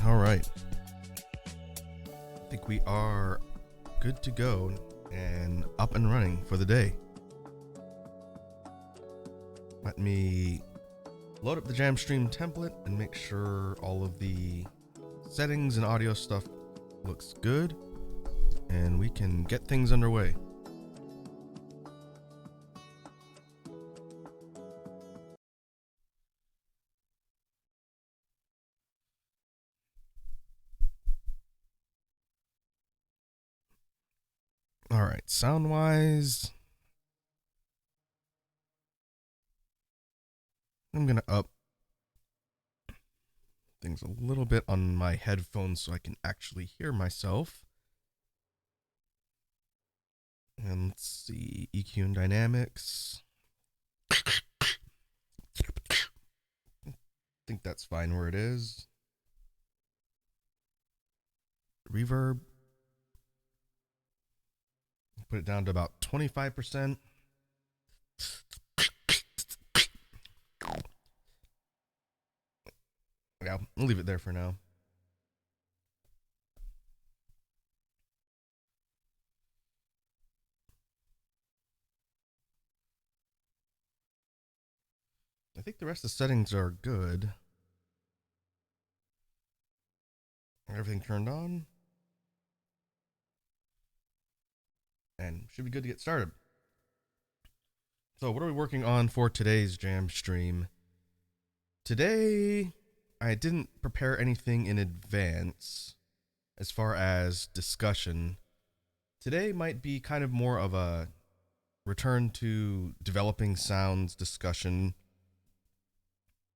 All right. I think we are good to go and up and running for the day. Let me load up the Jamstream template and make sure all of the settings and audio stuff looks good, and we can get things underway. All right, sound wise, I'm gonna up things a little bit on my headphones so I can actually hear myself. And let's see, EQ and dynamics. I think that's fine where it is. Reverb, put it down to about 25%. Yeah, I'll leave it there for now. I think the rest of the settings are good. Everything turned on. And should be good to get started. So what are we working on for today's jam stream? Today, I didn't prepare anything in advance as far as discussion. Today might be kind of more of a return to developing sounds discussion.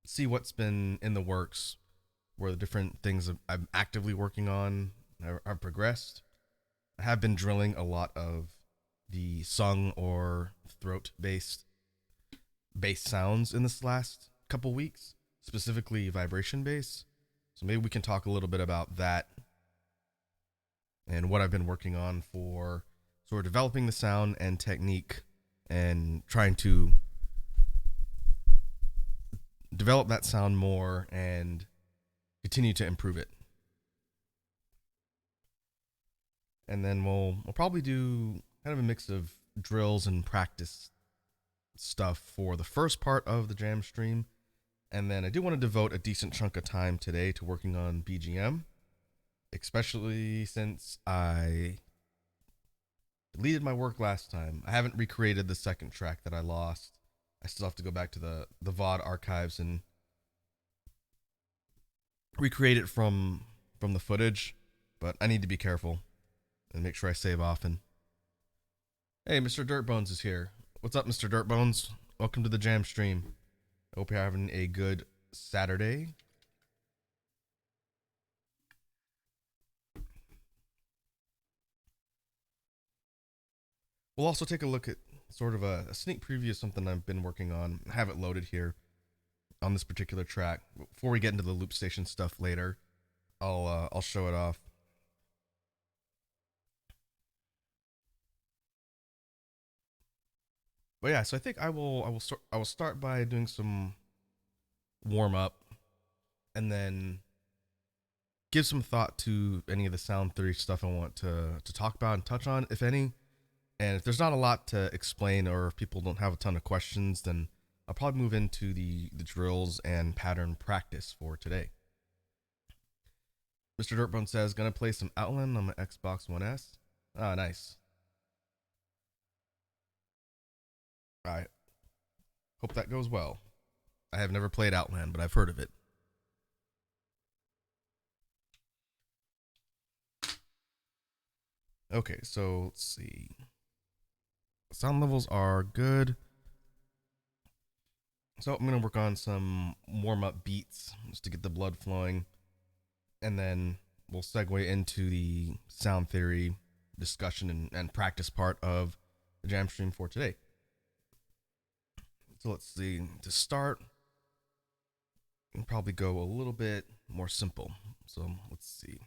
See what's been in the works, where the different things I'm actively working on are progressed. I have been drilling a lot of the sung or throat-based bass sounds in this last couple weeks, specifically vibration bass. So maybe we can talk a little bit about that and what I've been working on for sort of developing the sound and technique and trying to develop that sound more and continue to improve it. And then we'll probably do kind of a mix of drills and practice stuff for the first part of the jam stream. And then I do want to devote a decent chunk of time today to working on BGM, especially since I deleted my work last time. I haven't recreated the second track that I lost. I still have to go back to the VOD archives and recreate it from the footage, but I need to be careful and make sure I save often. Hey, Mr. Dirtbones is here. What's up, Mr. Dirtbones? Welcome to the jam stream. I hope you're having a good Saturday. We'll also take a look at sort of a sneak preview of something I've been working on. I have it loaded here on this particular track. Before we get into the loop station stuff later, I'll show it off. But yeah, so I think I will start by doing some warm up and then give some thought to any of the sound theory stuff I want to talk about and touch on, if any. And if there's not a lot to explain, or if people don't have a ton of questions, then I'll probably move into the drills and pattern practice for today. Mr. Dirtbone says, gonna play some Outland on my Xbox One S. Ah, nice. I hope that goes well. I have never played Outland, but I've heard of it. Okay, so let's see. Sound levels are good. So I'm going to work on some warm-up beats just to get the blood flowing. And then we'll segue into the sound theory discussion and practice part of the jam stream for today. So let's see. To start, we'll probably go a little bit more simple. So let's see.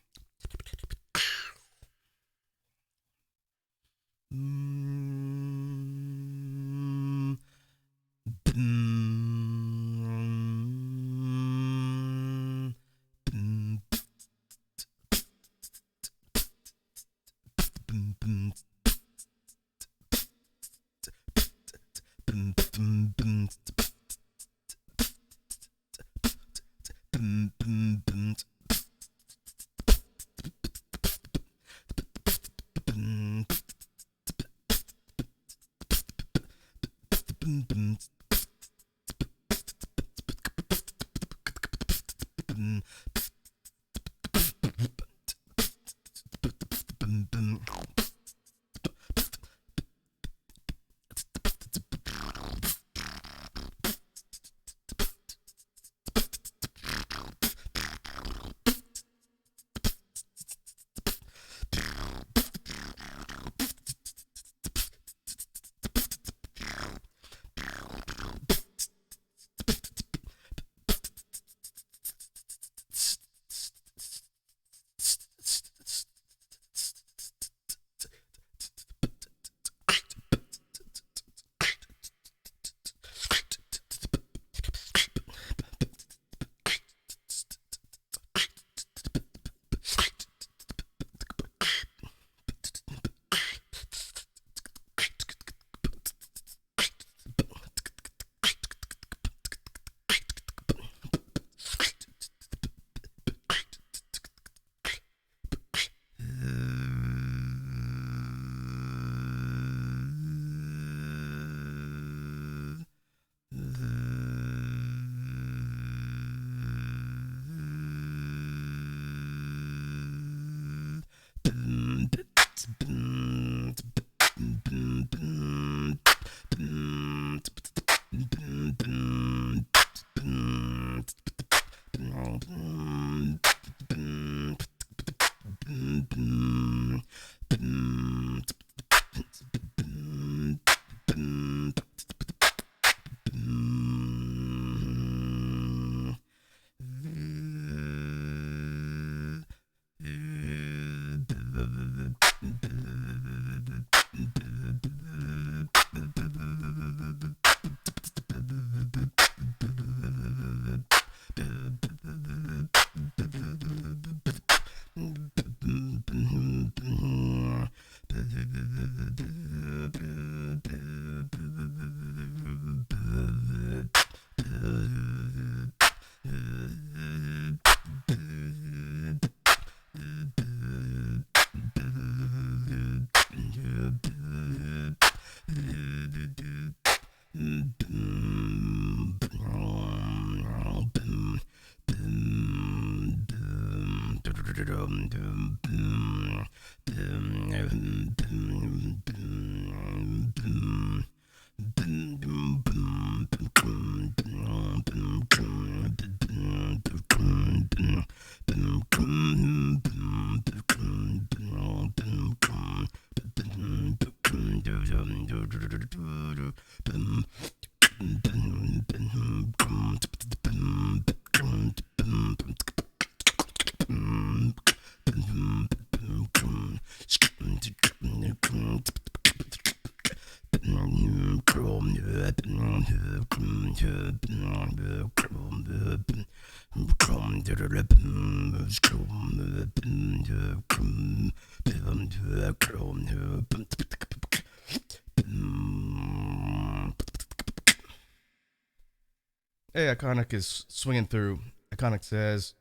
Hey, Iconic is swinging through. Iconic says,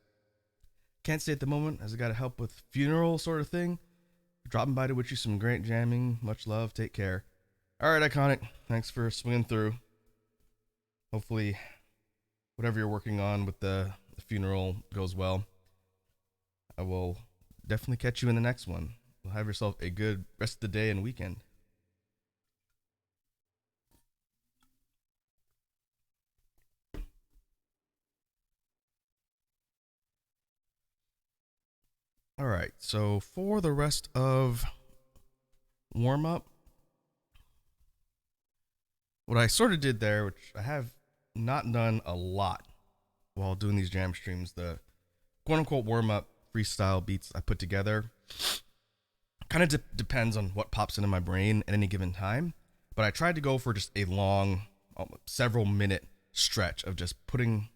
can't stay at the moment as I got to help with funeral sort of thing. Dropping by to wish you some great jamming. Much love. Take care. All right, Iconic. Thanks for swinging through. Hopefully, whatever you're working on with the funeral goes well. I will definitely catch you in the next one. Well, have yourself a good rest of the day and weekend. All right, so for the rest of warm up, what I sort of did there, which I have not done a lot while doing these jam streams, the quote unquote warm up freestyle beats I put together, kind of depends on what pops into my brain at any given time. But I tried to go for just a long, several minute stretch of just putting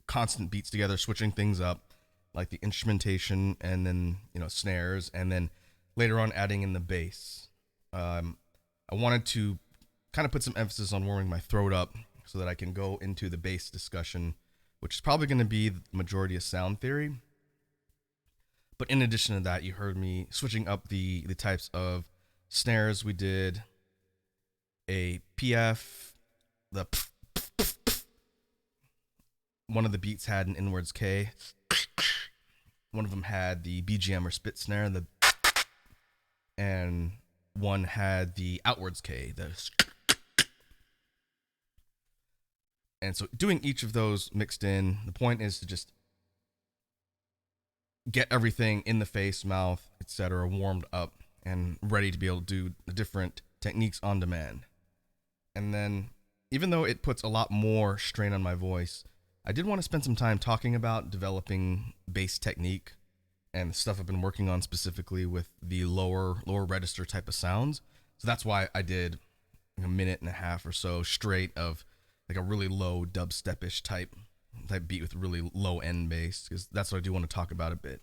constant beats together, switching things up, like the instrumentation and then, snares, and then later on adding in the bass. I wanted to kind of put some emphasis on warming my throat up so that I can go into the bass discussion, which is probably going to be the majority of sound theory. But in addition to that, you heard me switching up the types of snares. We did a PF, the one of the beats had an inwards K. One of them had the BGM or spit snare, and one had the outwards K. And so doing each of those mixed in, the point is to just get everything in the face, mouth, etc., warmed up and ready to be able to do the different techniques on demand. And then, even though it puts a lot more strain on my voice, I did want to spend some time talking about developing bass technique and the stuff I've been working on specifically with the lower register type of sounds. So that's why I did a minute and a half or so straight of like a really low dubstep-ish type beat with really low end bass, because that's what I do want to talk about a bit.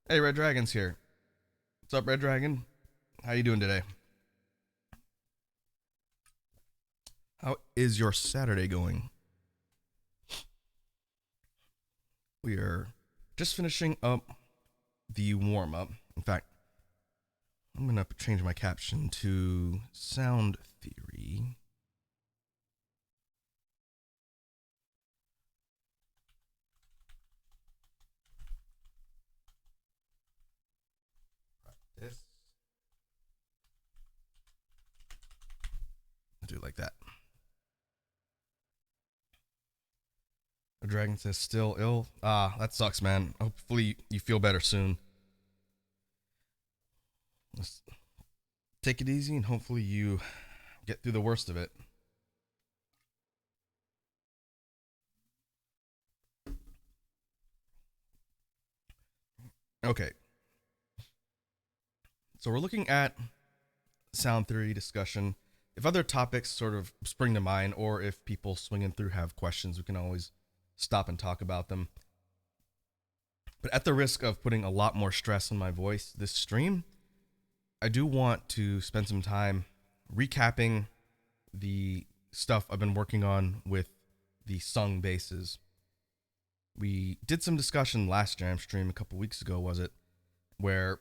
Hey, Red Dragon's here. What's up, Red Dragon? How you doing today? How is your Saturday going? We are just finishing up the warm-up. In fact, I'm going to change my caption to sound theory. Practice. I'll do it like that. The dragon says still ill. Ah, that sucks, man. Hopefully you feel better soon. Let's take it easy and hopefully you get through the worst of it. Okay. So we're looking at sound theory discussion. If other topics sort of spring to mind, or if people swinging through have questions, we can always stop and talk about them. But at the risk of putting a lot more stress on my voice this stream, I do want to spend some time recapping the stuff I've been working on with the sung basses. We did some discussion last jam stream a couple weeks ago, was it, where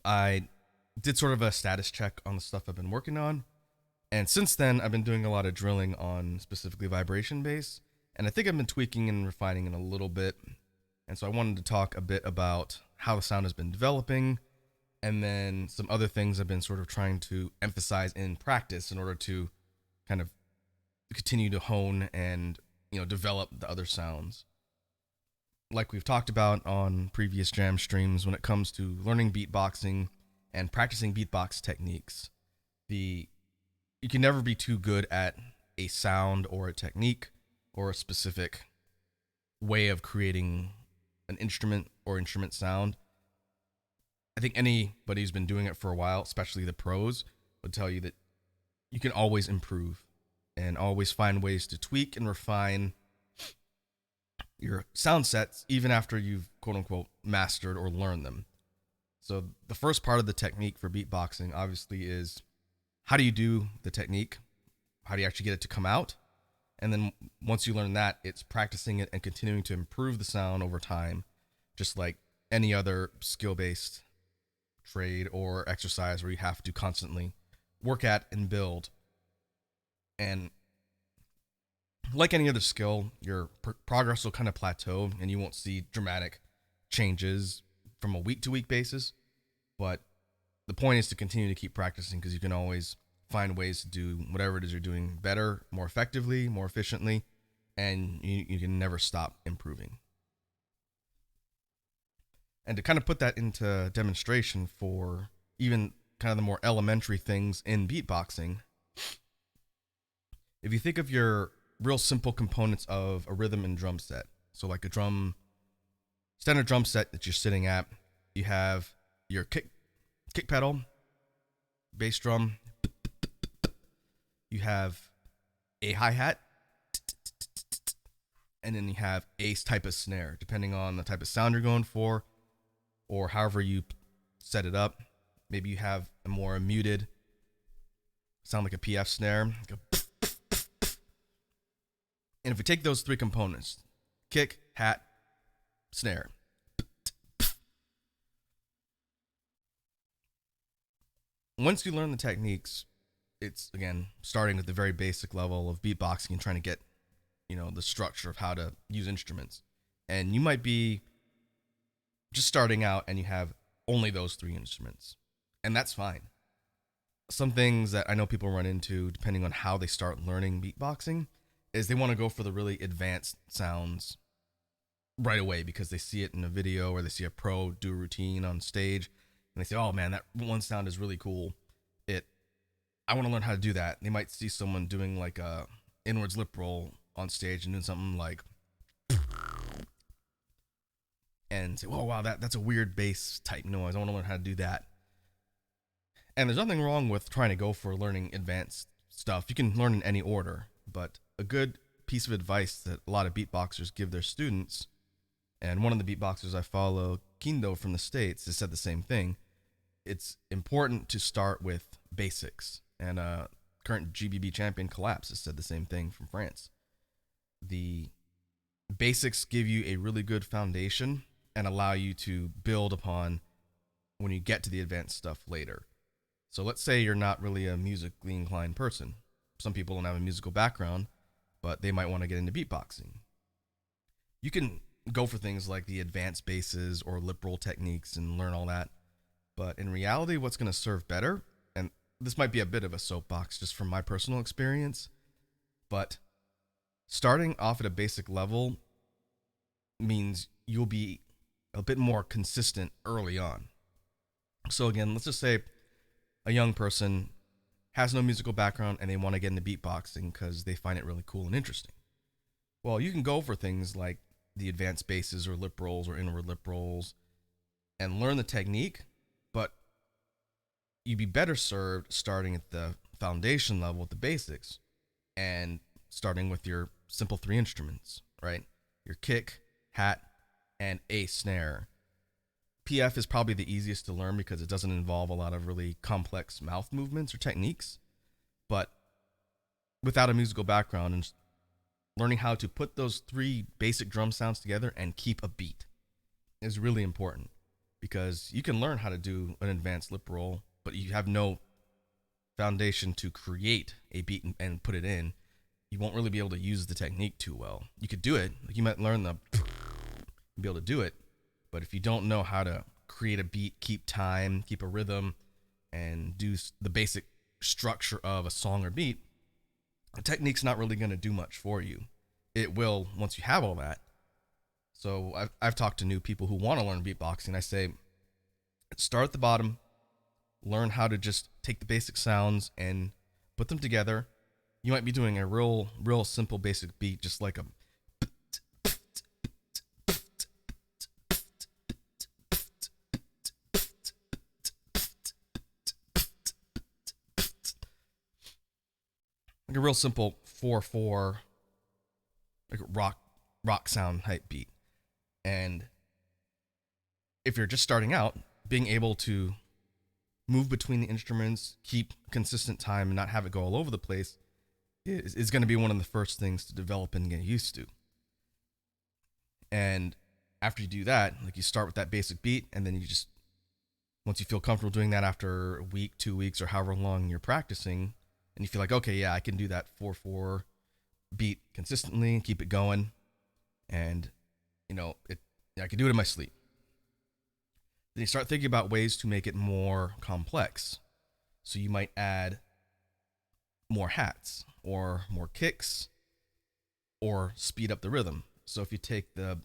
I did sort of a status check on the stuff I've been working on. And since then, I've been doing a lot of drilling on specifically vibration bass. And I think I've been tweaking and refining it a little bit. And so I wanted to talk a bit about how the sound has been developing, and then some other things I've been sort of trying to emphasize in practice in order to kind of continue to hone and, develop the other sounds. Like we've talked about on previous jam streams, when it comes to learning beatboxing and practicing beatbox techniques, you can never be too good at a sound or a technique or a specific way of creating an instrument or instrument sound. I think anybody who's been doing it for a while, especially the pros, would tell you that you can always improve and always find ways to tweak and refine your sound sets even after you've quote unquote mastered or learned them. So the first part of the technique for beatboxing obviously is, how do you do the technique? How do you actually get it to come out? And then once you learn that, it's practicing it and continuing to improve the sound over time, just like any other skill-based trade or exercise where you have to constantly work at and build. And like any other skill, your progress will kind of plateau and you won't see dramatic changes from a week-to-week basis. But the point is to continue to keep practicing, because you can always find ways to do whatever it is you're doing better, more effectively, more efficiently, and you can never stop improving. And to kind of put that into demonstration for even kind of the more elementary things in beatboxing, if you think of your real simple components of a rhythm and drum set, so like a standard drum set that you're sitting at, you have your kick pedal, bass drum, you have a hi-hat, and then you have a type of snare, depending on the type of sound you're going for, or however you set it up. Maybe you have a more muted sound, like a PF snare. And if we take those three components, kick, hat, snare, once you learn the techniques, it's, again, starting at the very basic level of beatboxing and trying to get, the structure of how to use instruments. And you might be just starting out and you have only those three instruments. And that's fine. Some things that I know people run into, depending on how they start learning beatboxing, is they want to go for the really advanced sounds right away because they see it in a video or they see a pro do a routine on stage and they say, oh man, that one sound is really cool. I want to learn how to do that. They might see someone doing like a inwards lip roll on stage and doing something like, and say, oh wow, that's a weird bass type noise. I want to learn how to do that. And there's nothing wrong with trying to go for learning advanced stuff. You can learn in any order, but a good piece of advice that a lot of beatboxers give their students, and one of the beatboxers I follow, Kindo from the States, has said the same thing. It's important to start with basics. And current GBB champion Collapse has said the same thing from France. The basics give you a really good foundation and allow you to build upon when you get to the advanced stuff later. So let's say you're not really a musically inclined person. Some people don't have a musical background, but they might want to get into beatboxing. You can go for things like the advanced basses or lip roll techniques and learn all that. But in reality, what's going to serve better, and this might be a bit of a soapbox just from my personal experience, but starting off at a basic level means you'll be a bit more consistent early on. So again, let's just say a young person has no musical background and they want to get into beatboxing because they find it really cool and interesting. Well, you can go for things like the advanced basses or lip rolls or inward lip rolls and learn the technique, but you'd be better served starting at the foundation level with the basics and starting with your simple three instruments, right? Your kick, hat, and a snare. PF is probably the easiest to learn because it doesn't involve a lot of really complex mouth movements or techniques. But without a musical background and learning how to put those three basic drum sounds together and keep a beat is really important, because you can learn how to do an advanced lip roll, but you have no foundation to create a beat and put it in. You won't really be able to use the technique too well. You could do it, like you might learn the be able to do it, but if you don't know how to create a beat, keep time, keep a rhythm, and do the basic structure of a song or beat, the technique's not really going to do much for you. It will once you have all that. So I've talked to new people who want to learn beatboxing. I say, start at the bottom, learn how to just take the basic sounds and put them together. You might be doing a real simple basic beat, just like a real simple 4/4, like a rock sound type beat. And if you're just starting out, being able to move between the instruments, keep consistent time, and not have it go all over the place is going to be one of the first things to develop and get used to. And after you do that, like, you start with that basic beat, and then you just, once you feel comfortable doing that after a week, 2 weeks, or however long you're practicing, and you feel like, okay, yeah, I can do that 4/4 beat consistently and keep it going, and I can do it in my sleep. Then you start thinking about ways to make it more complex. So you might add more hats or more kicks or speed up the rhythm. So if you take the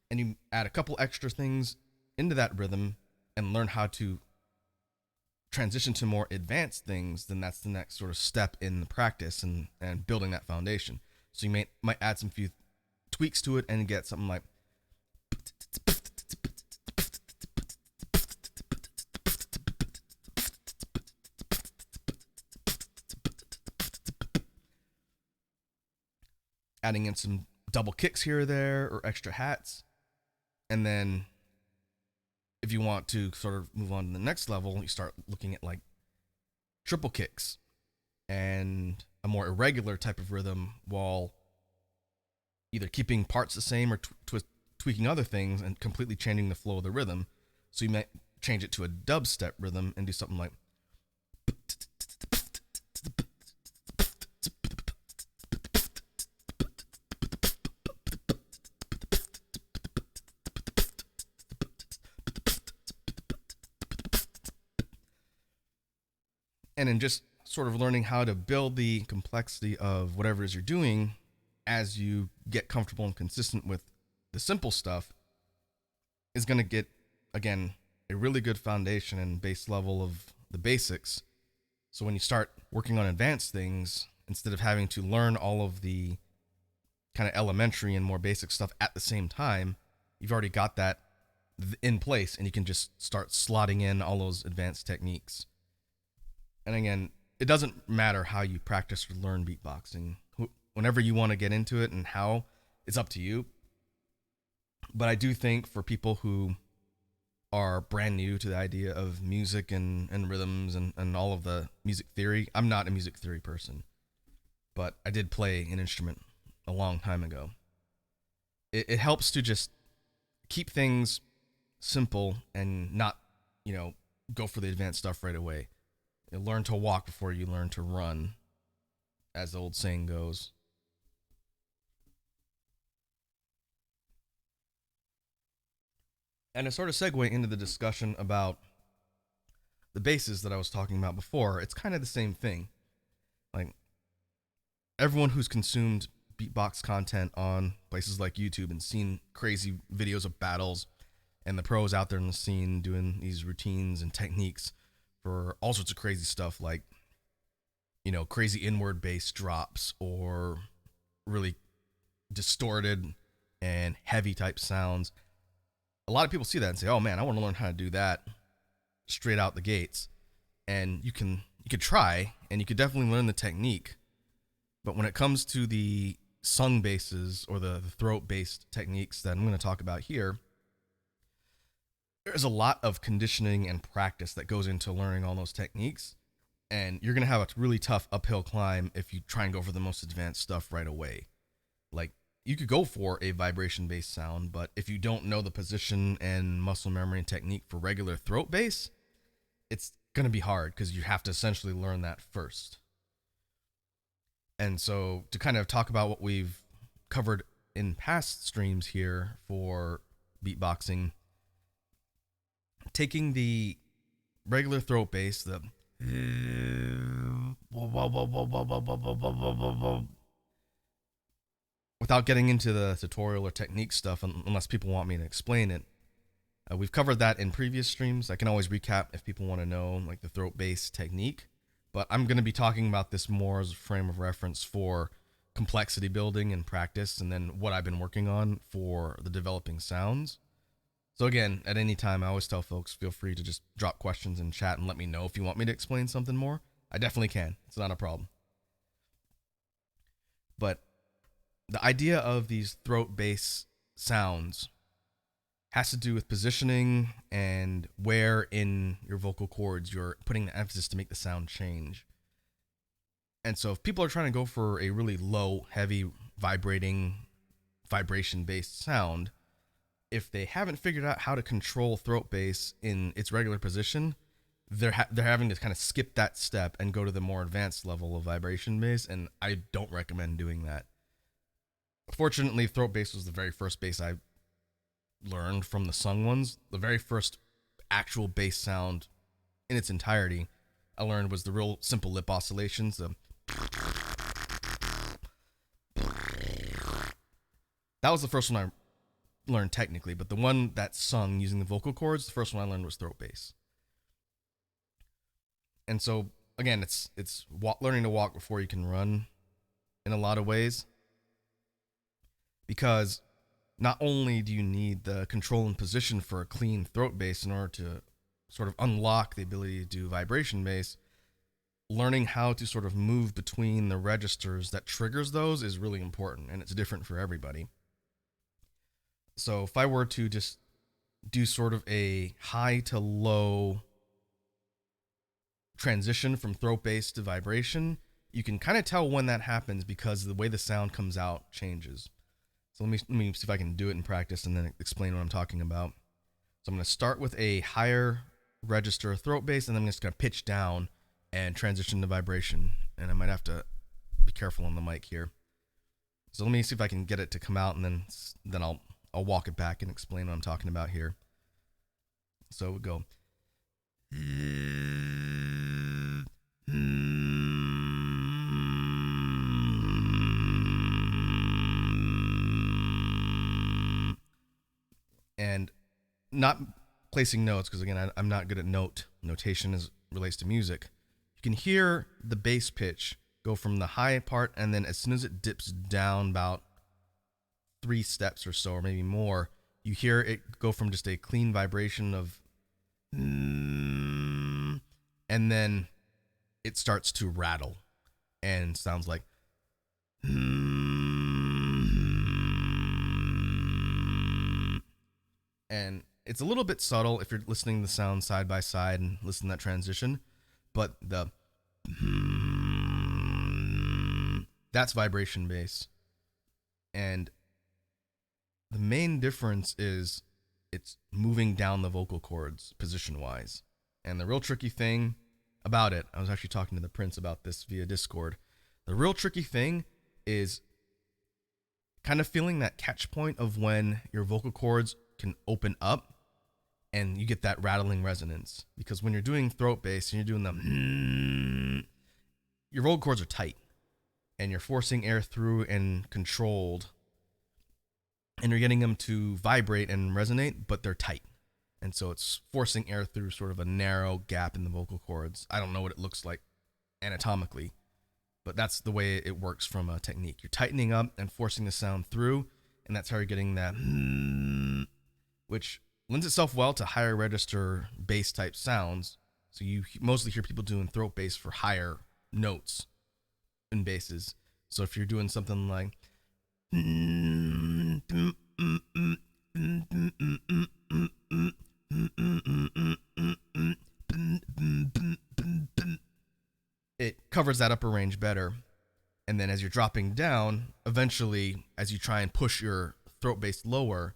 and you add a couple extra things into that rhythm and learn how to transition to more advanced things, then that's the next sort of step in the practice and building that foundation. So you might add some few tweaks to it and get something like adding in some double kicks here or there or extra hats. And then if you want to sort of move on to the next level, you start looking at like triple kicks and a more irregular type of rhythm while either keeping parts the same or tweaking other things and completely changing the flow of the rhythm. So you might change it to a dubstep rhythm and do something like and then just sort of learning how to build the complexity of whatever it is you're doing as you get comfortable and consistent with the simple stuff is going to get, again, a really good foundation and base level of the basics. So when you start working on advanced things, instead of having to learn all of the kind of elementary and more basic stuff at the same time, you've already got that in place and you can just start slotting in all those advanced techniques. And again, it doesn't matter how you practice or learn beatboxing. Whenever you want to get into it and how, it's up to you. But I do think for people who are brand new to the idea of music and rhythms and all of the music theory, I'm not a music theory person, but I did play an instrument a long time ago. It helps to just keep things simple and not, go for the advanced stuff right away. You learn to walk before you learn to run, as the old saying goes. And to sort of segue into the discussion about the basses that I was talking about before, it's kind of the same thing. Like, everyone who's consumed beatbox content on places like YouTube and seen crazy videos of battles and the pros out there in the scene doing these routines and techniques for all sorts of crazy stuff like, crazy inward bass drops or really distorted and heavy type sounds. A lot of people see that and say, oh man, I want to learn how to do that straight out the gates. And you could try and you could definitely learn the technique. But when it comes to the sung basses or the throat based techniques that I'm going to talk about here, there's a lot of conditioning and practice that goes into learning all those techniques. And you're going to have a really tough uphill climb if you try and go for the most advanced stuff right away. Like, you could go for a vibration-based sound, but if you don't know the position and muscle memory and technique for regular throat bass, it's going to be hard because you have to essentially learn that first. And so to kind of talk about what we've covered in past streams here for beatboxing, taking the regular throat bass, the without getting into the tutorial or technique stuff, unless people want me to explain it, we've covered that in previous streams. I can always recap if people want to know like the throat bass technique, but I'm going to be talking about this more as a frame of reference for complexity building and practice, and then what I've been working on for the developing sounds. So again, at any time, I always tell folks, feel free to just drop questions in chat and let me know if you want me to explain something more. I definitely can. It's not a problem. But the idea of these throat bass sounds has to do with positioning and where in your vocal cords you're putting the emphasis to make the sound change. And so if people are trying to go for a really low, heavy, vibration-based sound, if they haven't figured out how to control throat bass in its regular position, they're having to kind of skip that step and go to the more advanced level of vibration bass, and I don't recommend doing that. Fortunately, throat bass was the very first bass I learned from the sung ones. The very first actual bass sound in its entirety I learned was the real simple lip oscillations. That was the first one I learned technically, but the one that's sung using the vocal cords, the first one I learned was throat bass. And so again, it's learning to walk before you can run in a lot of ways, because not only do you need the control and position for a clean throat bass in order to sort of unlock the ability to do vibration bass, learning how to sort of move between the registers that triggers those is really important, and it's different for everybody. So if I were to just do sort of a high to low transition from throat bass to vibration, you can kind of tell when that happens because the way the sound comes out changes. So let me see if I can do it in practice and then explain what I'm talking about. So I'm going to start with a higher register throat bass, and then I'm just going to pitch down and transition to vibration. And I might have to be careful on the mic here. So let me see if I can get it to come out, and then I'll walk it back and explain what I'm talking about here. So we go. And not placing notes, because again, I'm not good at notation as relates to music. You can hear the bass pitch go from the high part, and then as soon as it dips down about 3 steps or so, or maybe more, you hear it go from just a clean vibration of, and then it starts to rattle and sounds like, and it's a little bit subtle if you're listening to the sound side by side and listen to that transition, but that's vibration bass. And the main difference is it's moving down the vocal cords position-wise. And the real tricky thing about it, I was actually talking to the Prince about this via Discord. The real tricky thing is kind of feeling that catch point of when your vocal cords can open up and you get that rattling resonance. Because when you're doing throat bass and you're doing the, your vocal cords are tight and you're forcing air through and controlled, and you're getting them to vibrate and resonate, but they're tight. And so it's forcing air through sort of a narrow gap in the vocal cords. I don't know what it looks like anatomically, but that's the way it works from a technique. You're tightening up and forcing the sound through, and that's how you're getting that, which lends itself well to higher register bass type sounds. So you mostly hear people doing throat bass for higher notes in basses. So if you're doing something like, it covers that upper range better. And then as you're dropping down, eventually, as you try and push your throat bass lower,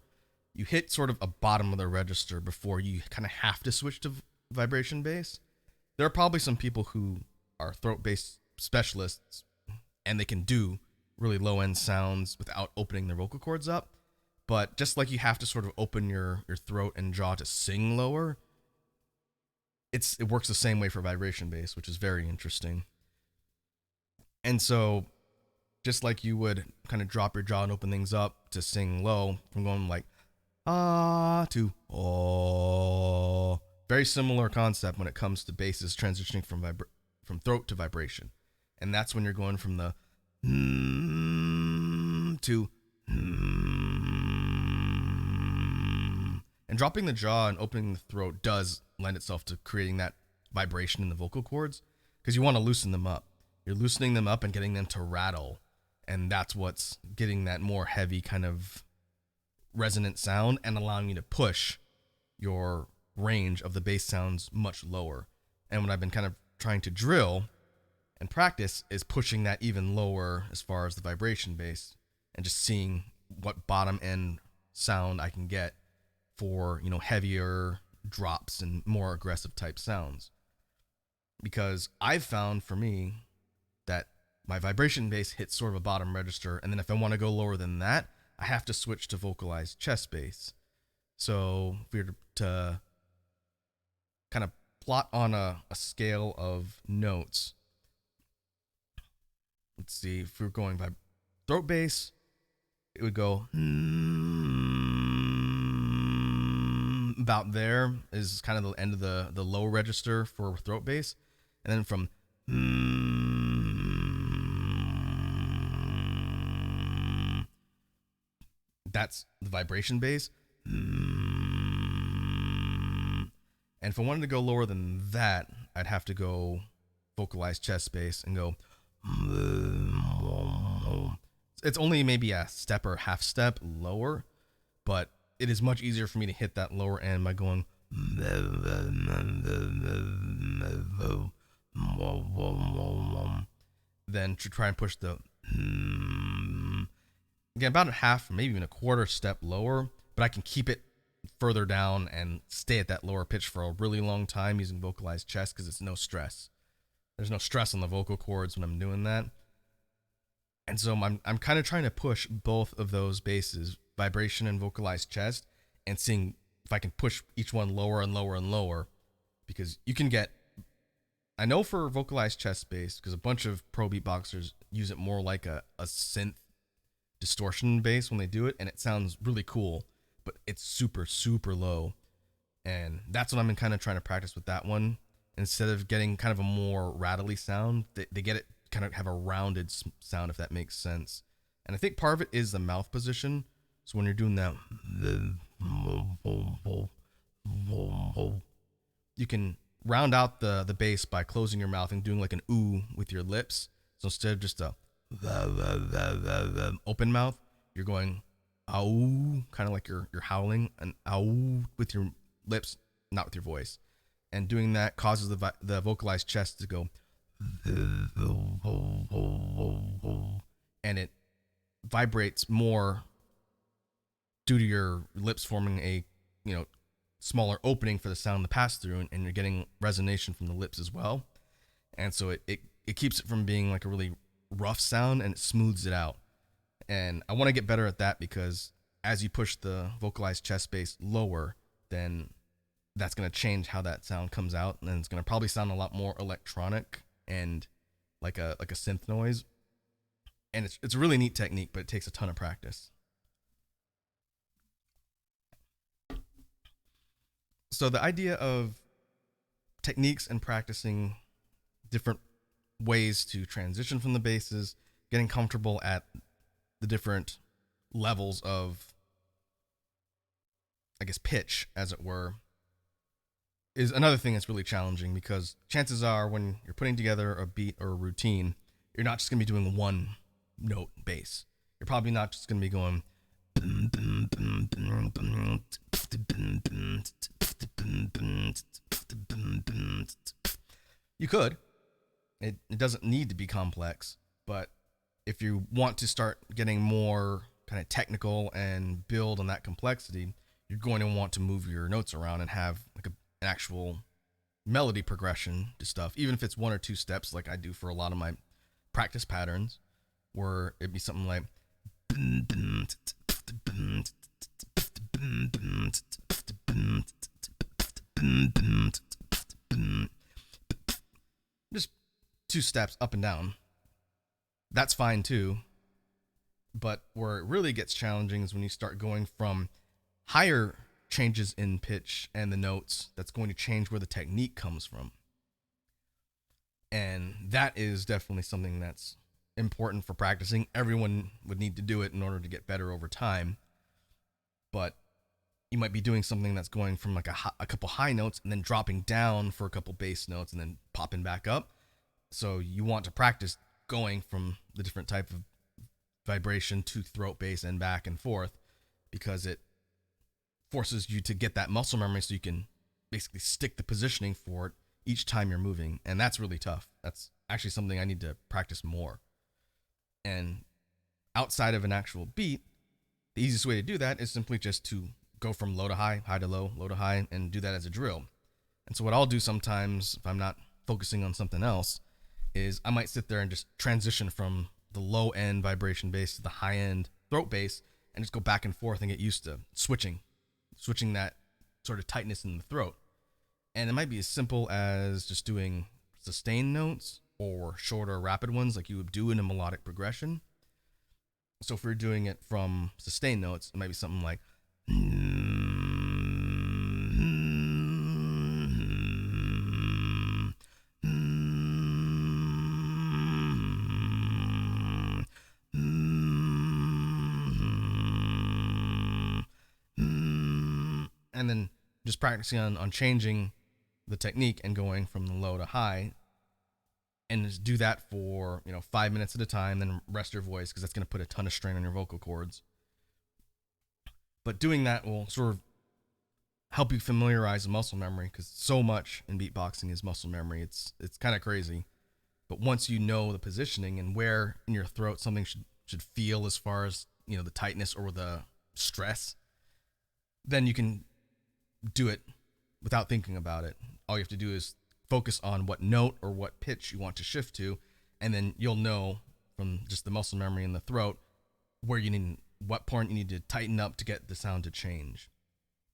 you hit sort of a bottom of the register before you kind of have to switch to vibration bass. There are probably some people who are throat bass specialists and they can do really low end sounds without opening their vocal cords up. But just like you have to sort of open your throat and jaw to sing lower, it works the same way for vibration bass, which is very interesting. And so just like you would kind of drop your jaw and open things up to sing low, from going like ah to oh, very similar concept when it comes to basses transitioning from throat to vibration. And that's when you're going from the to, and dropping the jaw and opening the throat does lend itself to creating that vibration in the vocal cords, because you want to loosen them up. You're loosening them up and getting them to rattle, and that's what's getting that more heavy kind of resonant sound and allowing you to push your range of the bass sounds much lower. And what I've been kind of trying to drill and practice is pushing that even lower as far as the vibration bass, and just seeing what bottom end sound I can get for, heavier drops and more aggressive type sounds. Because I've found for me that my vibration bass hits sort of a bottom register, and then if I want to go lower than that, I have to switch to vocalized chest bass. So if we were to kind of plot on a scale of notes, let's see, if we're going by throat bass, it would go about there is kind of the end of the low register for throat bass. And then from that's the vibration bass. And if I wanted to go lower than that, I'd have to go vocalized chest bass and go. It's only maybe a step or half step lower, but it is much easier for me to hit that lower end by going than to try and push the again about a half, maybe even a quarter step lower, but I can keep it further down and stay at that lower pitch for a really long time using vocalized chest because it's no stress. There's no stress on the vocal cords when I'm doing that. And so I'm kind of trying to push both of those basses, vibration and vocalized chest, and seeing if I can push each one lower and lower and lower, because you can get, I know for vocalized chest bass, because a bunch of pro beatboxers use it more like a synth distortion bass when they do it, and it sounds really cool, but it's super, super low. And that's what I'm kind of trying to practice with that one. Instead of getting kind of a more rattly sound, they get it kind of have a rounded sound, if that makes sense. And I think part of it is the mouth position. So when you're doing that, you can round out the bass by closing your mouth and doing like an ooh with your lips. So instead of just a open mouth, you're going ow, kind of like you're howling, and ow with your lips, not with your voice. And doing that causes the vocalized chest to go, and it vibrates more due to your lips forming a smaller opening for the sound to pass through, and you're getting resonation from the lips as well. And so it keeps it from being like a really rough sound, and it smooths it out. And I want to get better at that, because as you push the vocalized chest bass lower, then that's going to change how that sound comes out, and it's going to probably sound a lot more electronic and like a synth noise. And it's a really neat technique, but it takes a ton of practice. So the idea of techniques and practicing different ways to transition from the basses, getting comfortable at the different levels of, I guess, pitch, as it were, is another thing that's really challenging, because chances are when you're putting together a beat or a routine, you're not just going to be doing one note bass. You're probably not just going to be going. You could. It doesn't need to be complex, but if you want to start getting more kind of technical and build on that complexity, you're going to want to move your notes around and have like an actual melody progression to stuff, even if it's one or two steps, like I do for a lot of my practice patterns, where it'd be something like just two steps up and down. That's fine too. But where it really gets challenging is when you start going from higher changes in pitch and the notes. That's going to change where the technique comes from. And that is definitely something that's important for practicing. Everyone would need to do it in order to get better over time. But you might be doing something that's going from like a couple high notes and then dropping down for a couple bass notes and then popping back up. So you want to practice going from the different type of vibration to throat bass and back and forth, because it forces you to get that muscle memory so you can basically stick the positioning for it each time you're moving. And that's really tough. That's actually something I need to practice more. And outside of an actual beat, the easiest way to do that is simply just to go from low to high, high to low, low to high, and do that as a drill. And so what I'll do sometimes, if I'm not focusing on something else, is I might sit there and just transition from the low end vibration bass to the high end throat bass, and just go back and forth and get used to switching that sort of tightness in the throat. And it might be as simple as just doing sustained notes or shorter rapid ones like you would do in a melodic progression. So if we're doing it from sustained notes, it might be something like and then just practicing on changing the technique and going from the low to high and just do that for 5 minutes at a time, then rest your voice because that's going to put a ton of strain on your vocal cords. But doing that will sort of help you familiarize the muscle memory, because so much in beatboxing is muscle memory. It's kind of crazy. But once you know the positioning and where in your throat something should feel as far as the tightness or the stress, then you can do it without thinking about it. All you have to do is focus on what note or what pitch you want to shift to, and then you'll know from just the muscle memory in the throat where you need, what point you need to tighten up to get the sound to change.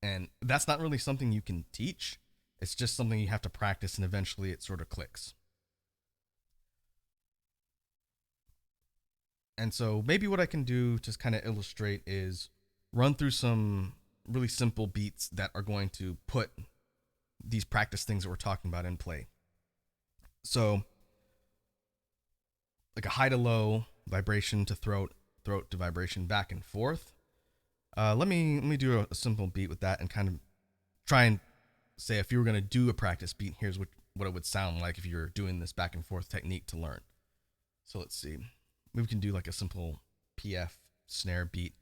And that's not really something you can teach. It's just something you have to practice, and eventually it sort of clicks. And so maybe what I can do to kind of illustrate is run through some really simple beats that are going to put these practice things that we're talking about in play. So like a high to low, vibration to throat, throat to vibration, back and forth. Let me do a simple beat with that and kind of try and say, if you were going to do a practice beat, here's what it would sound like if you're doing this back and forth technique to learn. So let's see. We can do like a simple PF snare beat.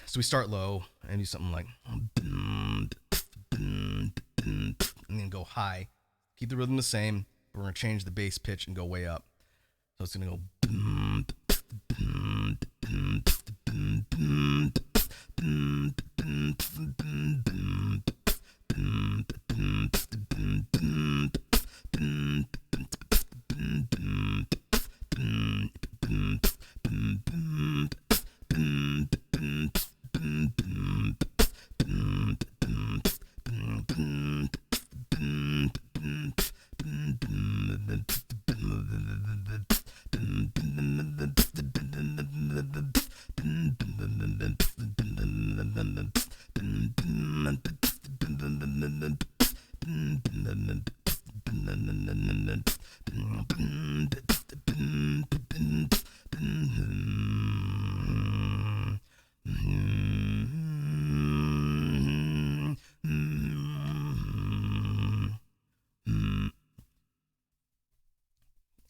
So we start low and do something like, and then go high. Keep the rhythm the same, but we're going to change the bass pitch and go way up. So it's going to go.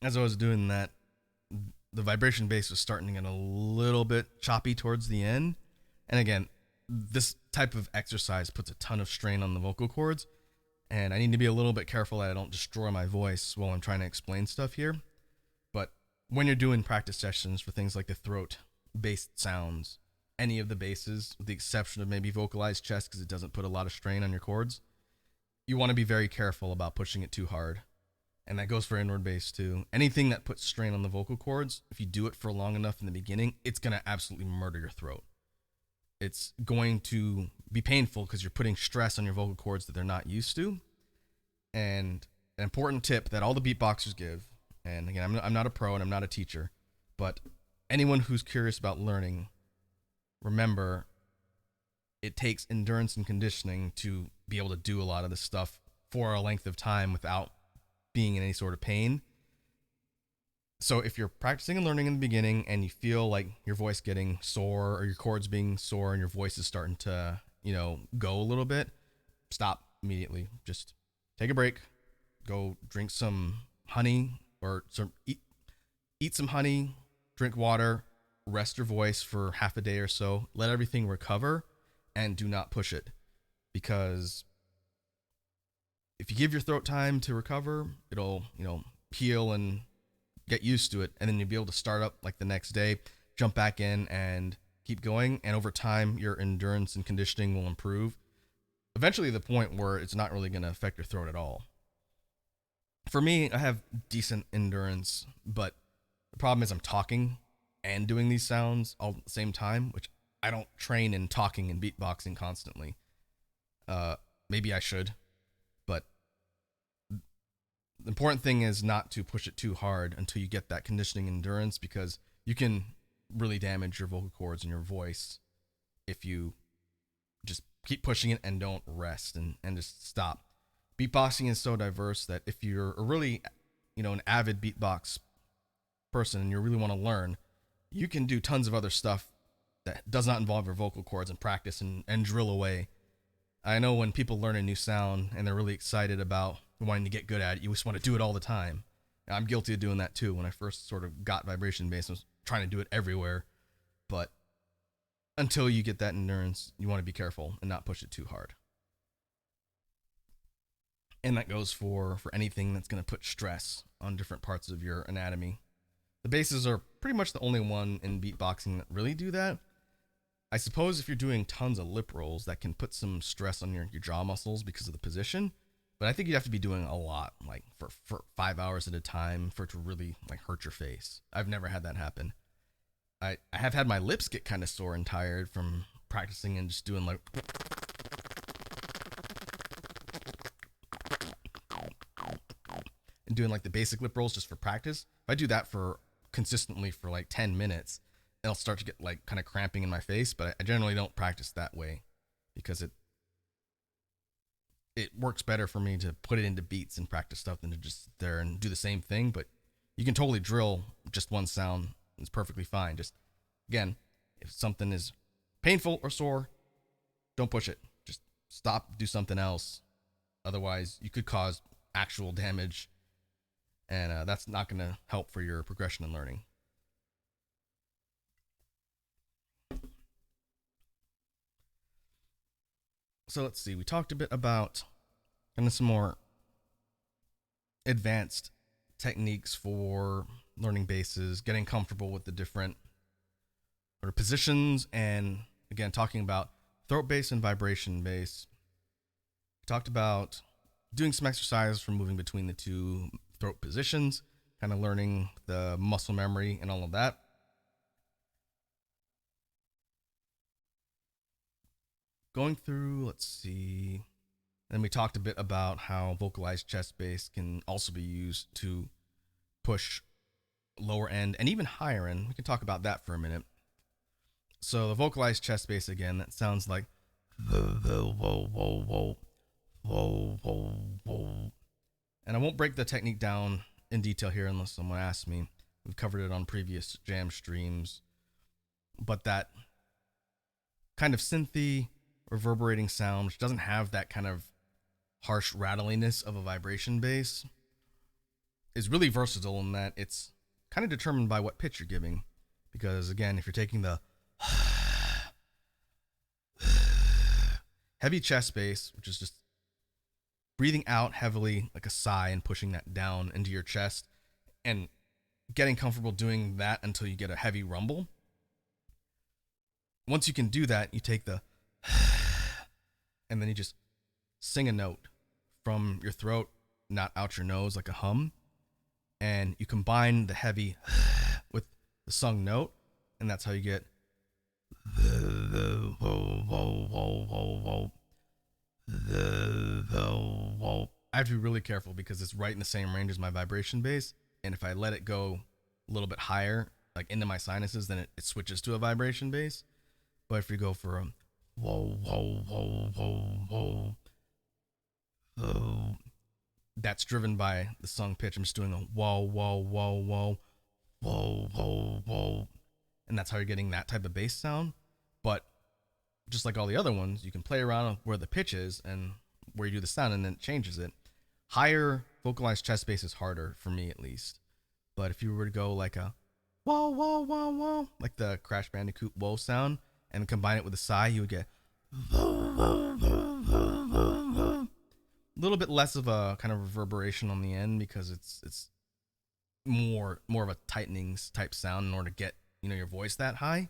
As I was doing that, the vibration bass was starting to get a little bit choppy towards the end. And again, this type of exercise puts a ton of strain on the vocal cords, and I need to be a little bit careful that I don't destroy my voice while I'm trying to explain stuff here. But when you're doing practice sessions for things like the throat-based sounds, any of the basses, with the exception of maybe vocalized chest because it doesn't put a lot of strain on your cords, you want to be very careful about pushing it too hard. And that goes for inward bass too. Anything that puts strain on the vocal cords, if you do it for long enough in the beginning, it's going to absolutely murder your throat. It's going to be painful because you're putting stress on your vocal cords that they're not used to. And an important tip that all the beatboxers give, and again, I'm not a pro and I'm not a teacher, but anyone who's curious about learning, remember, it takes endurance and conditioning to be able to do a lot of this stuff for a length of time without being in any sort of pain. So if you're practicing and learning in the beginning and you feel like your voice getting sore or your cords being sore and your voice is starting to, go a little bit, stop immediately. Just take a break, go drink some honey or eat some honey, drink water, rest your voice for half a day or so, let everything recover, and do not push it. Because if you give your throat time to recover, it'll, heal and get used to it. And then you'll be able to start up like the next day, jump back in and keep going. And over time, your endurance and conditioning will improve. Eventually the point where it's not really going to affect your throat at all. For me, I have decent endurance, but the problem is I'm talking and doing these sounds all at the same time, which I don't train in talking and beatboxing constantly. Maybe I should. But the important thing is not to push it too hard until you get that conditioning endurance, because you can really damage your vocal cords and your voice if you just keep pushing it and don't rest and just stop. Beatboxing is so diverse that if you're a really, an avid beatbox person and you really want to learn, you can do tons of other stuff that does not involve your vocal cords and practice and drill away. I know when people learn a new sound and they're really excited about wanting to get good at it, you just want to do it all the time. I'm guilty of doing that too. When I first sort of got vibration bass, I was trying to do it everywhere. But until you get that endurance, you want to be careful and not push it too hard. And that goes for anything that's going to put stress on different parts of your anatomy. The basses are pretty much the only one in beatboxing that really do that. I suppose if you're doing tons of lip rolls, that can put some stress on your jaw muscles because of the position. But I think you'd have to be doing a lot, like for 5 hours at a time for it to really like hurt your face. I've never had that happen. I have had my lips get kind of sore and tired from practicing and just doing like and doing like the basic lip rolls just for practice. If I do that for consistently for like 10 minutes, it'll start to get like kind of cramping in my face, but I generally don't practice that way because it works better for me to put it into beats and practice stuff than to just sit there and do the same thing. But you can totally drill just one sound. It's perfectly fine. Just, again, if something is painful or sore, don't push it. Just stop, do something else. Otherwise, you could cause actual damage, and that's not going to help for your progression and learning. So let's see. We talked a bit about kind of some more advanced techniques for learning basses, getting comfortable with the different sort of positions, and again, talking about throat bass and vibration bass. We talked about doing some exercises for moving between the two throat positions, kind of learning the muscle memory and all of that. Going through, let's see. Then we talked a bit about how vocalized chest bass can also be used to push lower end and even higher end. We can talk about that for a minute. So the vocalized chest bass, again, that sounds like and I won't break the technique down in detail here unless someone asks me. We've covered it on previous jam streams. But that kind of synthy, reverberating sound, which doesn't have that kind of harsh rattliness of a vibration bass, is really versatile in that it's kind of determined by what pitch you're giving. Because again, if you're taking the heavy chest bass, which is just breathing out heavily like a sigh and pushing that down into your chest and getting comfortable doing that until you get a heavy rumble. Once you can do that, you take the and then you just sing a note from your throat, not out your nose like a hum. And you combine the heavy with the sung note, and that's how you get I have to be really careful because it's right in the same range as my vibration bass, and if I let it go a little bit higher, like into my sinuses, then it switches to a vibration bass. But if you go for a that's driven by the sung pitch. I'm just doing a whoa, whoa, whoa, whoa, whoa, whoa, whoa, and that's how you're getting that type of bass sound. But just like all the other ones, you can play around with where the pitch is and where you do the sound, and then it changes it. Higher vocalized chest bass is harder for me, at least. But if you were to go like a whoa, whoa, whoa, whoa, like the Crash Bandicoot whoa sound, and combine it with a sigh, you would get a little bit less of a kind of reverberation on the end because it's more of a tightening type sound in order to get your voice that high.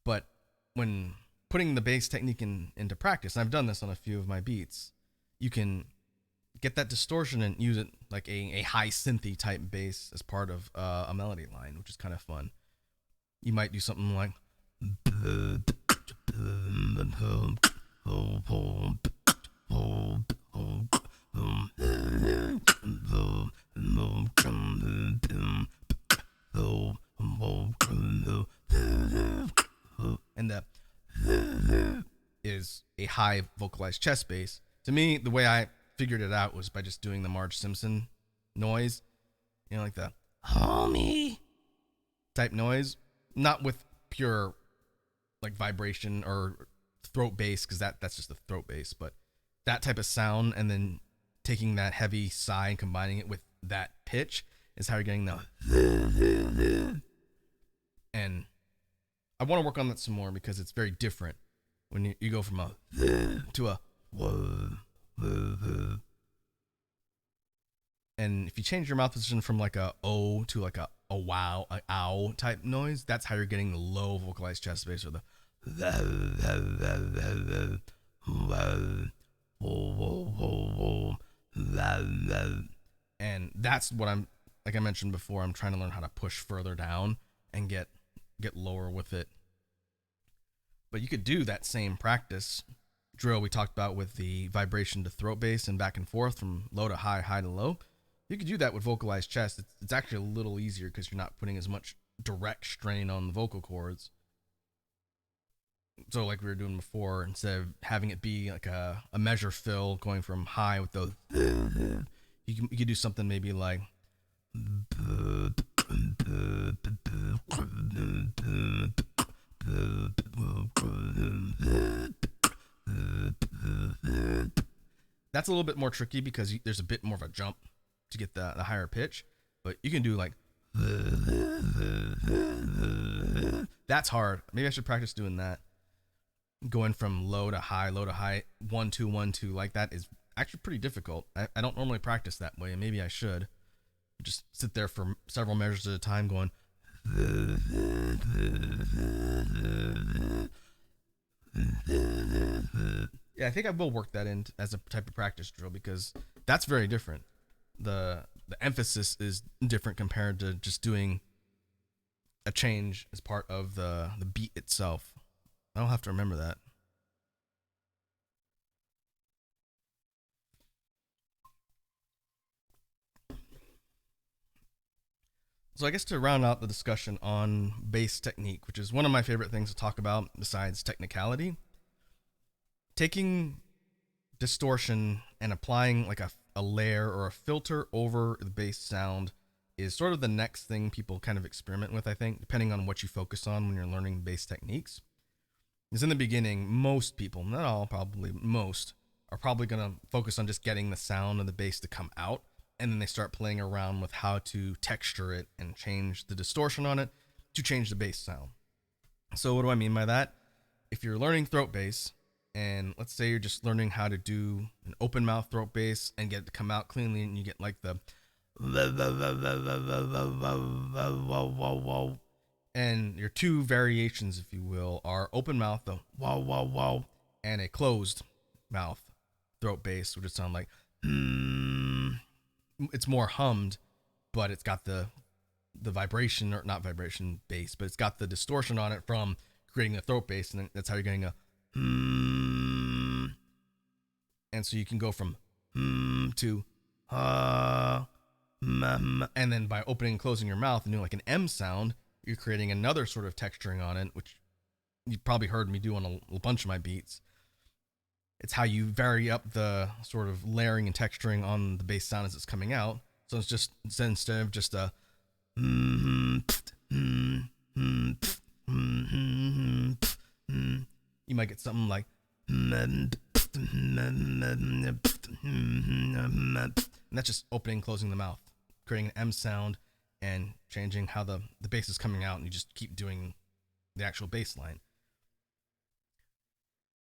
But when putting the bass technique into practice, and I've done this on a few of my beats, you can get that distortion and use it like a high synthy type bass as part of a melody line, which is kind of fun. You might do something like and that is a high vocalized chest bass. To me, the way I figured it out was by just doing the Marge Simpson noise, like the homie type noise, not with pure like vibration or throat bass, because that's just the throat bass, but that type of sound, and then taking that heavy sigh and combining it with that pitch is how you're getting the. And I want to work on that some more because it's very different when you go from a to a. And if you change your mouth position from like a O to like a wow, a ow type noise, that's how you're getting the low vocalized chest bass or the. And that's what I'm, like I mentioned before, I'm trying to learn how to push further down and get lower with it. But you could do that same practice drill we talked about with the vibration to throat bass and back and forth from low to high, high to low. You could do that with vocalized chest. It's actually a little easier because you're not putting as much direct strain on the vocal cords. So like we were doing before, instead of having it be like a measure fill going from high with those, you could do something maybe like. That's a little bit more tricky because there's a bit more of a jump to get the higher pitch, but you can do like. That's hard. Maybe I should practice doing that. Going from low to high, 1 2 1 2 like that is actually pretty difficult. I don't normally practice that way, and maybe I should. Just sit there for several measures at a time going. Yeah, I think I will work that in as a type of practice drill because that's very different. The emphasis is different compared to just doing a change as part of the beat itself. I'll have to remember that. So I guess to round out the discussion on bass technique, which is one of my favorite things to talk about besides technicality, taking distortion and applying like a layer or a filter over the bass sound is sort of the next thing people kind of experiment with, I think, depending on what you focus on when you're learning bass techniques. Because in the beginning, most people, not all, probably most, are probably going to focus on just getting the sound of the bass to come out, and then they start playing around with how to texture it and change the distortion on it to change the bass sound. So what do I mean by that? If you're learning throat bass, and let's say you're just learning how to do an open mouth throat bass and get it to come out cleanly, and you get like the and your two variations, if you will, are open mouth, the wow wow wow, and a closed mouth throat bass, which would sound like it's more hummed, but it's got the vibration, or not vibration bass, but it's got the distortion on it from creating the throat bass, and that's how you're getting a and so you can go from to and then by opening and closing your mouth and doing like an M sound, you're creating another sort of texturing on it, which you've probably heard me do on a bunch of my beats. It's how you vary up the sort of layering and texturing on the bass sound as it's coming out. So it's just, instead of just a you might get something like and that's just opening and closing the mouth, creating an M sound and changing how the bass is coming out, and you just keep doing the actual bass line.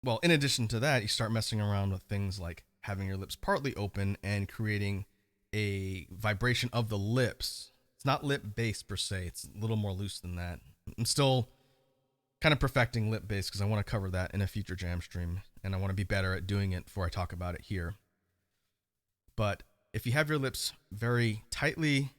Well, in addition to that, you start messing around with things like having your lips partly open and creating a vibration of the lips. It's not lip bass per se, it's a little more loose than that. I'm still kind of perfecting lip bass because I want to cover that in a future jam stream, and I want to be better at doing it before I talk about it here. But if you have your lips very tightly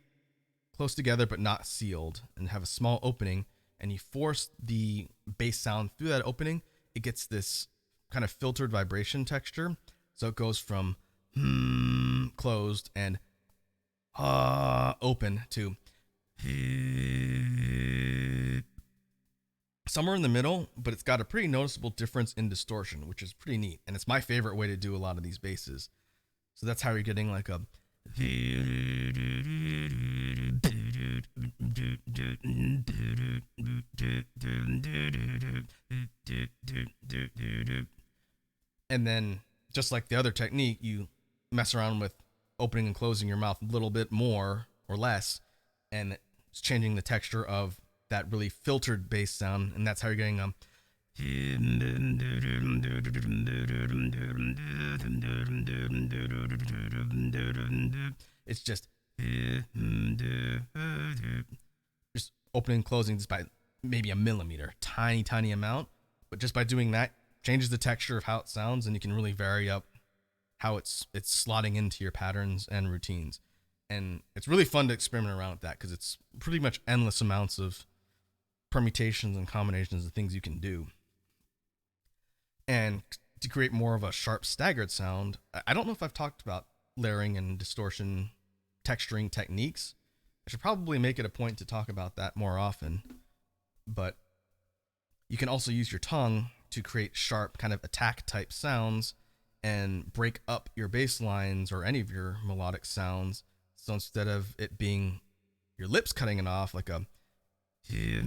close together but not sealed and have a small opening, and you force the bass sound through that opening, it gets this kind of filtered vibration texture. So it goes from closed and open to somewhere in the middle, but it's got a pretty noticeable difference in distortion, which is pretty neat. And it's my favorite way to do a lot of these basses. So that's how you're getting like a and then just like the other technique, you mess around with opening and closing your mouth a little bit more or less, and it's changing the texture of that really filtered bass sound, and that's how you're getting it's just opening and closing just by maybe a millimeter, tiny amount, but just by doing that changes the texture of how it sounds, and you can really vary up how it's slotting into your patterns and routines. And it's really fun to experiment around with that because it's pretty much endless amounts of permutations and combinations of things you can do. And to create more of a sharp staggered sound, I don't know if I've talked about layering and distortion texturing techniques. I should probably make it a point to talk about that more often. But you can also use your tongue to create sharp kind of attack type sounds and break up your bass lines or any of your melodic sounds. So instead of it being your lips cutting it off like a, you're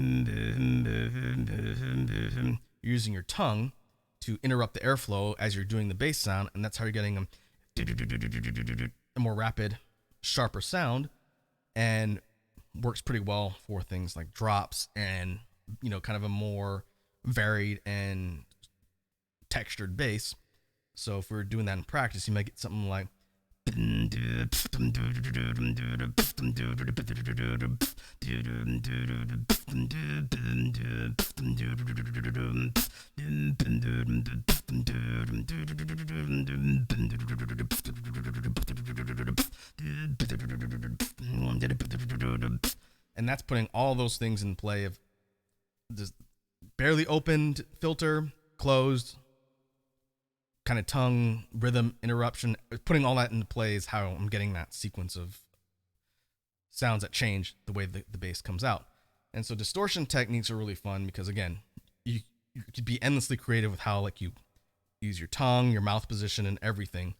using your tongue to interrupt the airflow as you're doing the bass sound, and that's how you're getting a more rapid, sharper sound, and works pretty well for things like drops and, you know, kind of a more varied and textured bass. So if we're doing that in practice, you might get something like and that's putting all those things in play of this barely opened filter, closed, kind of tongue, rhythm, interruption. Putting all that into play is how I'm getting that sequence of sounds that change the way the bass comes out. And so distortion techniques are really fun because, again, you could be endlessly creative with how like you use your tongue, your mouth position, and everything.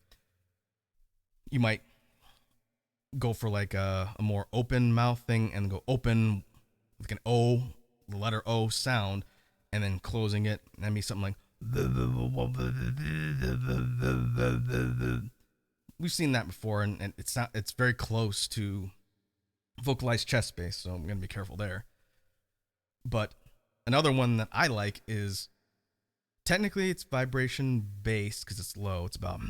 You might go for like a more open mouth thing and go open like an O, the letter O sound, and then closing it, and that'd be something like we've seen that before, and it's very close to vocalized chest bass, so I'm gonna be careful there. But another one that I like is technically it's vibration bass because it's low. It's about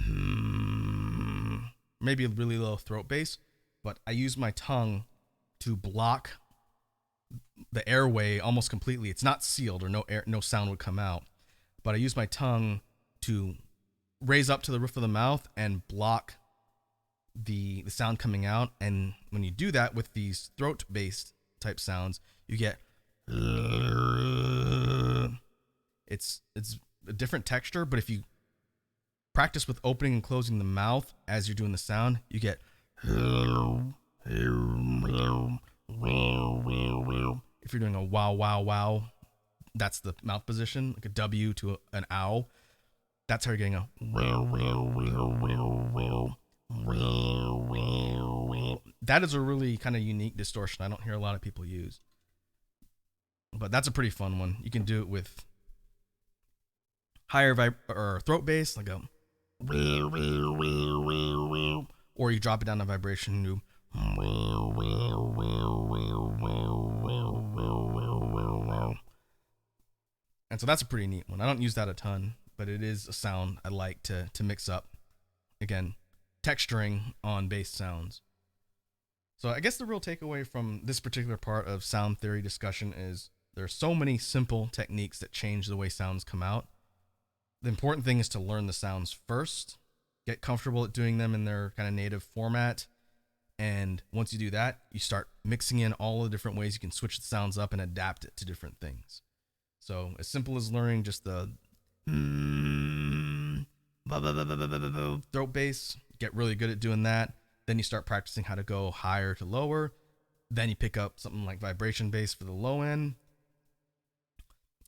maybe a really low throat bass, but I use my tongue to block the airway almost completely. It's not sealed or no sound would come out, but I use my tongue to raise up to the roof of the mouth and block the sound coming out. And when you do that with these throat based type sounds, you get it's a different texture, but if you practice with opening and closing the mouth as you're doing the sound, you get if you're doing a wow wow wow, that's the mouth position, like a W to an ow. That's how you're getting a that is a really kind of unique distortion I don't hear a lot of people use. But that's a pretty fun one. You can do it with higher or throat bass, like a or you drop it down to vibration and do and so that's a pretty neat one. I don't use that a ton, but it is a sound I like to mix up. Again, texturing on bass sounds. So I guess the real takeaway from this particular part of sound theory discussion is there are so many simple techniques that change the way sounds come out. The important thing is to learn the sounds first, get comfortable at doing them in their kind of native format, and once you do that, you start mixing in all the different ways you can switch the sounds up and adapt it to different things. So as simple as learning just the throat bass, get really good at doing that. Then you start practicing how to go higher to lower. Then you pick up something like vibration bass for the low end.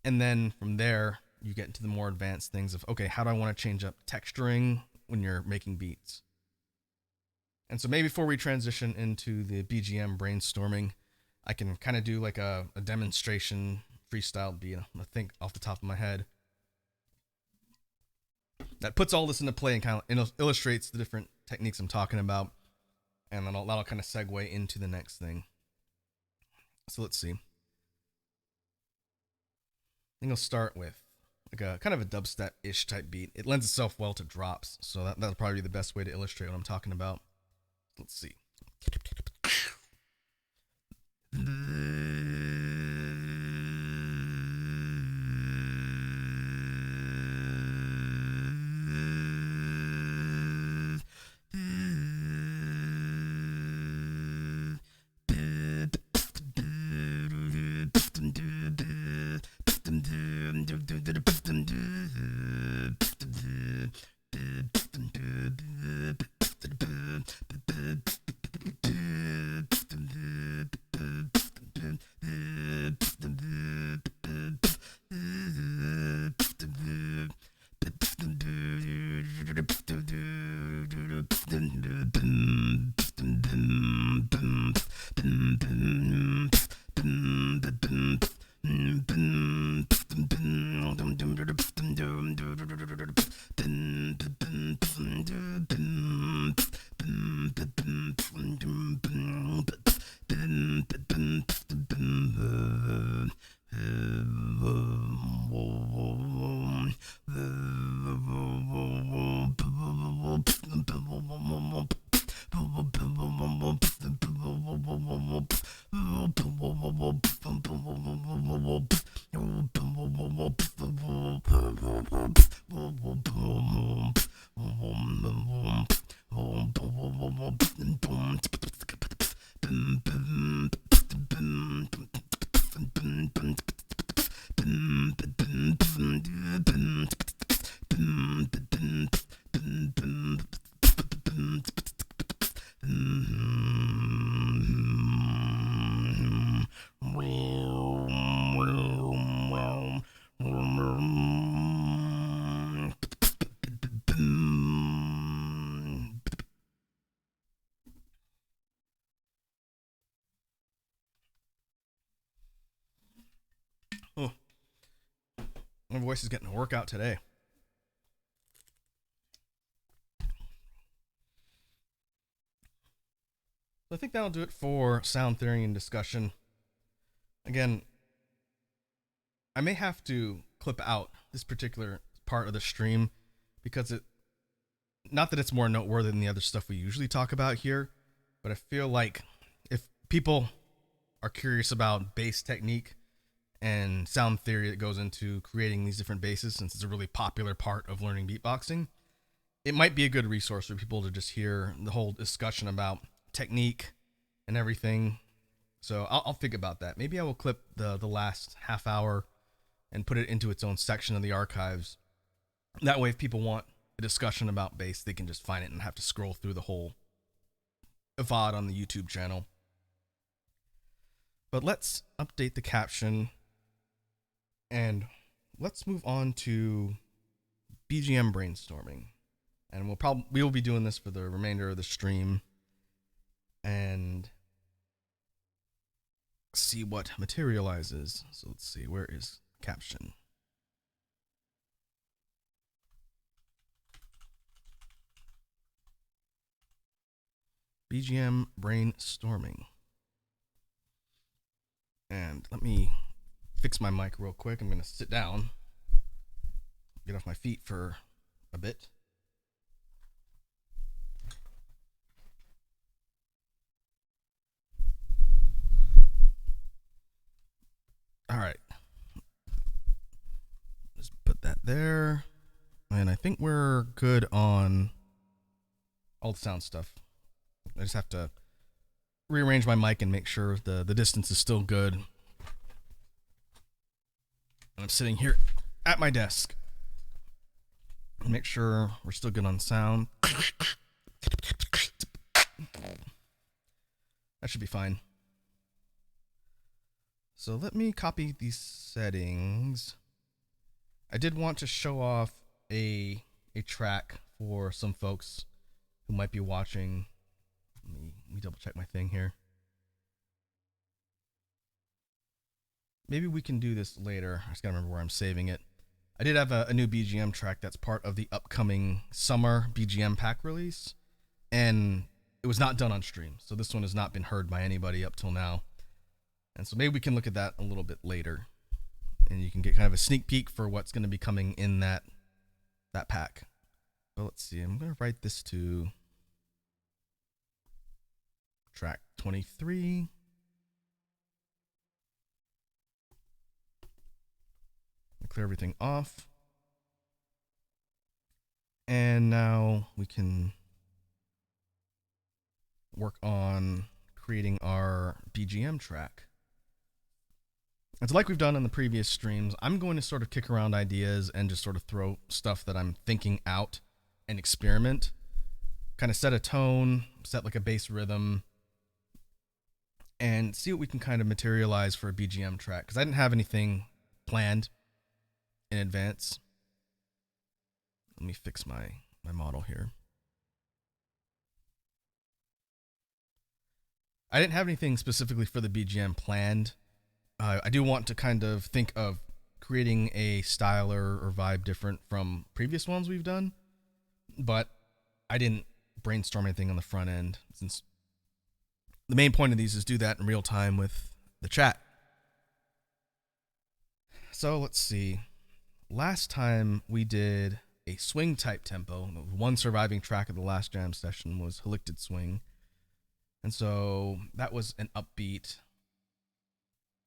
And then from there, you get into the more advanced things of, okay, how do I want to change up texturing when you're making beats? And so maybe before we transition into the BGM brainstorming, I can kind of do like a demonstration freestyle beat, I think off the top of my head, that puts all this into play and kind of illustrates the different techniques I'm talking about. and then that'll kind of segue into the next thing. So let's see. I think I'll start with like a kind of a dubstep-ish type beat. It lends itself well to drops, so that'll probably be the best way to illustrate what I'm talking about. Let's see. Oh, my voice is getting a workout today. So I think that'll do it for sound theory and discussion. Again, I may have to clip out this particular part of the stream because not that it's more noteworthy than the other stuff we usually talk about here, but I feel like if people are curious about bass technique and sound theory that goes into creating these different basses, since it's a really popular part of learning beatboxing, it might be a good resource for people to just hear the whole discussion about technique and everything. So I'll think about that. Maybe I will clip the last half hour and put it into its own section of the archives. That way, if people want a discussion about bass, they can just find it and have to scroll through the whole VOD on the YouTube channel. But let's update the caption and let's move on to BGM brainstorming. And we will be doing this for the remainder of the stream and see what materializes. So let's see, where is caption? BGM brainstorming. And let me fix my mic real quick. I'm going to sit down, get off my feet for a bit. All right. Just put that there. And I think we're good on all the sound stuff. I just have to rearrange my mic and make sure the distance is still good. And I'm sitting here at my desk. Make sure we're still good on sound. That should be fine. So let me copy these settings. I did want to show off a track for some folks who might be watching. Let me double check my thing here. Maybe we can do this later. I just gotta remember where I'm saving it. I did have a new BGM track that's part of the upcoming summer BGM pack release. And it was not done on stream. So this one has not been heard by anybody up till now. And so maybe we can look at that a little bit later. And you can get kind of a sneak peek for what's going to be coming in that pack. But let's see. I'm going to write this to track 23. Clear everything off. And now we can work on creating our BGM track. It's like we've done in the previous streams. I'm going to sort of kick around ideas and just sort of throw stuff that I'm thinking out and experiment. Kind of set a tone, set like a bass rhythm, and see what we can kind of materialize for a BGM track. Because I didn't have anything planned in advance. Let me fix my model here. I didn't have anything specifically for the BGM planned. I do want to kind of think of creating a style or vibe different from previous ones we've done, but I didn't brainstorm anything on the front end, since the main point of these is do that in real time with the chat. So let's see. Last time we did a swing type tempo. The one surviving track of the last jam session was Halicted Swing. And so that was an upbeat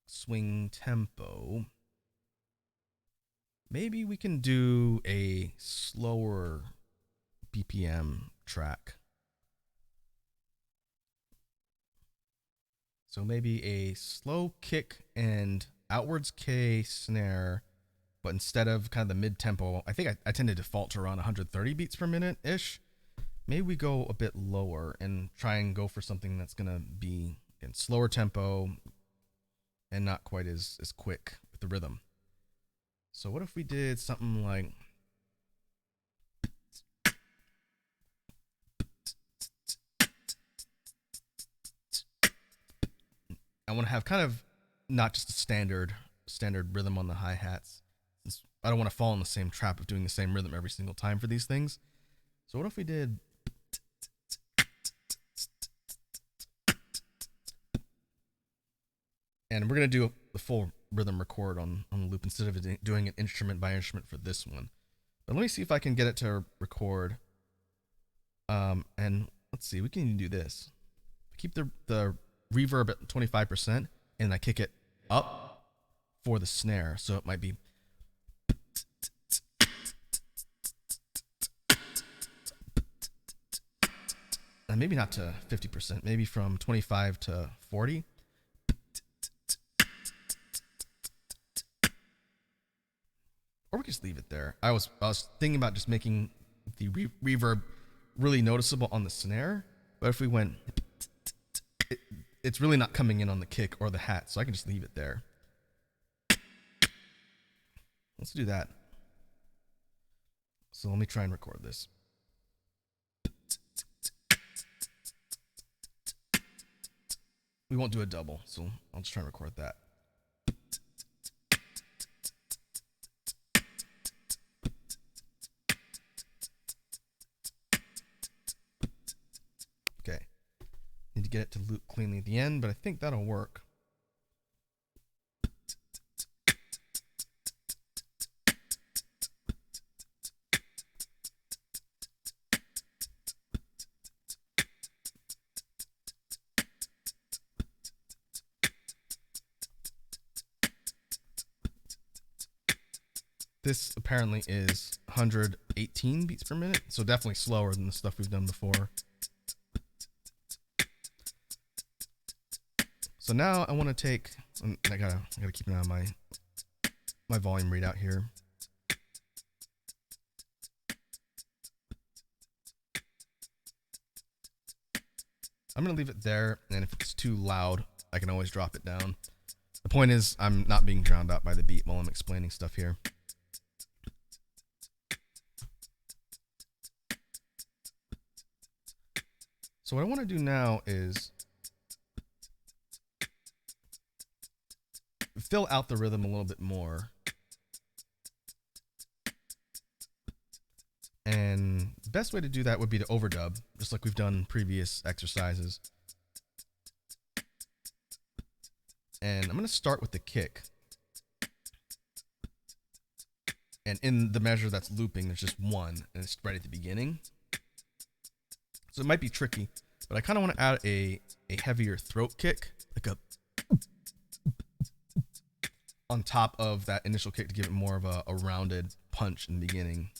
swing tempo. Maybe we can do a slower BPM track. So maybe a slow kick and outwards K snare, but instead of kind of the mid-tempo, I think I tend to default to around 130 beats per minute-ish. Maybe we go a bit lower and try and go for something that's going to be in slower tempo and not quite as quick with the rhythm. So what if we did something like... I want to have kind of not just a standard rhythm on the hi-hats. I don't want to fall in the same trap of doing the same rhythm every single time for these things. So what if we did... And we're going to do the full rhythm record on the loop instead of doing it instrument by instrument for this one. But let me see if I can get it to record. And let's see, we can even do this. Keep the reverb at 25%, and I kick it up for the snare. So it might be... And maybe not to 50%, maybe from 25 to 40. Or we could just leave it there. I was thinking about just making the reverb really noticeable on the snare, but if we went, it's really not coming in on the kick or the hat, so I can just leave it there. Let's do that. So let me try and record this. We won't do a double, so I'll just try and record that. Okay. Need to get it to loop cleanly at the end, but I think that'll work. This apparently is 118 beats per minute, so definitely slower than the stuff we've done before. So now I want to take, I gotta keep an eye on my volume readout here. I'm gonna leave it there, and if it's too loud, I can always drop it down. The point is, I'm not being drowned out by the beat while I'm explaining stuff here. So what I want to do now is fill out the rhythm a little bit more and the best way to do that would be to overdub, just like we've done previous exercises. And I'm going to start with the kick. And in the measure that's looping, there's just one, and it's right at the beginning. So it might be tricky, but I kind of want to add a heavier throat kick, like a on top of that initial kick to give it more of a rounded punch in the beginning.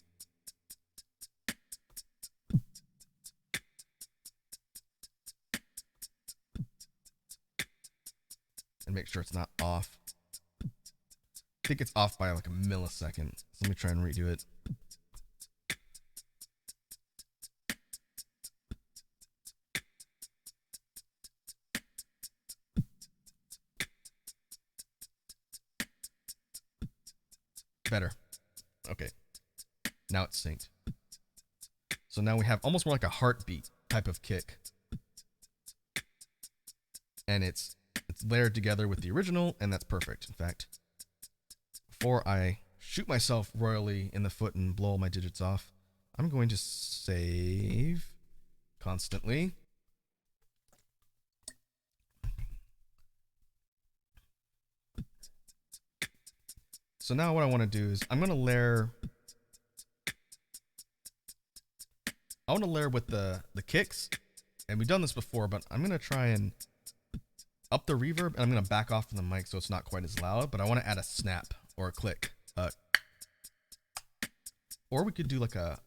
And make sure it's not off. I think it's off by like a millisecond. So let me try and redo it. Better. Okay. Now it's synced. So now we have almost more like a heartbeat type of kick. And it's layered together with the original, and that's perfect. In fact, before I shoot myself royally in the foot and blow all my digits off, I'm going to save constantly. So now what I want to do is I want to layer with the kicks, and we've done this before, but I'm going to try and up the reverb, and I'm going to back off from the mic so it's not quite as loud, but I want to add a snap or a click. Or we could do like a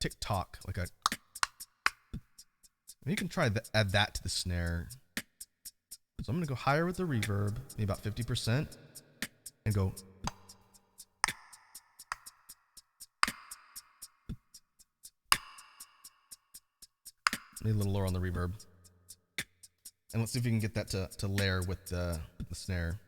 tick-tock, like a... And you can try to add that to the snare. So I'm going to go higher with the reverb, maybe about 50%, and go... Maybe a little lower on the reverb. And let's see if we can get that to layer with the snare.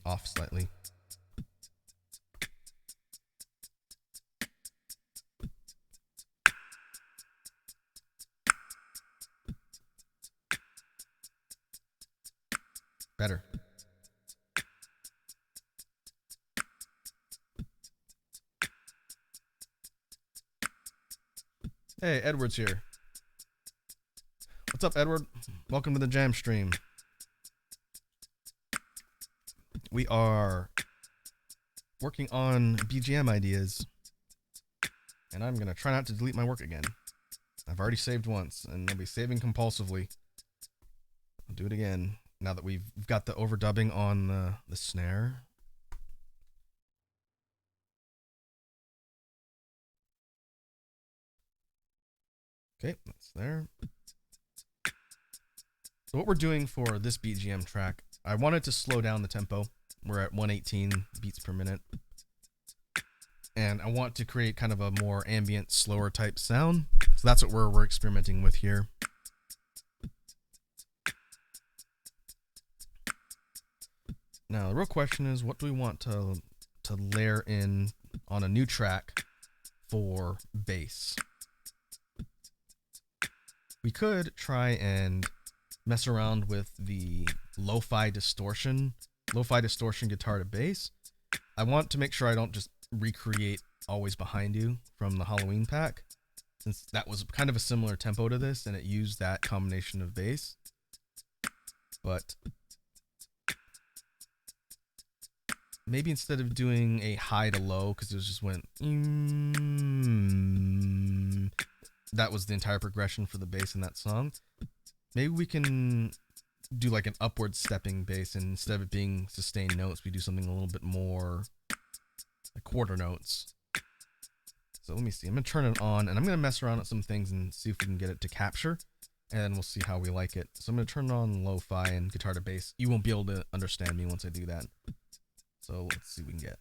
Off slightly. Better. Hey, Edward's here. What's up, Edward? Welcome to the jam stream. We are working on BGM ideas, and I'm going to try not to delete my work again. I've already saved once, and I'll be saving compulsively. I'll do it again now that we've got the overdubbing on the snare. Okay, that's there. So what we're doing for this BGM track, I wanted to slow down the tempo. We're at 118 beats per minute. And I want to create kind of a more ambient, slower type sound. So that's what we're experimenting with here. Now, the real question is, what do we want to layer in on a new track for bass? We could try and mess around with the lo-fi distortion guitar to bass. I want to make sure I don't just recreate Always Behind You from the Halloween pack, since that was kind of a similar tempo to this and it used that combination of bass. But maybe instead of doing a high to low, because it just went that was the entire progression for the bass in that song, maybe we can do like an upward stepping bass, and instead of it being sustained notes, we do something a little bit more like quarter notes. So let me see. I'm going to turn it on, and I'm going to mess around with some things and see if we can get it to capture, and we'll see how we like it. So I'm going to turn it on lo-fi and guitar to bass. You won't be able to understand me once I do that. So let's see what we can get.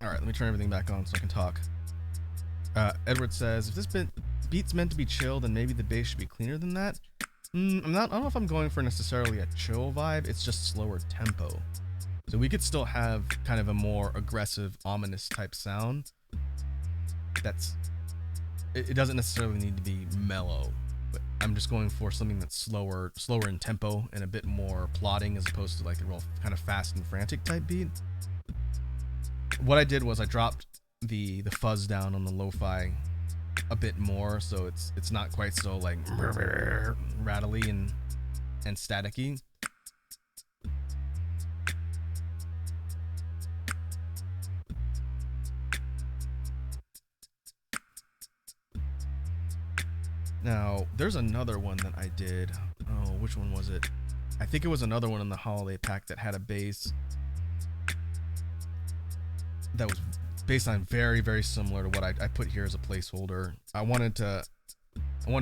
Alright, let me turn everything back on so I can talk. Edward says, if this beat's meant to be chill, then maybe the bass should be cleaner than that. I don't know if I'm going for necessarily a chill vibe, it's just slower tempo. So we could still have kind of a more aggressive, ominous type sound. It doesn't necessarily need to be mellow, but I'm just going for something that's slower in tempo and a bit more plodding as opposed to like a real kind of fast and frantic type beat. What I did was I dropped the fuzz down on the lo-fi a bit more, so it's not quite so like rattly and staticky. Now, there's another one that I did. Oh, which one was it? I think it was another one in the holiday pack that had a bass that was baseline very, very similar to what I put here as a placeholder. I wanted to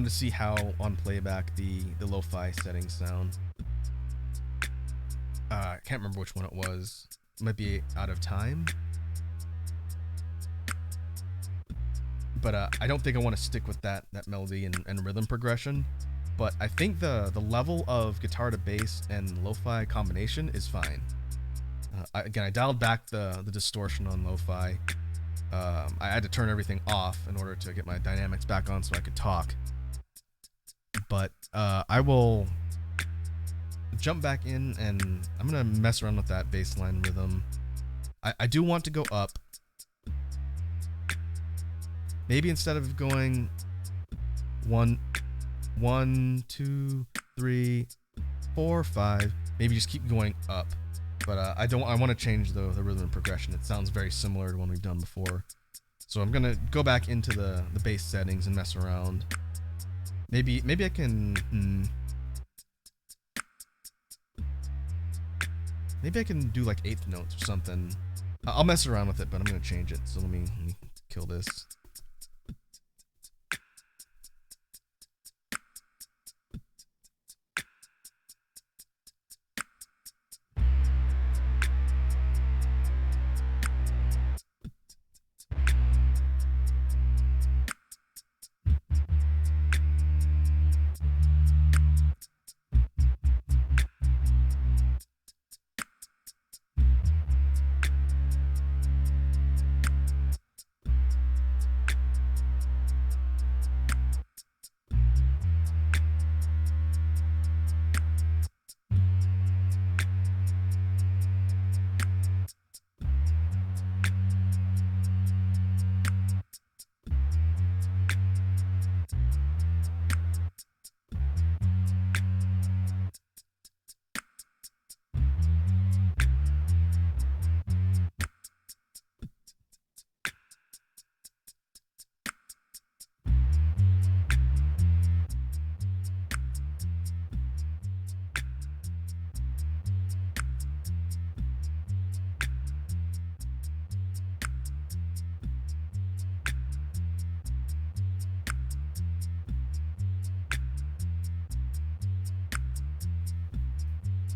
see how on playback the lo-fi settings sound. I can't remember which one it was. It might be Out of Time. But I don't think I want to stick with that melody and rhythm progression. But I think the level of guitar to bass and lo-fi combination is fine. Again, I dialed back the distortion on lo-fi. I had to turn everything off in order to get my dynamics back on so I could talk. But I will jump back in and I'm going to mess around with that bass line rhythm. I do want to go up. Maybe instead of going 1, 2, 3, 4, 5, maybe just keep going up. But I want to change the rhythm and progression. It sounds very similar to one we've done before. So I'm gonna go back into the bass settings and mess around. Maybe I can maybe I can do like eighth notes or something. I'll mess around with it, but I'm gonna change it. So let me kill this.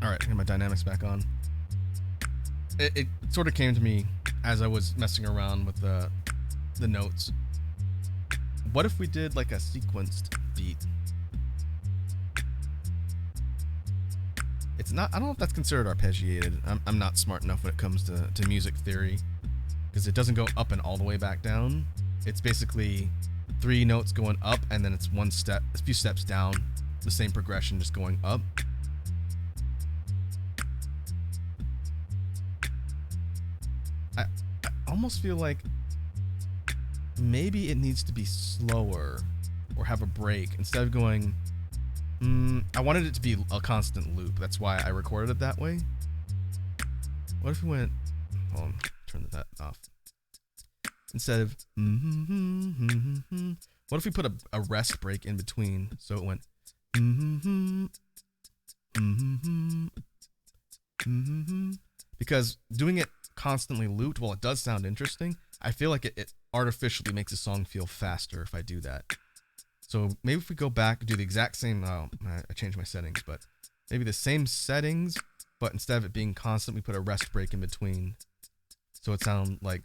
Alright, get my dynamics back on. It sort of came to me as I was messing around with the notes. What if we did like a sequenced beat? It's not, I don't know if that's considered arpeggiated. I'm not smart enough when it comes to music theory, because it doesn't go up and all the way back down. It's basically 3 notes going up and then it's a few steps down, the same progression just going up. I almost feel like maybe it needs to be slower or have a break instead of going. I wanted it to be a constant loop. That's why I recorded it that way. What if we went? Hold on, turn that off. Instead of what if we put a rest break in between so it went because doing it constantly looped, while it does sound interesting, I feel like it artificially makes a song feel faster if I do that. So maybe if we go back and do the exact same, I changed my settings, but maybe the same settings, but instead of it being constant, we put a rest break in between. So it sounds like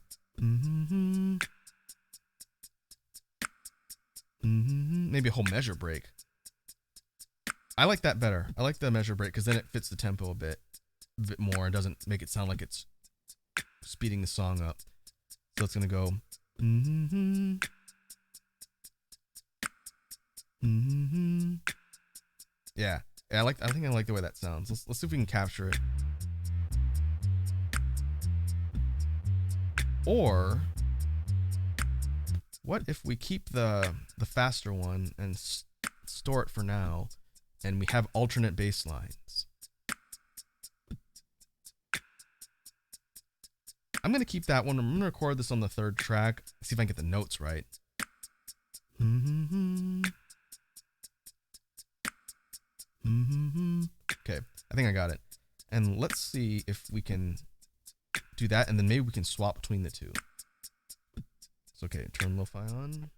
Maybe a whole measure break. I like that better. I like the measure break because then it fits the tempo a bit more and doesn't make it sound like it's speeding the song up. So it's gonna go. Yeah, I think I like the way that sounds. Let's see if we can capture it. Or what if we keep the faster one and store it for now, and we have alternate bass lines? I'm gonna keep that one. I'm gonna record this on the 3rd track. See if I can get the notes right. Okay, I think I got it. And let's see if we can do that, and then maybe we can swap between the two. It's okay. Turn lo-fi on.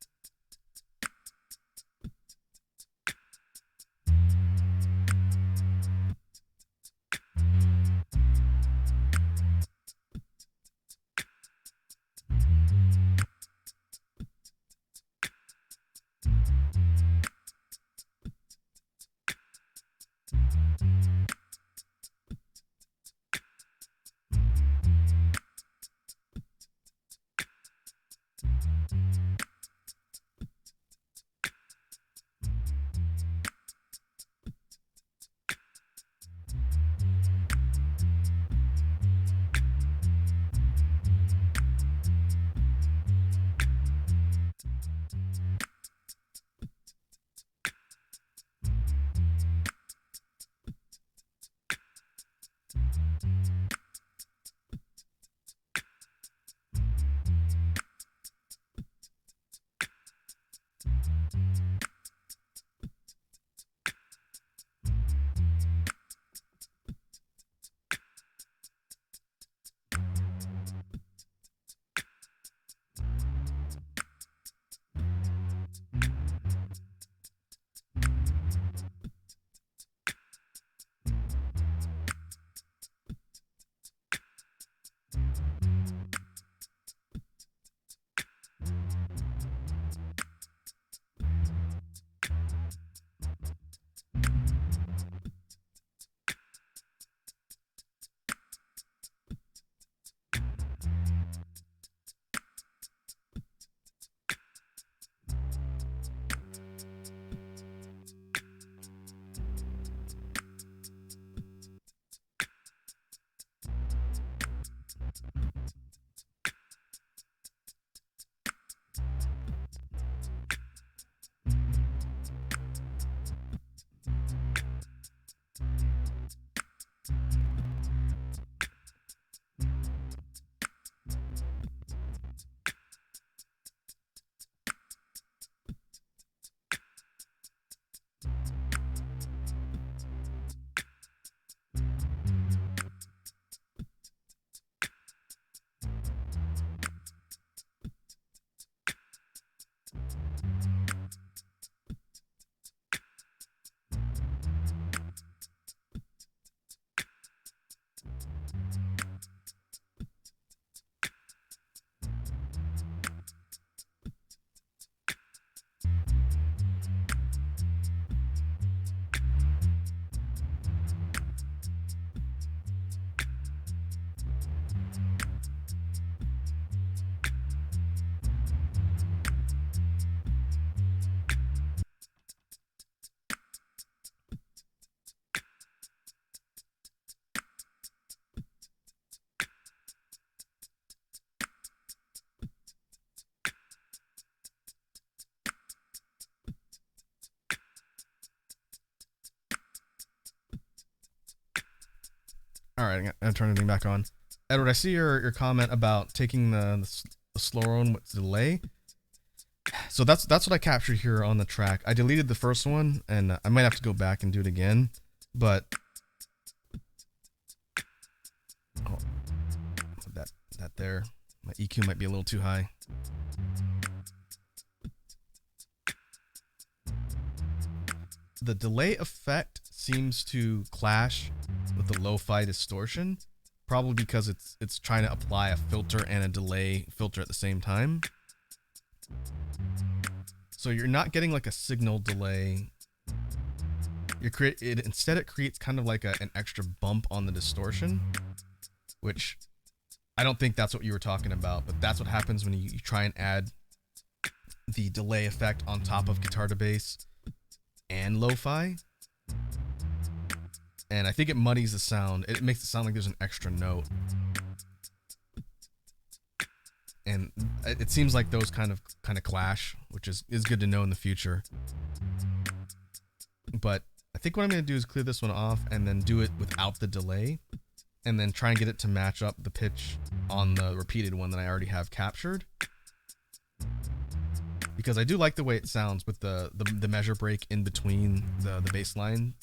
All right, I'm gonna turn everything back on. Edward, I see your comment about taking the slower one with delay. So that's what I captured here on the track. I deleted the first one, and I might have to go back and do it again. But oh, that there, my EQ might be a little too high. The delay effect seems to clash with the lo-fi distortion, probably because it's trying to apply a filter and a delay filter at the same time. So you're not getting like a signal delay. Instead it creates kind of like an extra bump on the distortion, which I don't think that's what you were talking about, but that's what happens when you try and add the delay effect on top of guitar to bass and lo-fi. And I think it muddies the sound. It makes it sound like there's an extra note. And it seems like those kind of clash, which is good to know in the future. But I think what I'm going to do is clear this one off and then do it without the delay, and then try and get it to match up the pitch on the repeated one that I already have captured. Because I do like the way it sounds with the measure break in between the bass line.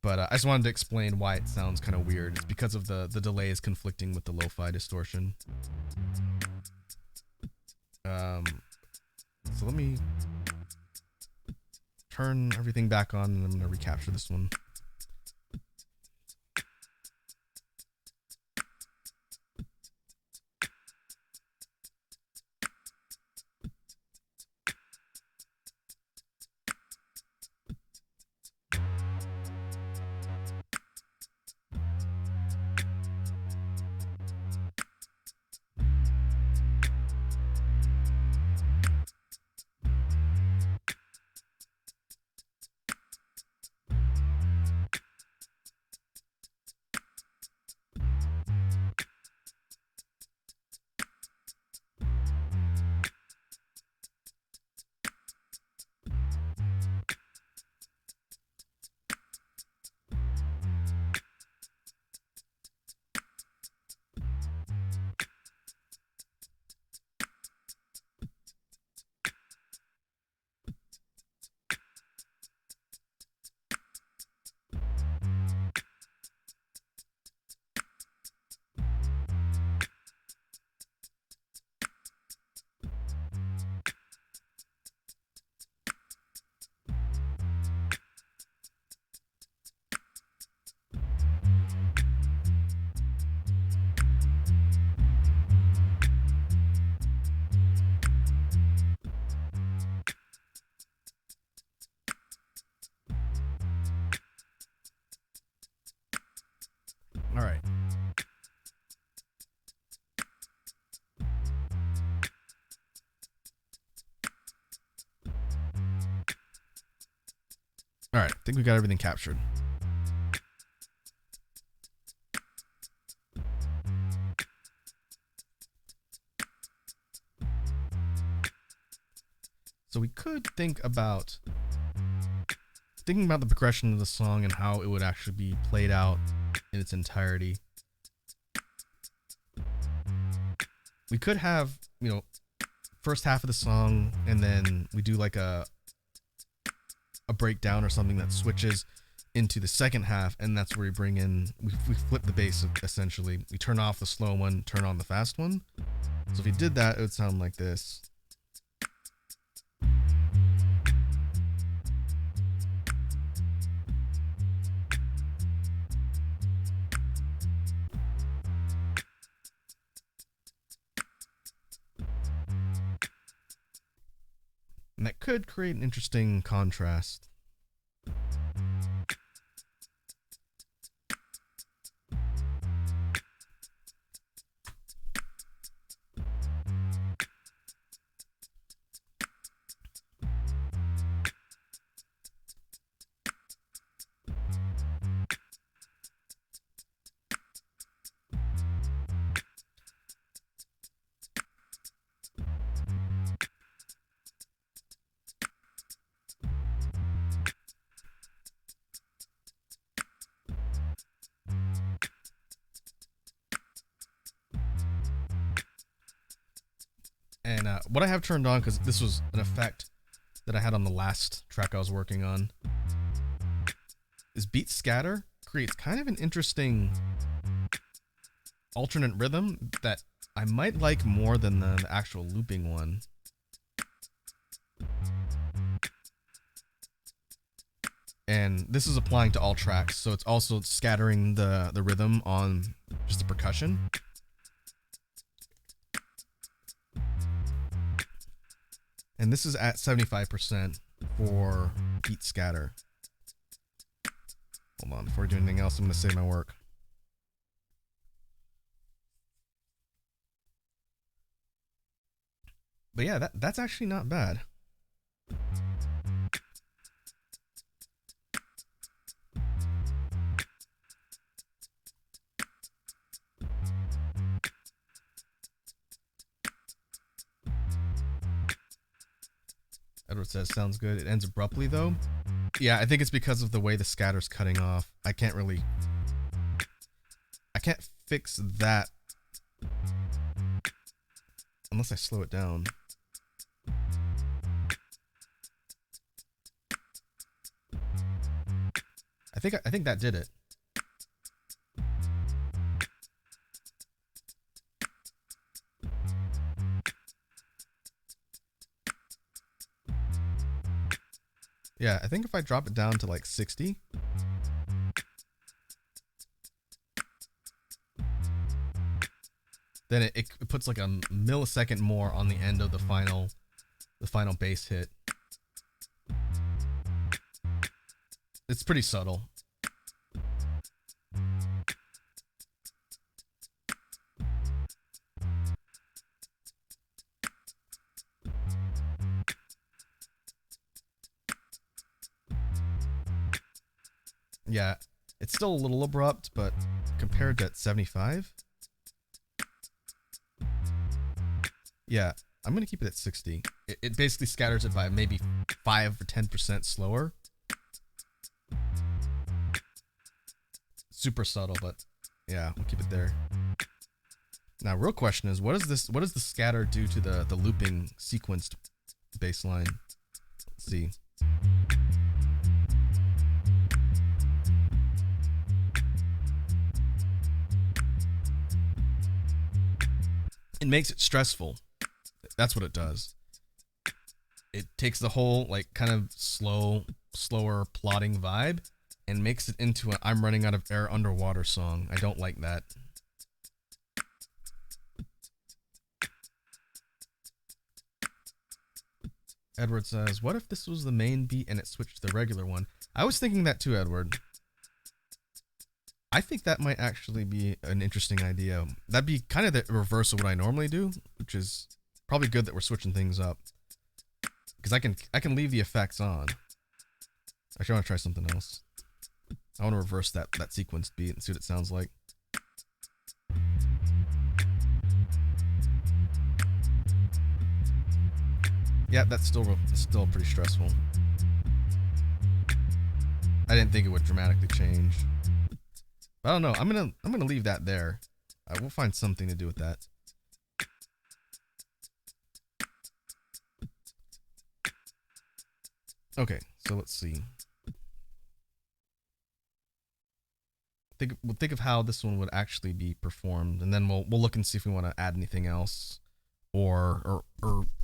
But I just wanted to explain why it sounds kind of weird. It's because of the delay is conflicting with the lo-fi distortion. So let me turn everything back on, and I'm going to recapture this one. All right. All right, I think we got everything captured. So we could think about the progression of the song and how it would actually be played out in its entirety. We could have, first half of the song, and then we do like a breakdown or something that switches into the second half, and that's where we flip the bass essentially. We turn off the slow one, turn on the fast one. So if you did that, it would sound like this. And that could create an interesting contrast. And what I have turned on, because this was an effect that I had on the last track I was working on, is beat scatter. Creates kind of an interesting alternate rhythm that I might like more than the actual looping one. and this is applying to all tracks, so it's also scattering the rhythm on just the percussion. And this is at 75% for beat scatter. Hold on, before I do anything else, I'm going to save my work. But yeah, that's actually not bad. Edward says, sounds good. It ends abruptly, though. Yeah, I think it's because of the way the scatter's cutting off. I can't fix that unless I slow it down. I think that did it. Yeah, I think if I drop it down to like 60, then it puts like a millisecond more on the end of the final bass hit. It's pretty subtle. Yeah, it's still a little abrupt, but compared to 75, yeah, I'm gonna keep it at 60. It basically scatters it by maybe 5 or 10% slower. Super subtle, but yeah, we'll keep it there. Now, real question is, what does the scatter do to the looping sequenced bass line? Let's see. It makes it stressful. That's what it does. It takes the whole like kind of slower plodding vibe and makes it into a I'm running out of air underwater song. I don't like that. Edward says, what if this was the main beat and it switched to the regular one? I was thinking that too, Edward. I think that might actually be an interesting idea. That'd be kind of the reverse of what I normally do, which is probably good that we're switching things up. Because I can leave the effects on. Actually, I want to try something else. I want to reverse that sequenced beat and see what it sounds like. Yeah, that's still pretty stressful. I didn't think it would dramatically change. I don't know. I'm gonna leave that there. We'll find something to do with that. Okay, so let's see. We'll think of how this one would actually be performed, and then we'll look and see if we want to add anything else, or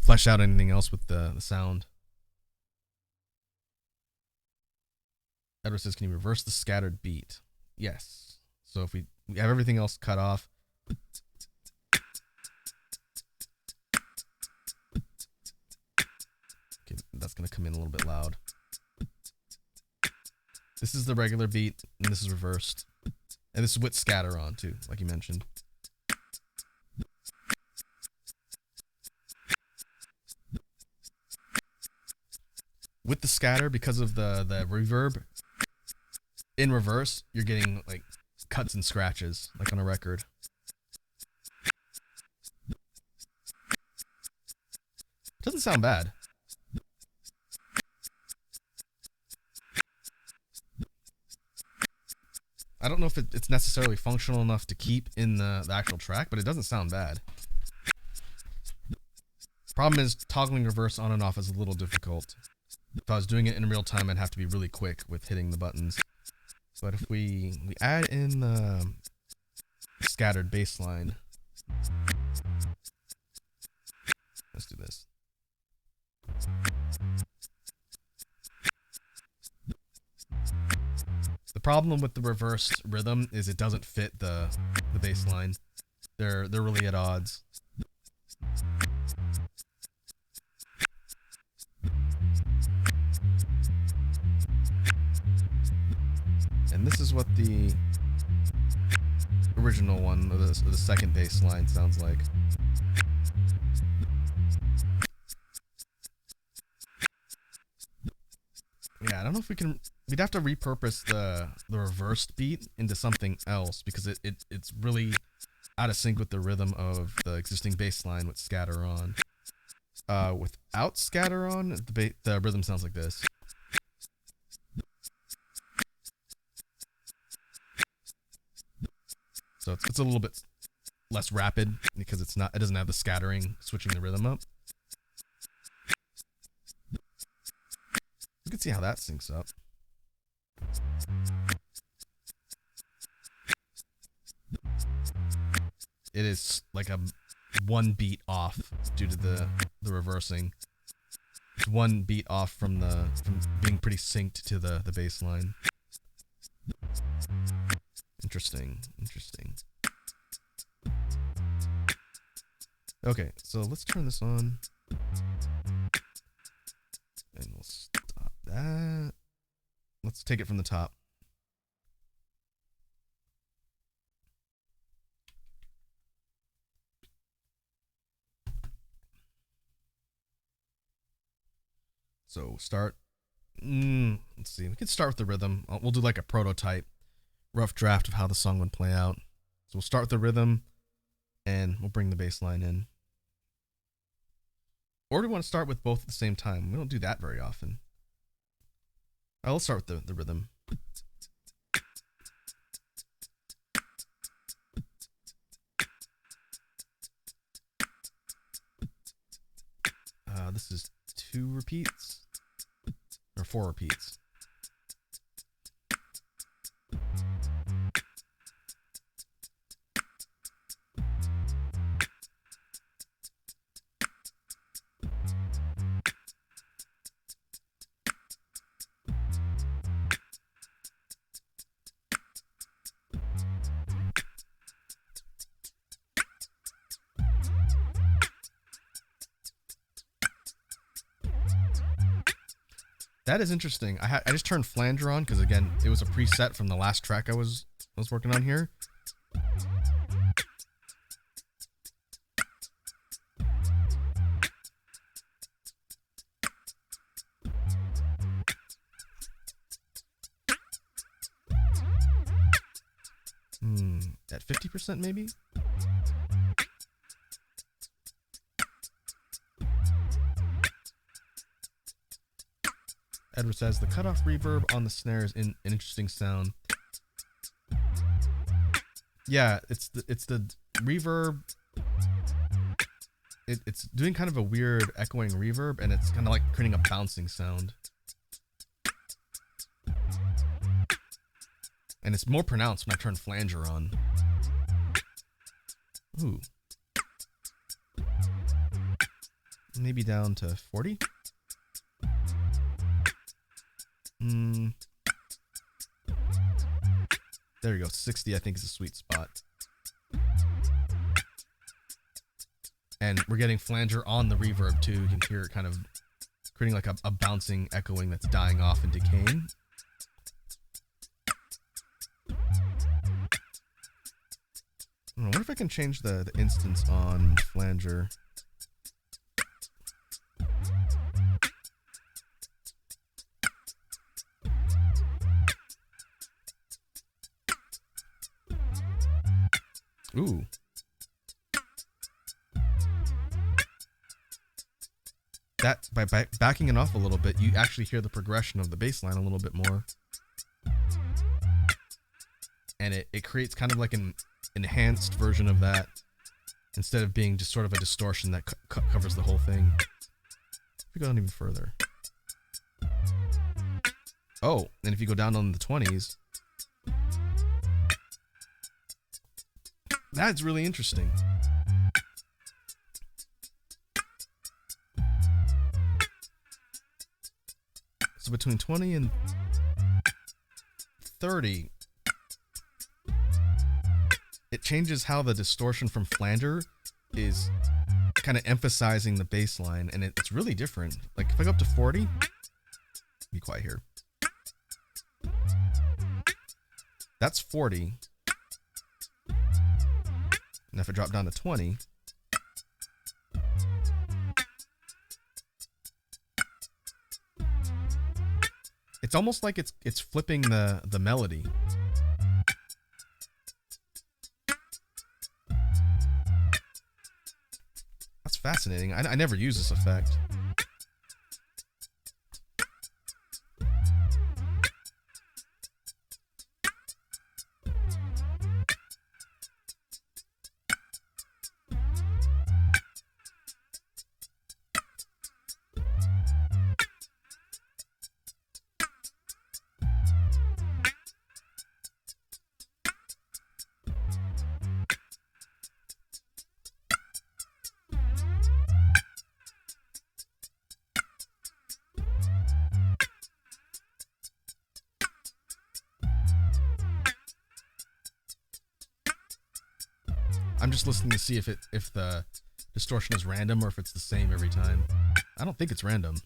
flesh out anything else with the sound. Edward says, "Can you reverse the scattered beat?" Yes. So if we have everything else cut off. Okay, that's going to come in a little bit loud. This is the regular beat, and this is reversed. And this is with scatter on, too, like you mentioned. With the scatter, because of the reverb, in reverse, you're getting, like, cuts and scratches, like on a record. Doesn't sound bad. I don't know if it's necessarily functional enough to keep in the actual track, but it doesn't sound bad. Problem is, toggling reverse on and off is a little difficult. If I was doing it in real time, I'd have to be really quick with hitting the buttons. But if we add in the scattered bass line, let's do this. The problem with the reversed rhythm is it doesn't fit the bass line. They're really at odds. And this is what the original one, or the second bass line, sounds like. Yeah, I don't know if we can. We'd have to repurpose the reversed beat into something else because it's really out of sync with the rhythm of the existing bass line with scatter on. Without scatter on, the rhythm sounds like this. So it's a little bit less rapid because it doesn't have the scattering switching the rhythm up. You can see how that syncs up. It is like a one beat off due to the reversing. It's one beat off from being pretty synced to the bass line. Interesting. Okay, so let's turn this on. And we'll stop that. Let's take it from the top. So start. Let's see. We could start with the rhythm. We'll do like a prototype, rough draft of how the song would play out. So we'll start with the rhythm, and we'll bring the bass line in. Or do we want to start with both at the same time? We don't do that very often. Let's start with the rhythm. This is 2 repeats or 4 repeats. That is interesting. I just turned flanger on because again, it was a preset from the last track I was working on here. At 50% maybe? Edward says the cutoff reverb on the snare is an interesting sound. Yeah, it's the reverb. It's doing kind of a weird echoing reverb, and it's kind of like creating a bouncing sound. And it's more pronounced when I turn flanger on. Ooh. Maybe down to 40? There you go. 60 I think is a sweet spot. And we're getting flanger on the reverb too. You can hear it kind of creating like a bouncing echoing that's dying off and decaying. I wonder if I can change the instance on flanger. Ooh. That by backing it off a little bit, you actually hear the progression of the bass line a little bit more. And it creates kind of like an enhanced version of that instead of being just sort of a distortion that covers the whole thing. If we go down even further. Oh, and if you go down on the 20s, that's really interesting. So between 20 and 30, it changes how the distortion from flanger is kind of emphasizing the bass line, and it's really different. Like if I go up to 40, be quiet here. That's 40. And if I drop down to 20, it's almost like it's flipping the melody. That's fascinating. I never use this effect. I'm just listening to see if the distortion is random or if it's the same every time. I don't think it's random.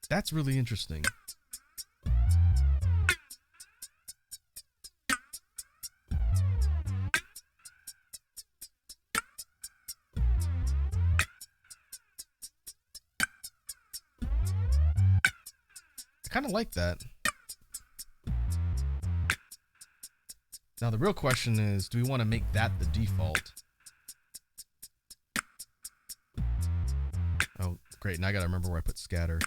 That's really interesting. I kind of like that. Now the real question is, do we want to make that the default? Oh, great. Now I got to remember where I put scatter.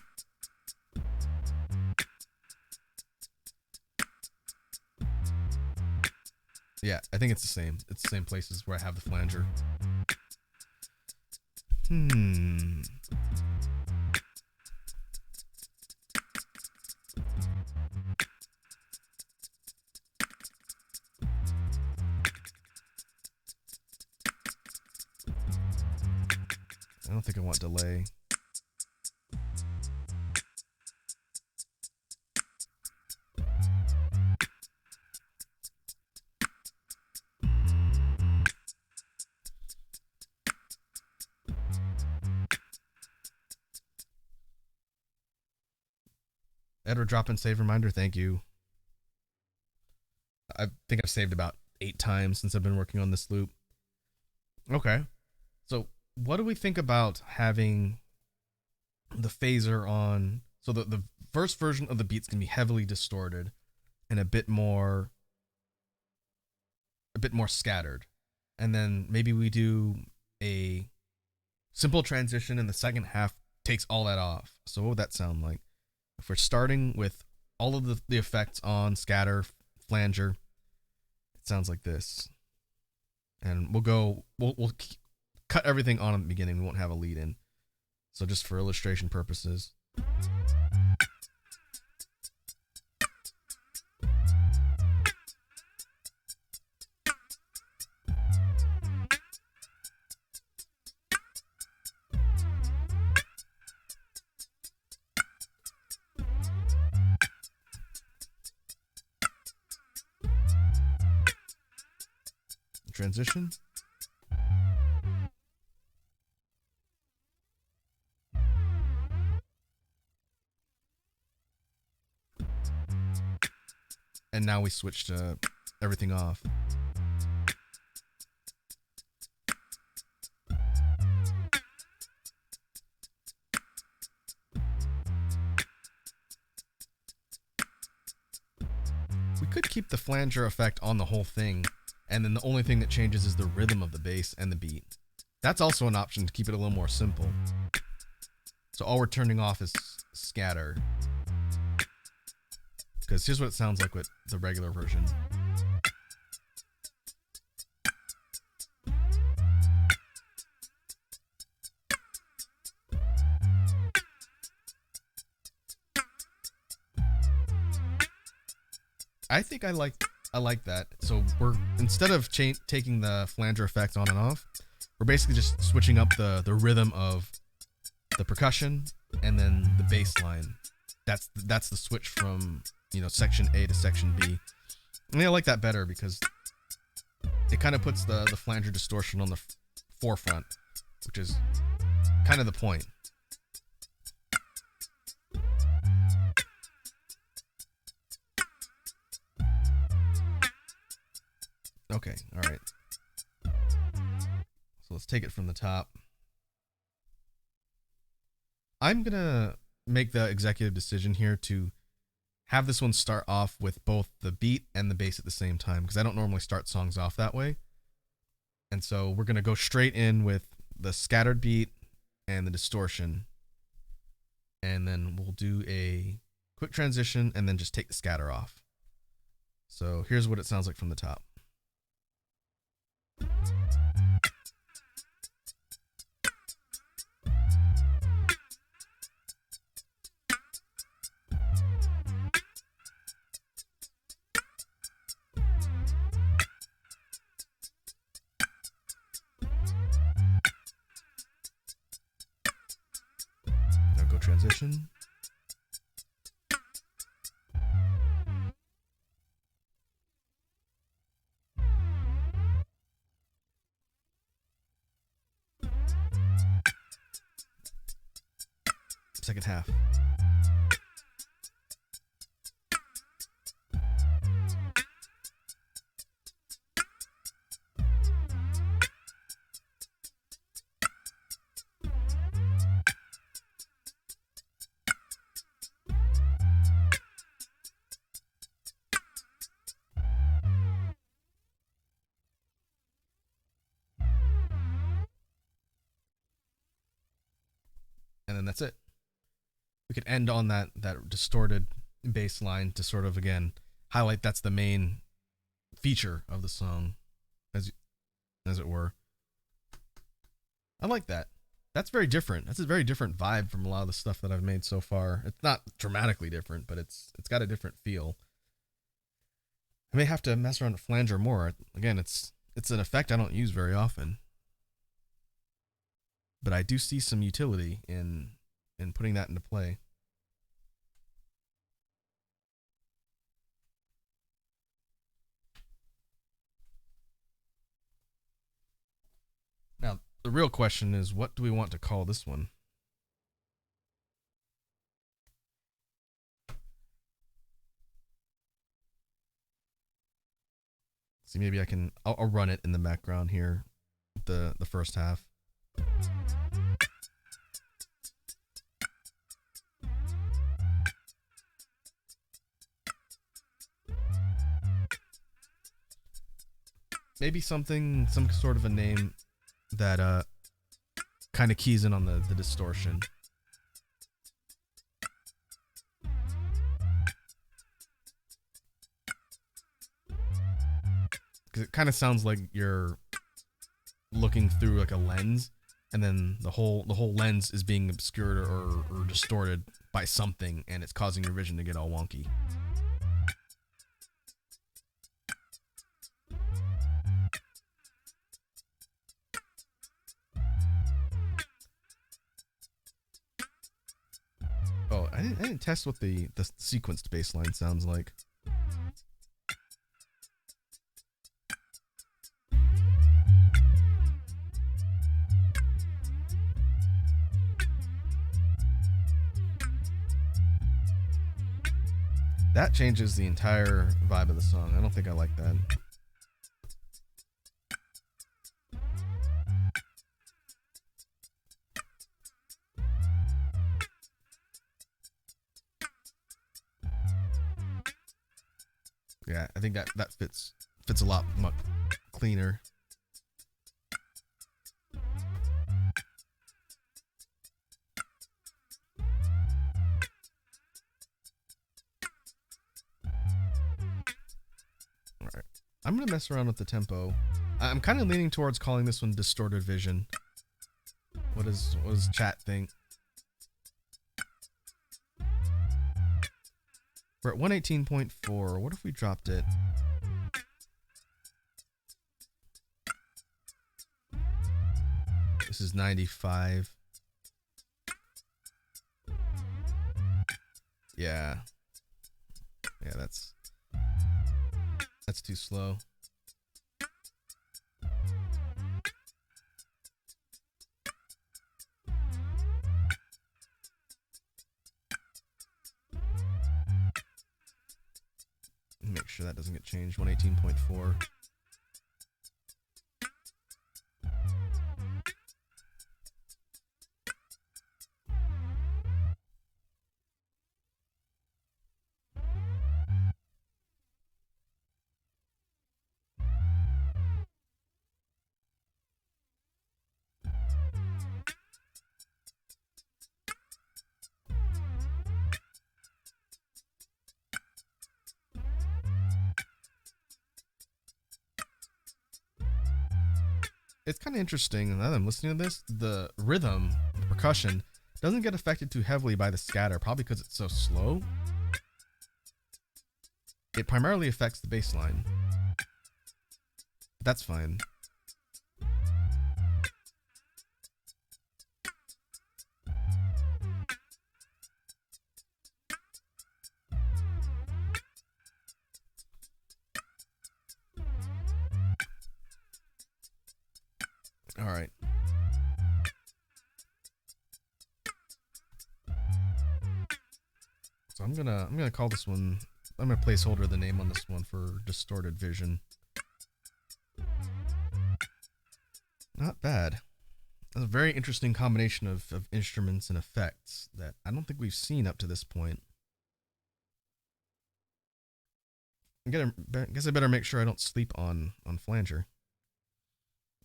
Yeah, I think it's the same. It's the same places where I have the flanger. I don't think I want delay. Edward, drop in save reminder. Thank you. I think I've saved about 8 times since I've been working on this loop. Okay. So what do we think about having the phaser on? So the first version of the beats can be heavily distorted and a bit more scattered. And then maybe we do a simple transition and the second half takes all that off. So what would that sound like? If we're starting with all of the effects on scatter, flanger, it sounds like this. And we'll cut everything on at the beginning. We won't have a lead in. So just for illustration purposes. Transition. And now we switch to everything off. We could keep the flanger effect on the whole thing, and then the only thing that changes is the rhythm of the bass and the beat. That's also an option to keep it a little more simple. So all we're turning off is scatter. Because here's what it sounds like with the regular version. I think I like that. So we're, instead of taking the flanger effect on and off, we're basically just switching up the rhythm of the percussion and then the bass line. That's the switch from, you know, section A to section B. I mean, I like that better because it kind of puts the flanger distortion on the forefront, which is kind of the point. Okay, all right. So let's take it from the top. I'm gonna make the executive decision here to have this one start off with both the beat and the bass at the same time, because I don't normally start songs off that way. And so we're gonna go straight in with the scattered beat and the distortion, and then we'll do a quick transition and then just take the scatter off. So here's what it sounds like from the top. Now go transition. Second half. And then that's it. We could end on that distorted bass line to sort of, again, highlight that's the main feature of the song, as it were. I like that. That's very different. That's a very different vibe from a lot of the stuff that I've made so far. It's not dramatically different, but it's got a different feel. I may have to mess around with flanger more. Again, it's an effect I don't use very often, but I do see some utility in putting that into play. Now, the real question is, what do we want to call this one? See, maybe I'll run it in the background here, the first half. Maybe some sort of a name that kind of keys in on the distortion. Because it kind of sounds like you're looking through like a lens, and then the whole lens is being obscured or distorted by something, and it's causing your vision to get all wonky. Oh, I didn't test what the sequenced bass line sounds like. That changes the entire vibe of the song. I don't think I like that. Yeah, I think that fits a lot much cleaner. Alright. I'm gonna mess around with the tempo. I'm kind of leaning towards calling this one Distorted Vision. What does chat think? We're at 118.4. What if we dropped it? This is 95. Yeah. Yeah, that's too slow. Make sure that doesn't get changed. 118.4. It's kind of interesting, now that I'm listening to this, the rhythm, the percussion, doesn't get affected too heavily by the scatter, probably because it's so slow. It primarily affects the bass line. But that's fine. All right. So I'm gonna call this one. I'm gonna placeholder the name on this one for Distorted Vision. Not bad. That's a very interesting combination of instruments and effects that I don't think we've seen up to this point. I guess I better make sure I don't sleep on flanger.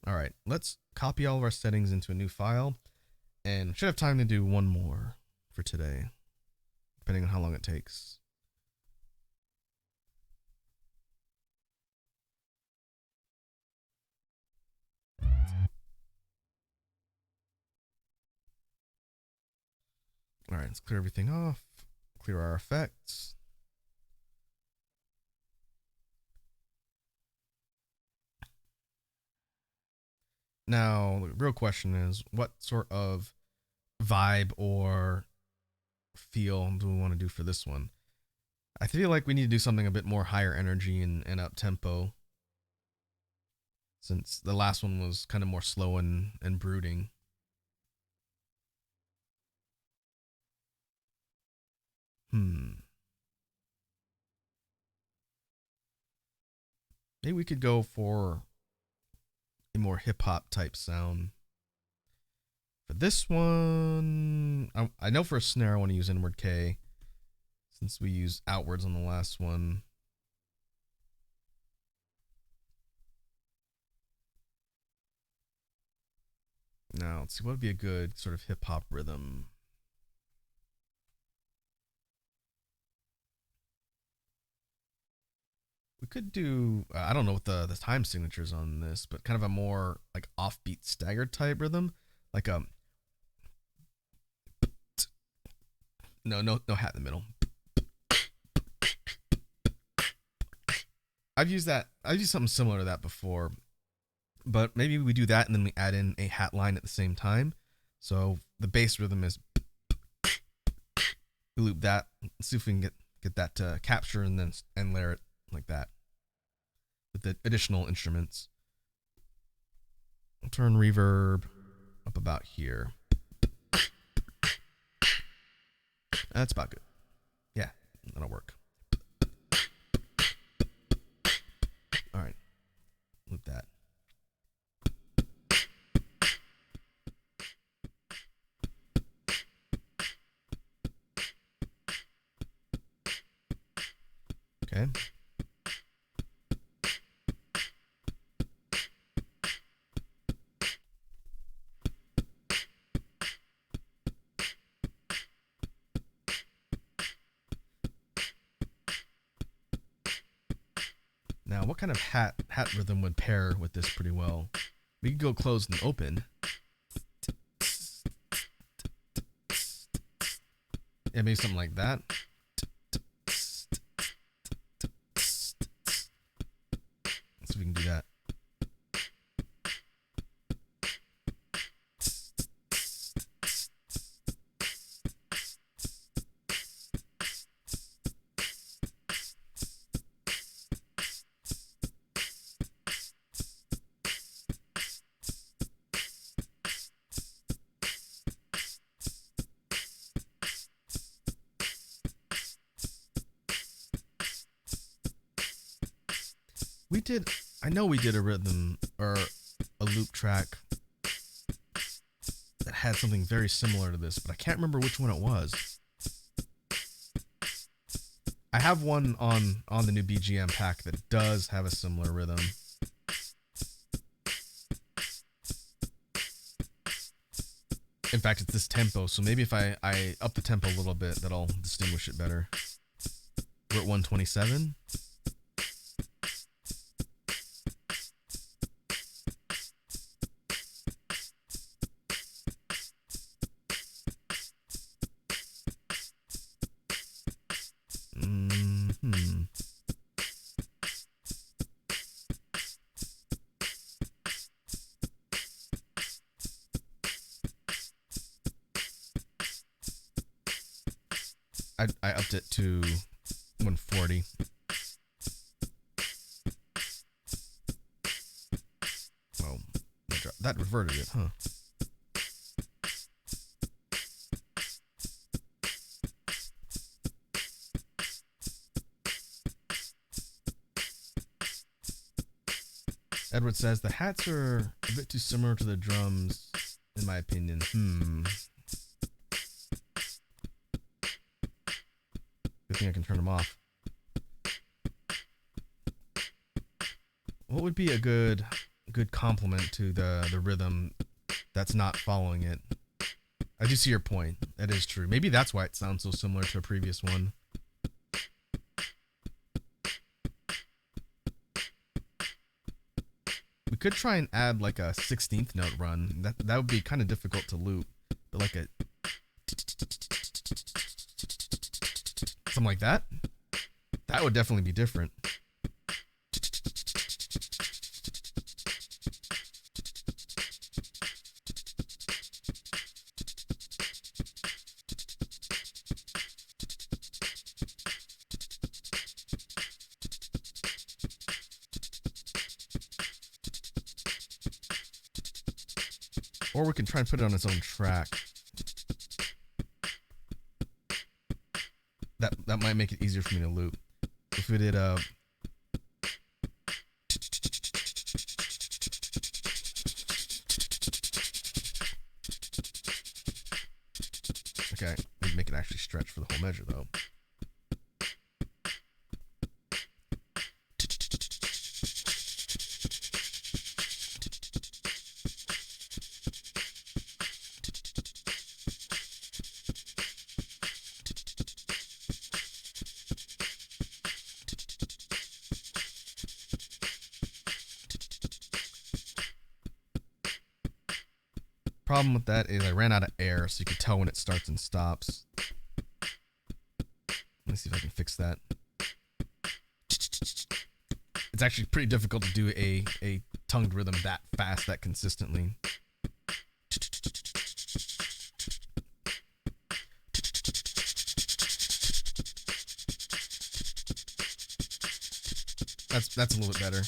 All right, let's copy all of our settings into a new file, and should have time to do one more for today, depending on how long it takes. All right, let's clear everything off, clear our effects. Now, the real question is, what sort of vibe or feel do we want to do for this one? I feel like we need to do something a bit more higher energy and up tempo, since the last one was kind of more slow and brooding. Maybe we could go for a more hip-hop type sound. For this one, I know for a snare I want to use inward K, since we used outwards on the last one. Now, let's see, what would be a good sort of hip-hop rhythm? We could do, I don't know what the time signatures on this, but kind of a more like offbeat staggered type rhythm, like a no hat in the middle. I've used something similar to that before, but maybe we do that and then we add in a hat line at the same time. So the bass rhythm is, we loop that. Let's see if we can get that to capture and then layer it like that with the additional instruments. I'll turn reverb up about here. That's about good. Yeah, that'll work. All right, loop that. Okay. Now, what kind of hat rhythm would pair with this pretty well? We could go closed and open. Yeah, maybe something like that. we did, I know we did a rhythm or a loop track that had something very similar to this, but I can't remember which one it was. I have one on the new BGM pack that does have a similar rhythm. In fact, it's this tempo, so maybe if I up the tempo a little bit, that'll distinguish it better. We're at 127. I upped it to 140. Oh, that reverted it, huh? Edward says the hats are a bit too similar to the drums, in my opinion. Good thing I can turn them off. What would be a good complement to the rhythm that's not following it? I do see your point. That is true. Maybe that's why it sounds so similar to a previous one. We could try and add like a 16th note run. That would be kind of difficult to loop, but like a something like that. That would definitely be different. Or we can try and put it on its own track. That might make it easier for me to loop. If we did a okay, we'd make it actually stretch for the whole measure though. Problem with that is I ran out of air, so you can tell when it starts and stops. Let me see if I can fix that. It's actually pretty difficult to do a tongued rhythm that fast, that consistently. That's a little bit better.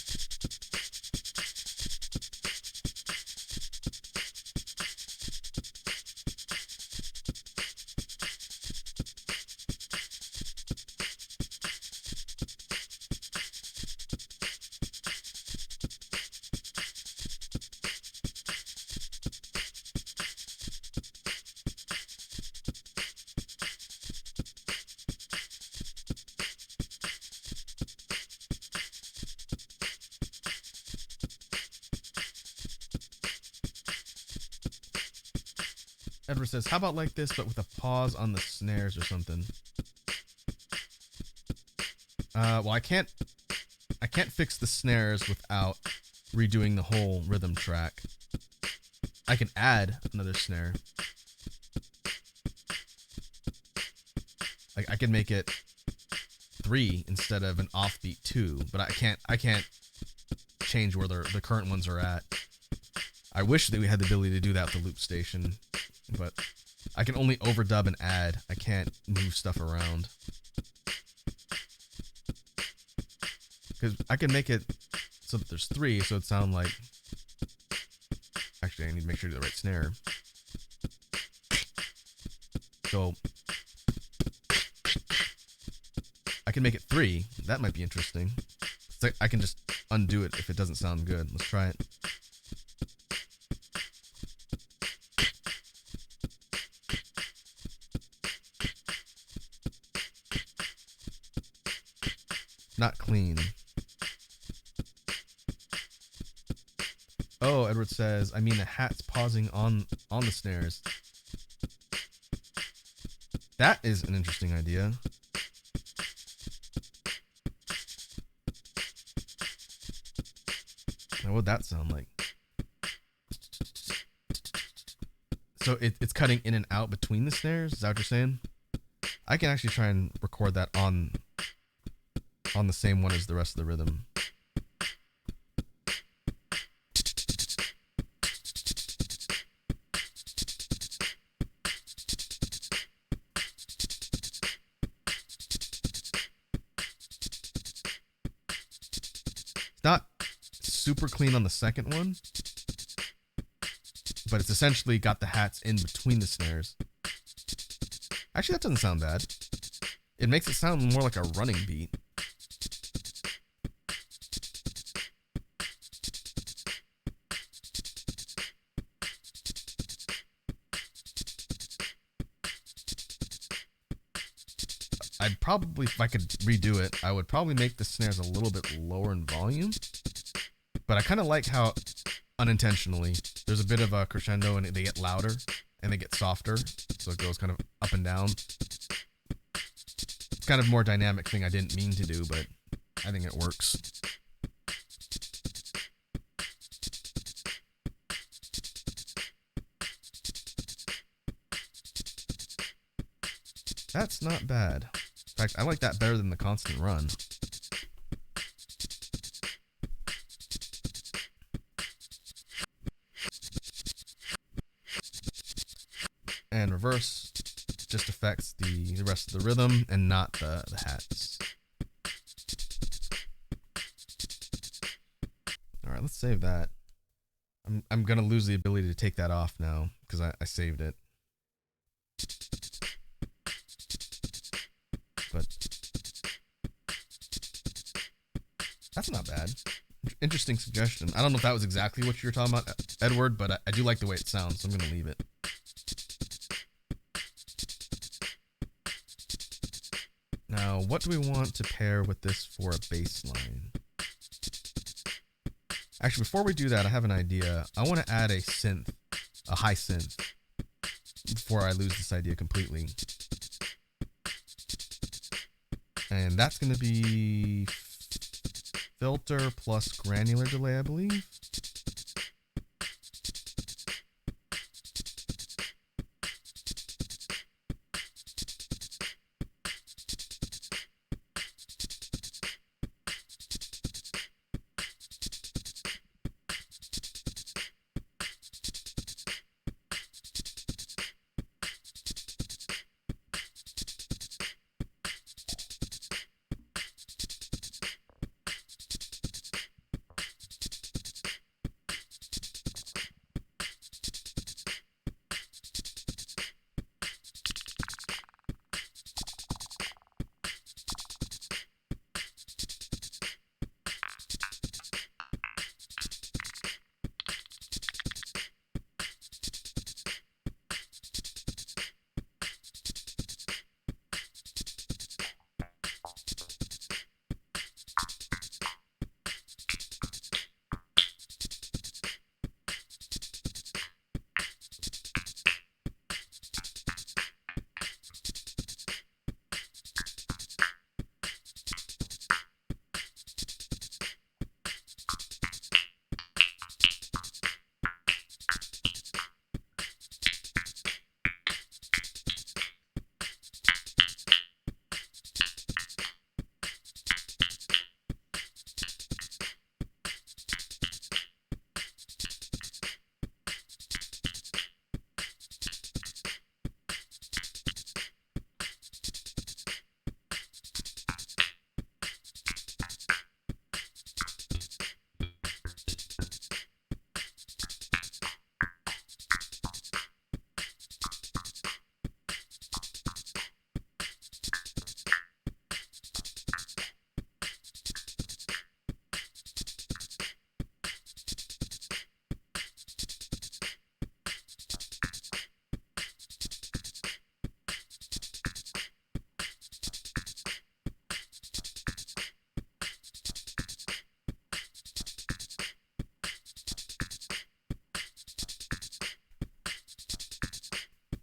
Edward says, how about like this, but with a pause on the snares or something? Well, I can't fix the snares without redoing the whole rhythm track. I can add another snare. Like I can make it 3 instead of an offbeat 2, but I can't change where the current ones are at. I wish that we had the ability to do that with the loop station, but I can only overdub and add. I can't move stuff around. Because I can make it so that there's 3, so it sounds like... Actually, I need to make sure to do the right snare. So... I can make it 3. That might be interesting. So I can just undo it if it doesn't sound good. Let's try it. Not clean. Oh, Edward says, I mean the hat's pausing on the snares. That is an interesting idea. Now, what would that sound like? So it's cutting in and out between the snares? Is that what you're saying? I can actually try and record that on the same one as the rest of the rhythm. It's not super clean on the second one, but it's essentially got the hats in between the snares. Actually, that doesn't sound bad. It makes it sound more like a running beat. I'd probably, if I could redo it, I would probably make the snares a little bit lower in volume. But I kind of like how, unintentionally, there's a bit of a crescendo and they get louder and they get softer. So it goes kind of up and down. It's kind of a more dynamic thing I didn't mean to do, but I think it works. That's not bad. In fact, I like that better than the constant run. And reverse just affects the rest of the rhythm and not the hats. Alright, let's save that. I'm gonna lose the ability to take that off now because I saved it. But that's not bad. Interesting suggestion. I don't know if that was exactly what you were talking about, Edward, but I do like the way it sounds, so I'm going to leave it. Now, what do we want to pair with this for a bass line? Actually, before we do that, I have an idea. I want to add a synth, a high synth, before I lose this idea completely. And that's going to be filter plus granular delay, I believe.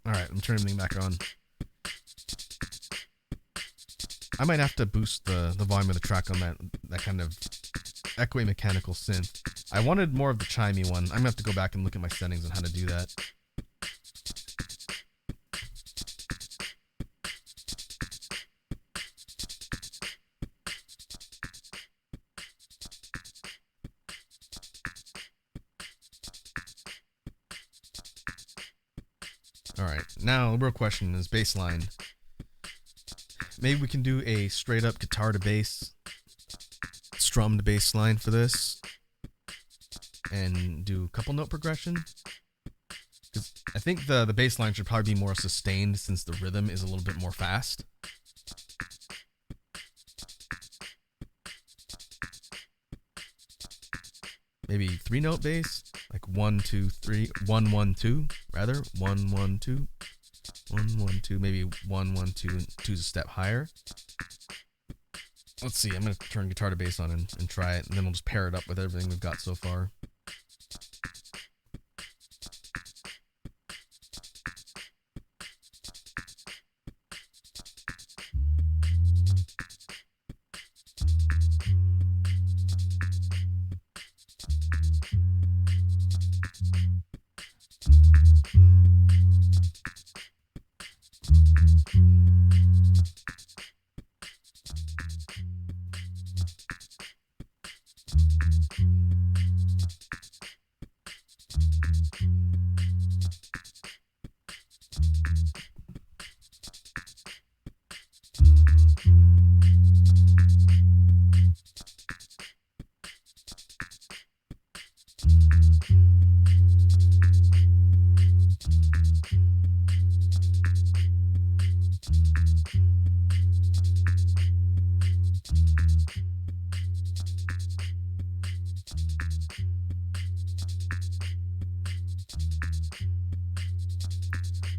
Alright, I'm turning everything back on. I might have to boost the volume of the track on that kind of echoey mechanical synth. I wanted more of the chimey one. I'm gonna have to go back and look at my settings on how to do that. Alright, now the real question is bass line. Maybe we can do a straight up guitar to bass, strummed bass line for this, and do a couple note progression. Because I think the bass line should probably be more sustained since the rhythm is a little bit more fast. Maybe 3-note bass, like 1 2 3 1 1 2 rather 1 1 2 1 1 2, maybe 1 1 2 and 2's a step higher. Let's see, I'm gonna turn guitar to bass on and try it, and then we'll just pair it up with everything we've got so far.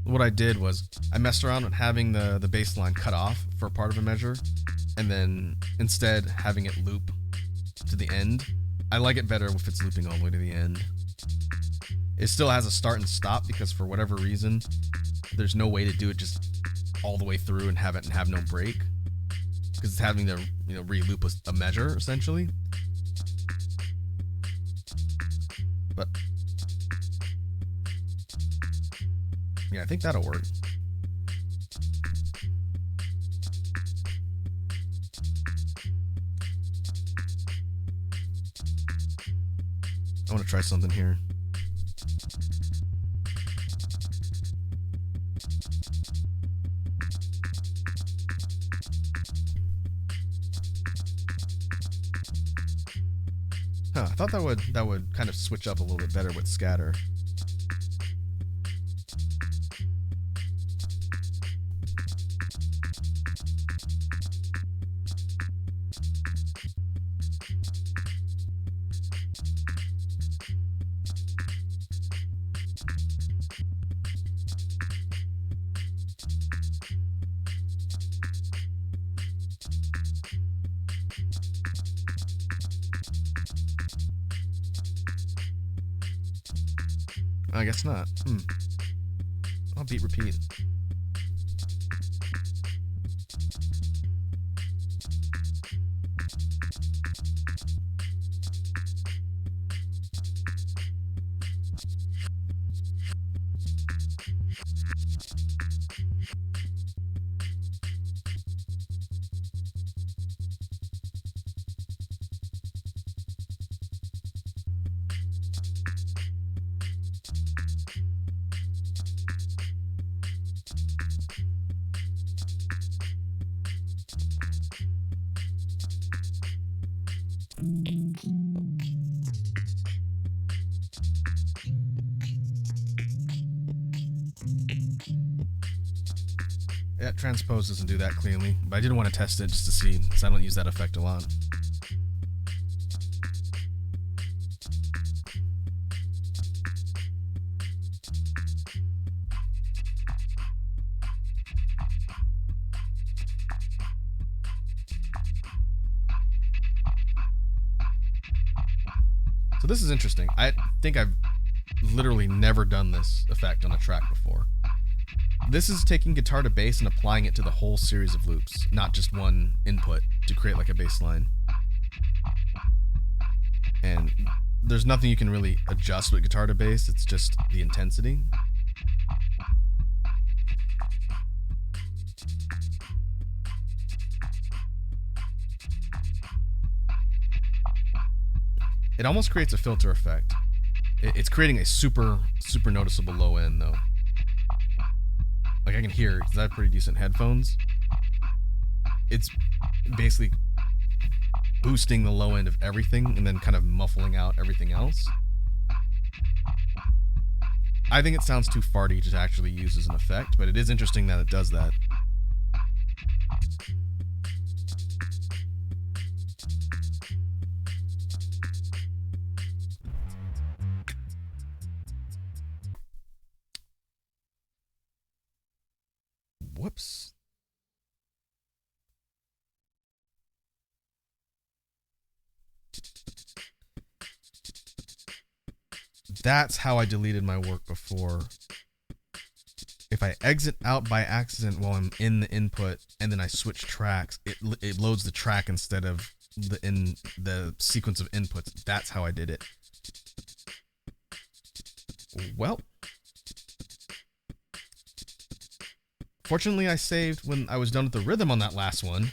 What I did was I messed around with having the bass line cut off for part of a measure, and then instead having it loop to the end. I like it better if it's looping all the way to the end. It still has a start and stop because for whatever reason, there's no way to do it just all the way through and have no break, because it's having to re-loop a measure essentially. But yeah, I think that'll work. I want to try something here. Huh, I thought that would kind of switch up a little bit better with scatter. I guess not. I'll beat repeat. Yeah, transpose doesn't do that cleanly, but I did want to test it just to see, because I don't use that effect a lot. So this is interesting. I think I've literally never done this effect on a track before. This is taking guitar to bass and applying it to the whole series of loops, not just one input to create like a bass line. And there's nothing you can really adjust with guitar to bass, it's just the intensity. It almost creates a filter effect. It's creating a super noticeable low end though. Like I can hear it because I have pretty decent headphones. It's basically boosting the low end of everything and then kind of muffling out everything else. I think it sounds too farty to actually use as an effect, but it is interesting that it does that. Whoops. That's how I deleted my work before. If I exit out by accident while I'm in the input and then I switch tracks, it loads the track instead of the sequence of inputs. That's how I did it. Well, fortunately I saved when I was done with the rhythm on that last one,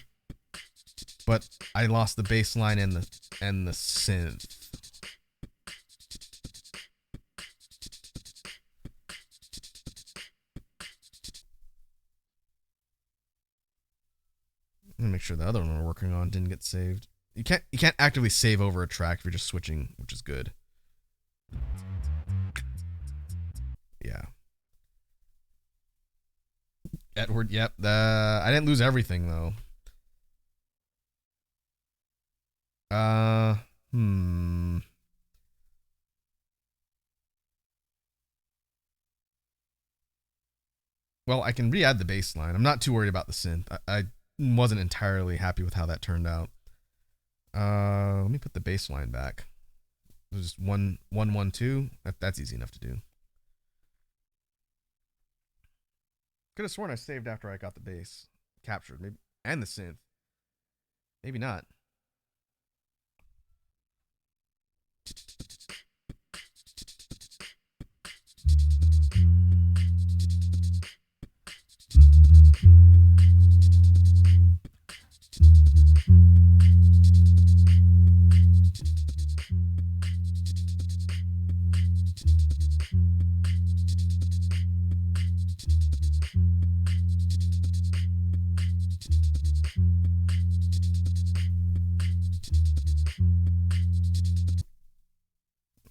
but I lost the bass line and the synth. Let me make sure the other one we're working on didn't get saved. You can't actively save over a track if you're just switching, which is good. Yeah. Edward, yep. I didn't lose everything though. Well, I can re-add the bass line. I'm not too worried about the synth. I wasn't entirely happy with how that turned out. Let me put the bass line back. It was 1 1 1 2. That's easy enough to do. Could have sworn I saved after I got the bass captured, maybe, and the synth. Maybe not.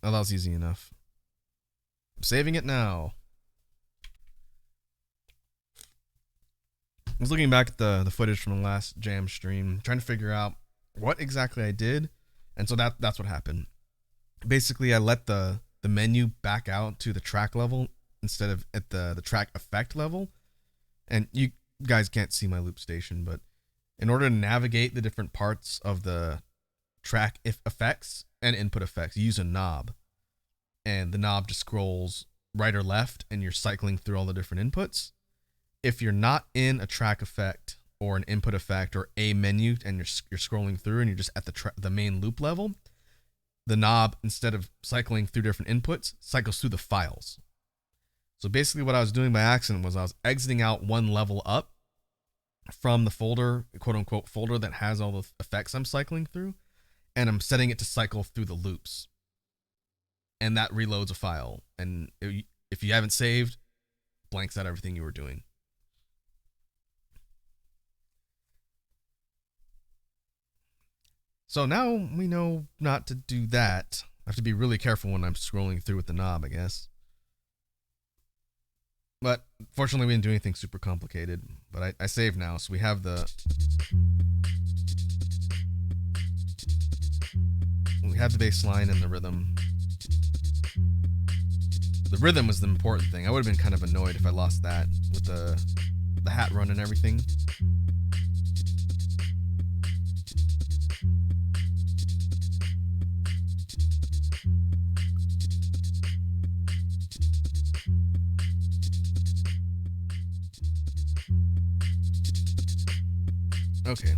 Oh, that was easy enough. I'm saving it now. I was looking back at the footage from the last jam stream, trying to figure out what exactly I did, and so that's what happened. Basically, I let the menu back out to the track level instead of at the track effect level, and you guys can't see my loop station, but in order to navigate the different parts of the track effects and input effects, you use a knob, and the knob just scrolls right or left, and you're cycling through all the different inputs. If you're not in a track effect or an input effect or a menu, and you're scrolling through and you're just at the main loop level, the knob, instead of cycling through different inputs, cycles through the files. So basically what I was doing by accident was I was exiting out one level up from the folder, quote unquote folder, that has all the effects I'm cycling through, and I'm setting it to cycle through the loops. And that reloads a file. And if you haven't saved, blanks out everything you were doing. So now we know not to do that. I have to be really careful when I'm scrolling through with the knob, I guess. But fortunately, we didn't do anything super complicated. But I saved now, so we have the bass line and the rhythm. The rhythm was the important thing. I would have been kind of annoyed if I lost that with the hat run and everything. Okay.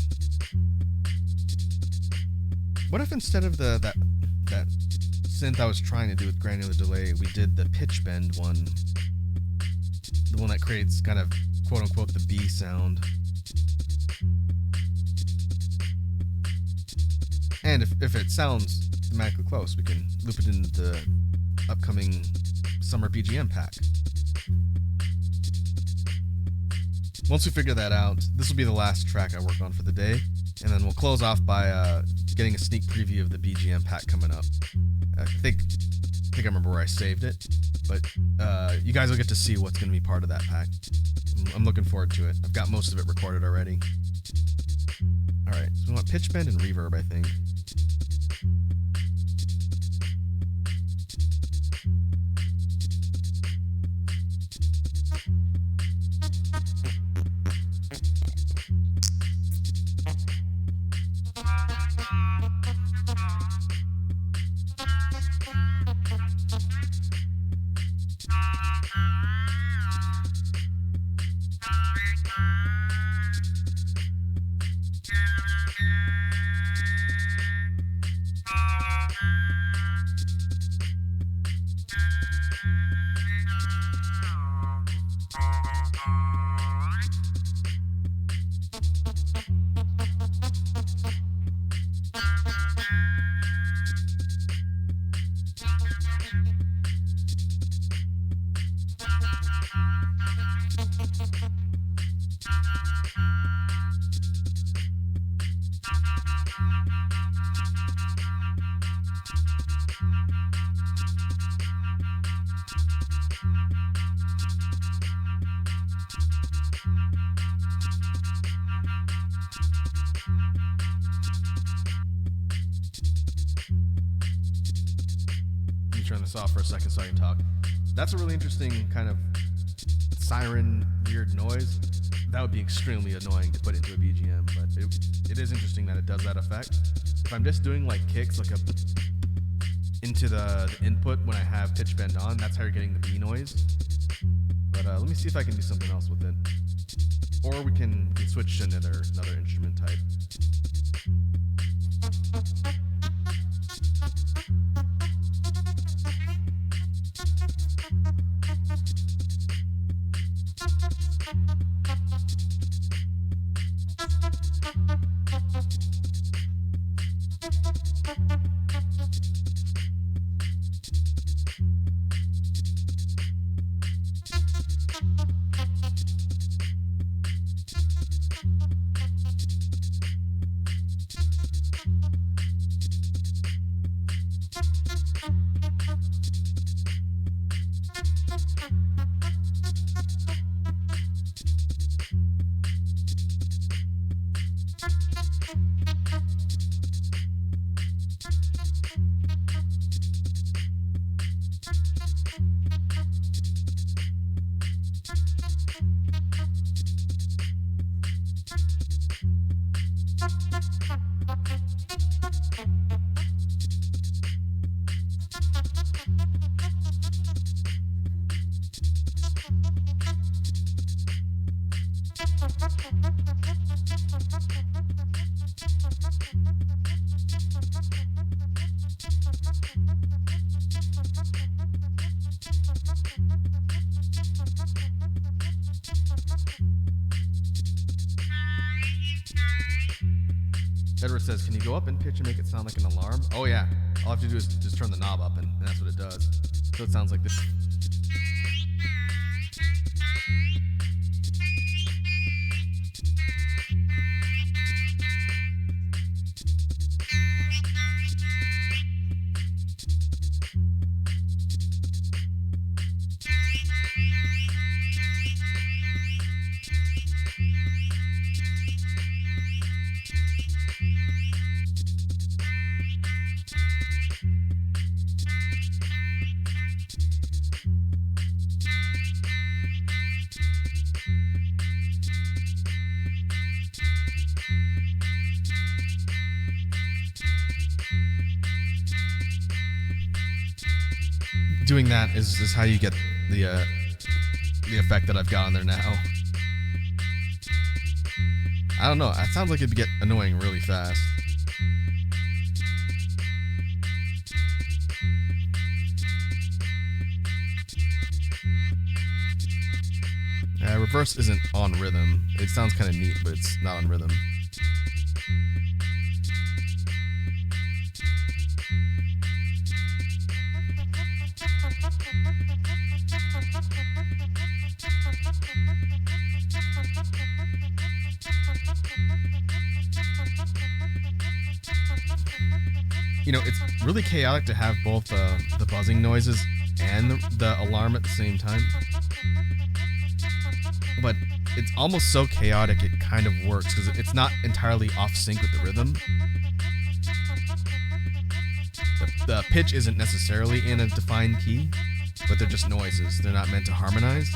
What if instead of that synth I was trying to do with granular delay, we did the pitch bend one, the one that creates kind of quote unquote the B sound. And if it sounds thematically close, we can loop it into the upcoming summer BGM pack. Once we figure that out, this will be the last track I work on for the day, and then we'll close off by getting a sneak preview of the BGM pack coming up. I think I remember where I saved it, but you guys will get to see what's going to be part of that pack. I'm looking forward to it. I've got most of it recorded already. Alright, so we want pitch bend and reverb, I think. Turn this off for a second so I can talk. That's a really interesting kind of siren weird noise. That would be extremely annoying to put into a BGM, but it is interesting that it does that effect. If I'm just doing like kicks, like a into the input when I have pitch bend on, that's how you're getting the B noise. But let me see if I can do something else with it. Or we can switch to another instrument type. Edward says, can you go up in pitch and make it sound like an alarm? Oh yeah, all I have to do is just turn the knob up and that's what it does. So it sounds like this. Doing that is how you get the effect that I've got on there now. I don't know. It sounds like it'd get annoying really fast. Reverse isn't on rhythm. It sounds kind of neat, but it's not on rhythm. You know, it's really chaotic to have both the buzzing noises and the alarm at the same time. But it's almost so chaotic it kind of works because it's not entirely off sync with the rhythm. The pitch isn't necessarily in a defined key, but they're just noises. They're not meant to harmonize.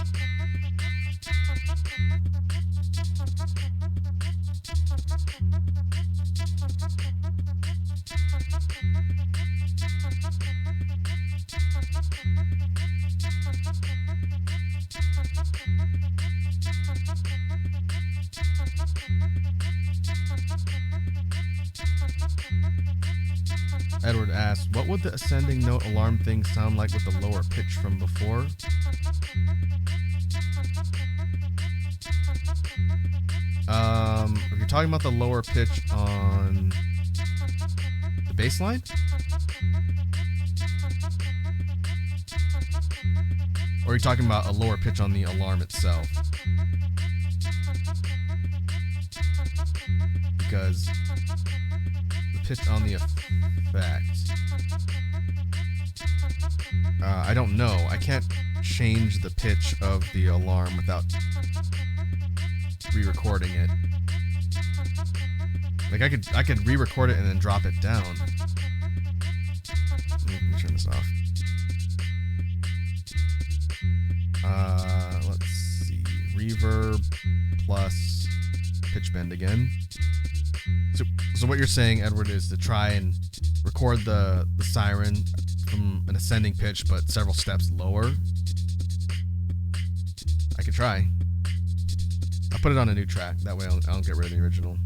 Edward asks, what would the ascending note alarm thing sound like with the lower pitch from before? If you're talking about the lower pitch on the bass line? Or are you talking about a lower pitch on the alarm itself? Because the pitch on the effect, I don't know. I can't change the pitch of the alarm without re-recording it. Like I could re-record it and then drop it down. Let me turn this off. Let's see. Reverb plus pitch bend again. So what you're saying, Edward, is to try and record the siren from an ascending pitch, but several steps lower. I could try. I'll put it on a new track. That way I don't get rid of the original.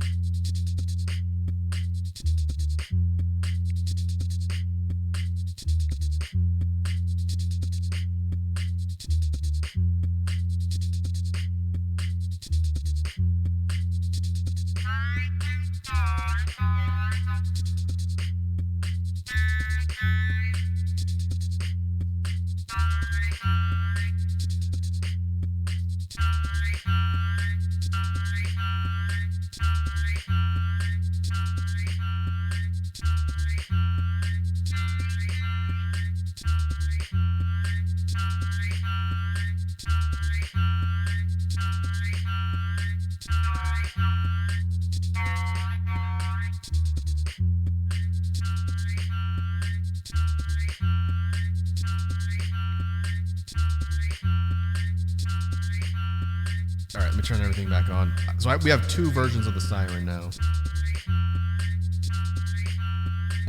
Alright, let me turn everything back on. So we have two versions of the siren now.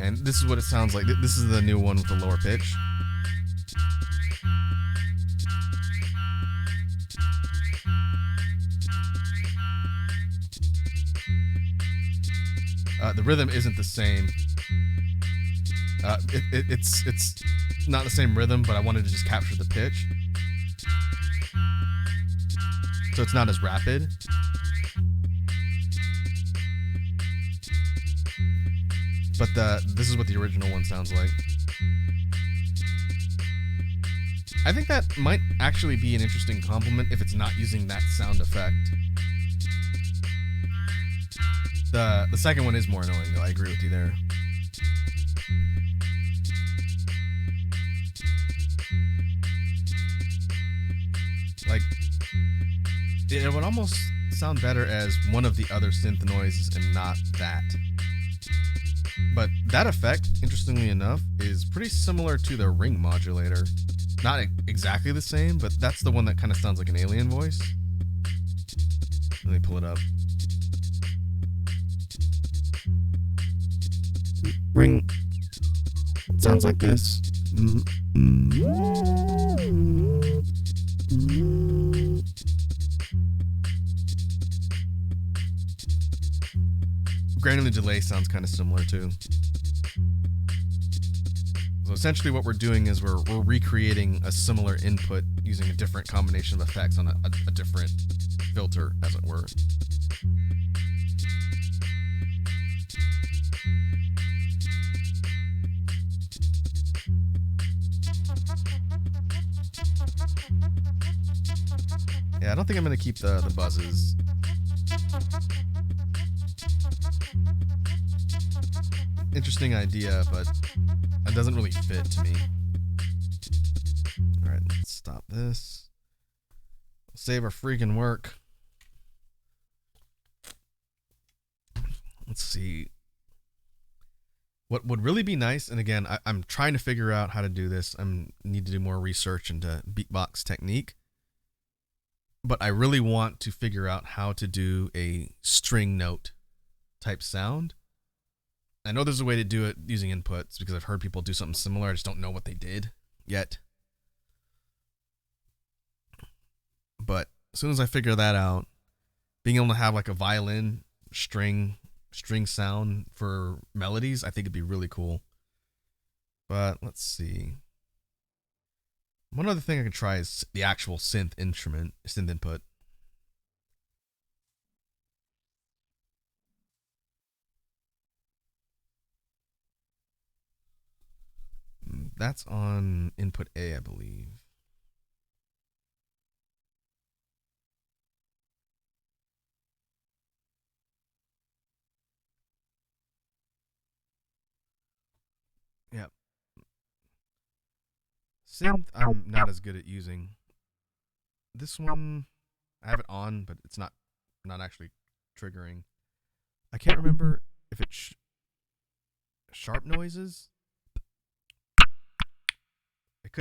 And this is what it sounds like. This is the new one with the lower pitch. The rhythm isn't the same. It's not the same rhythm, but I wanted to just capture the pitch. So it's not as rapid. But this is what the original one sounds like. I think that might actually be an interesting compliment if it's not using that sound effect. The second one is more annoying, though. I agree with you there. Like, it would almost sound better as one of the other synth noises and not that. But that effect, interestingly enough, is pretty similar to the ring modulator. Not exactly the same, but that's the one that kind of sounds like an alien voice. Let me pull it up. Ring. It sounds like this. granular delay sounds kind of similar too. So essentially what we're doing is we're recreating a similar input using a different combination of effects on a different filter, as it were. Yeah, I don't think I'm going to keep the buzzes. Interesting idea, but it doesn't really fit to me. Alright, let's stop this. Save our freaking work. Let's see. What would really be nice, and again, I'm trying to figure out how to do this. I need to do more research into Beatbox technique. But I really want to figure out how to do a string note type sound. I know there's a way to do it using inputs because I've heard people do something similar. I just don't know what they did yet. But as soon as I figure that out, being able to have like a violin string sound for melodies, I think it'd be really cool. But let's see. One other thing I could try is the actual synth input. That's on input A, I believe. Yep. Synth, I'm not as good at using. This one, I have it on, but it's not actually triggering. I can't remember if it's sharp noises. It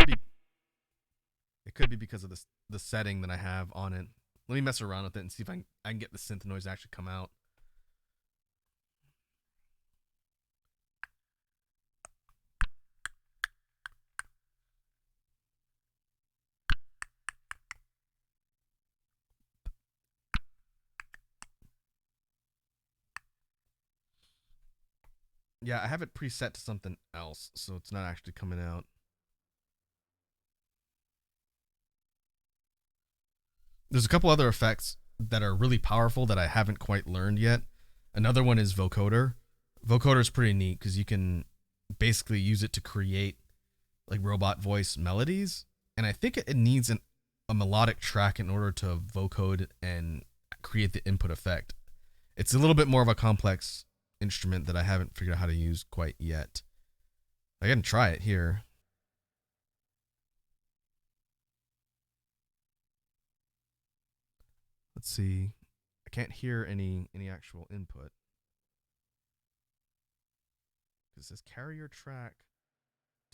could be because of the setting that I have on it. Let me mess around with it and see if I can get the synth noise to actually come out. Yeah, I have it preset to something else, so it's not actually coming out. There's a couple other effects that are really powerful that I haven't quite learned yet. Another one is Vocoder. Vocoder is pretty neat because you can basically use it to create like robot voice melodies. And I think it needs a melodic track in order to vocode and create the input effect. It's a little bit more of a complex instrument that I haven't figured out how to use quite yet. I can try it here. Let's see. I can't hear any actual input. It says carrier track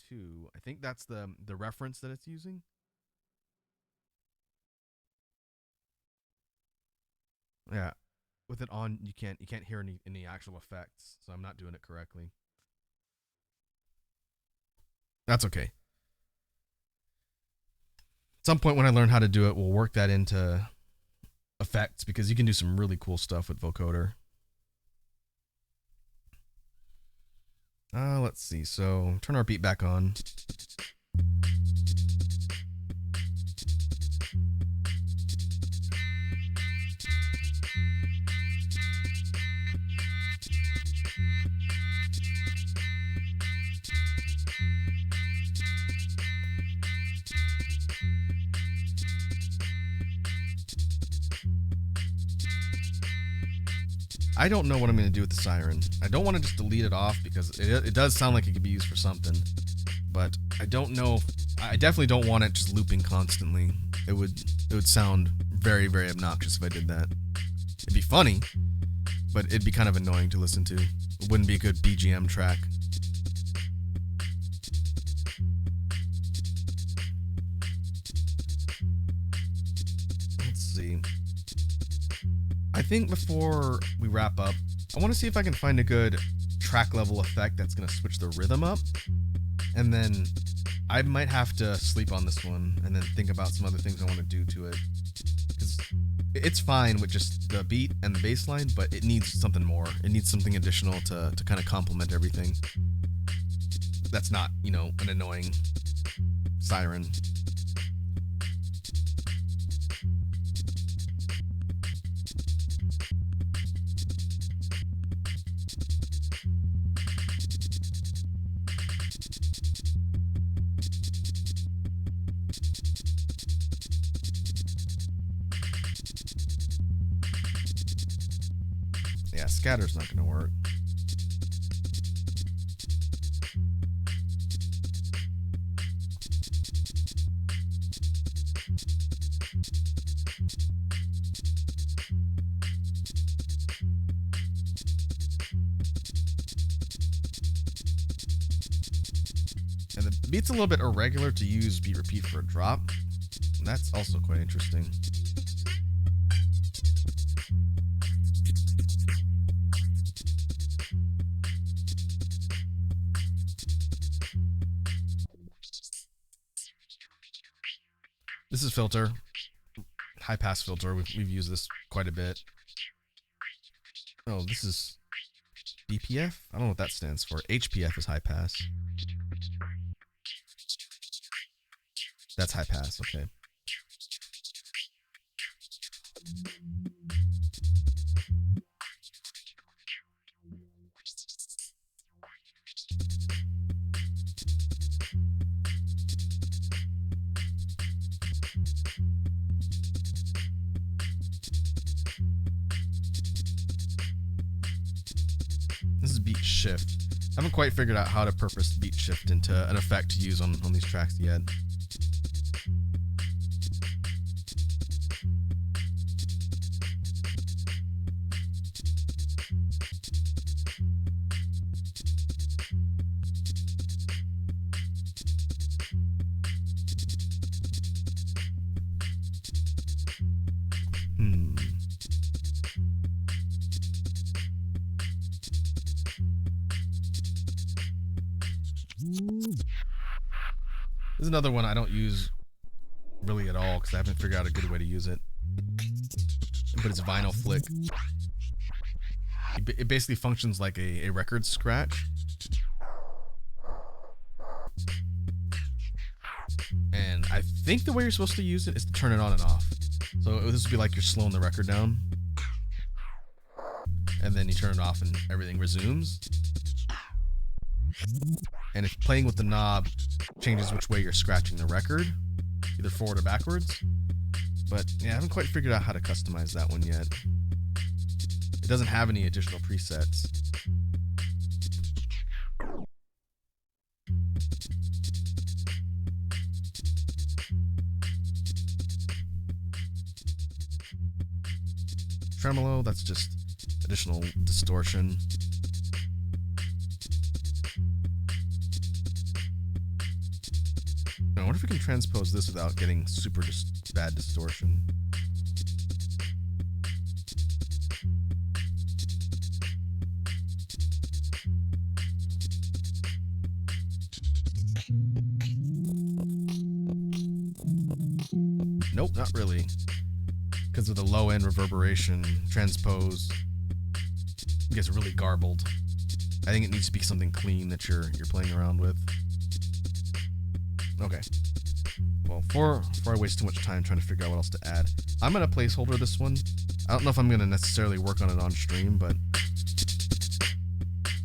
2. I think that's the reference that it's using. Yeah. With it on, you can't hear any actual effects, so I'm not doing it correctly. That's okay. At some point when I learn how to do it, we'll work that into effects because you can do some really cool stuff with Vocoder. Let's see. So turn our beat back on. I don't know what I'm going to do with the siren. I don't want to just delete it off because it does sound like it could be used for something. But I don't know. I definitely don't want it just looping constantly. It would sound very, very obnoxious if I did that. It'd be funny, but it'd be kind of annoying to listen to. It wouldn't be a good BGM track. Let's see. I think before we wrap up, I want to see if I can find a good track level effect that's going to switch the rhythm up. And then I might have to sleep on this one and then think about some other things I want to do to it. Because it's fine with just the beat and the bass line, but it needs something more. It needs something additional to kind of complement everything. That's not, you know, an annoying siren. Yeah, scatter's not going to work. And the beat's a little bit irregular to use beat repeat for a drop. And that's also quite interesting. This is filter, high pass filter. We've used this quite a bit. Oh, this is BPF? I don't know what that stands for. HPF is high pass. That's high pass, okay. This is beat shift. I haven't quite figured out how to purpose beat shift into an effect to use on these tracks yet. This is another one I don't use really at all because I haven't figured out a good way to use it. But it's vinyl flick. It basically functions like a record scratch. And I think the way you're supposed to use it is to turn it on and off. So this would be like you're slowing the record down. And then you turn it off and everything resumes. And if playing with the knob changes which way you're scratching the record, either forward or backwards. But yeah, I haven't quite figured out how to customize that one yet. It doesn't have any additional presets. Tremolo, that's just additional distortion. I wonder if we can transpose this without getting super bad distortion. Nope, not really. Because of the low end reverberation, transpose gets really garbled. I think it needs to be something clean that you're playing around with. Okay. Well, before I waste too much time trying to figure out what else to add, I'm gonna placeholder this one. I don't know if I'm gonna necessarily work on it on stream, but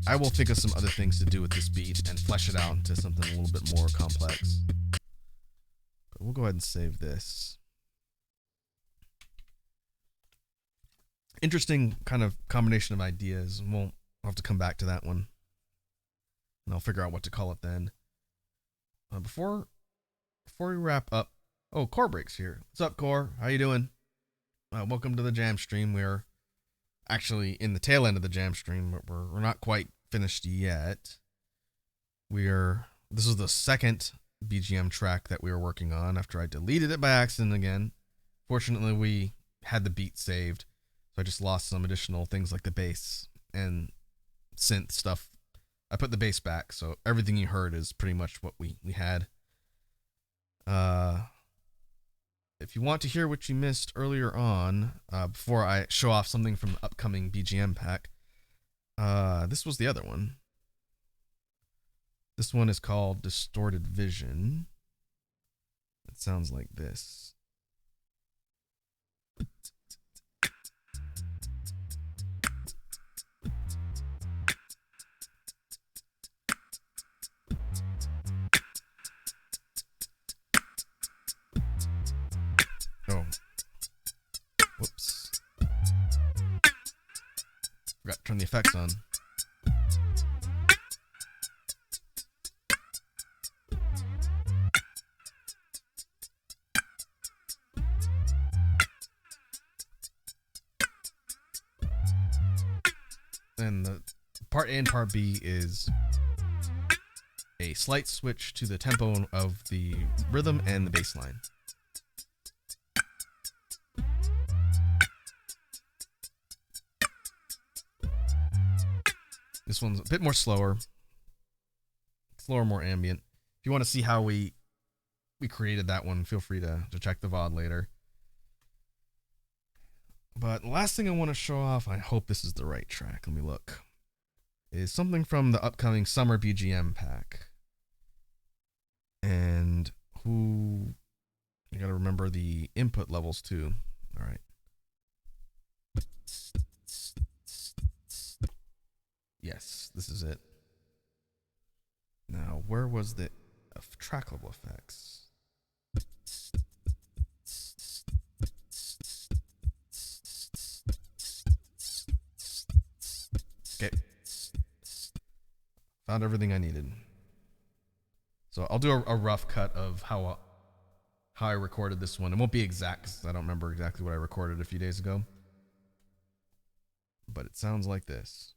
I will think of some other things to do with this beat and flesh it out into something a little bit more complex. But we'll go ahead and save this. Interesting kind of combination of ideas, and I'll have to come back to that one. And I'll figure out what to call it then. Before we wrap up, oh, Core Break's here. What's up, Core? How you doing? Welcome to the jam stream. We're actually in the tail end of the jam stream, but we're not quite finished yet. This is the second BGM track that we were working on after I deleted it by accident again. Fortunately, we had the beat saved, so I just lost some additional things like the bass and synth stuff. I put the bass back, so everything you heard is pretty much what we had. if you want to hear what you missed earlier on, before I show off something from the upcoming BGM pack, this was the other one. This one is called Distorted Vision. It sounds like this. Oh. Whoops. Forgot to turn the effects on. And the part A and part B is a slight switch to the tempo of the rhythm and the bass line. This one's a bit more slower, more ambient. If you want to see how we created that one, feel free to check the VOD later. But the last thing I want to show off, I hope this is the right track, let me look, is something from the upcoming summer BGM pack. And you gotta remember the input levels too. All right. Yes, this is it. Now, where was the track level effects? Okay. Found everything I needed. So I'll do a rough cut of how I recorded this one. It won't be exact because I don't remember exactly what I recorded a few days ago. But it sounds like this.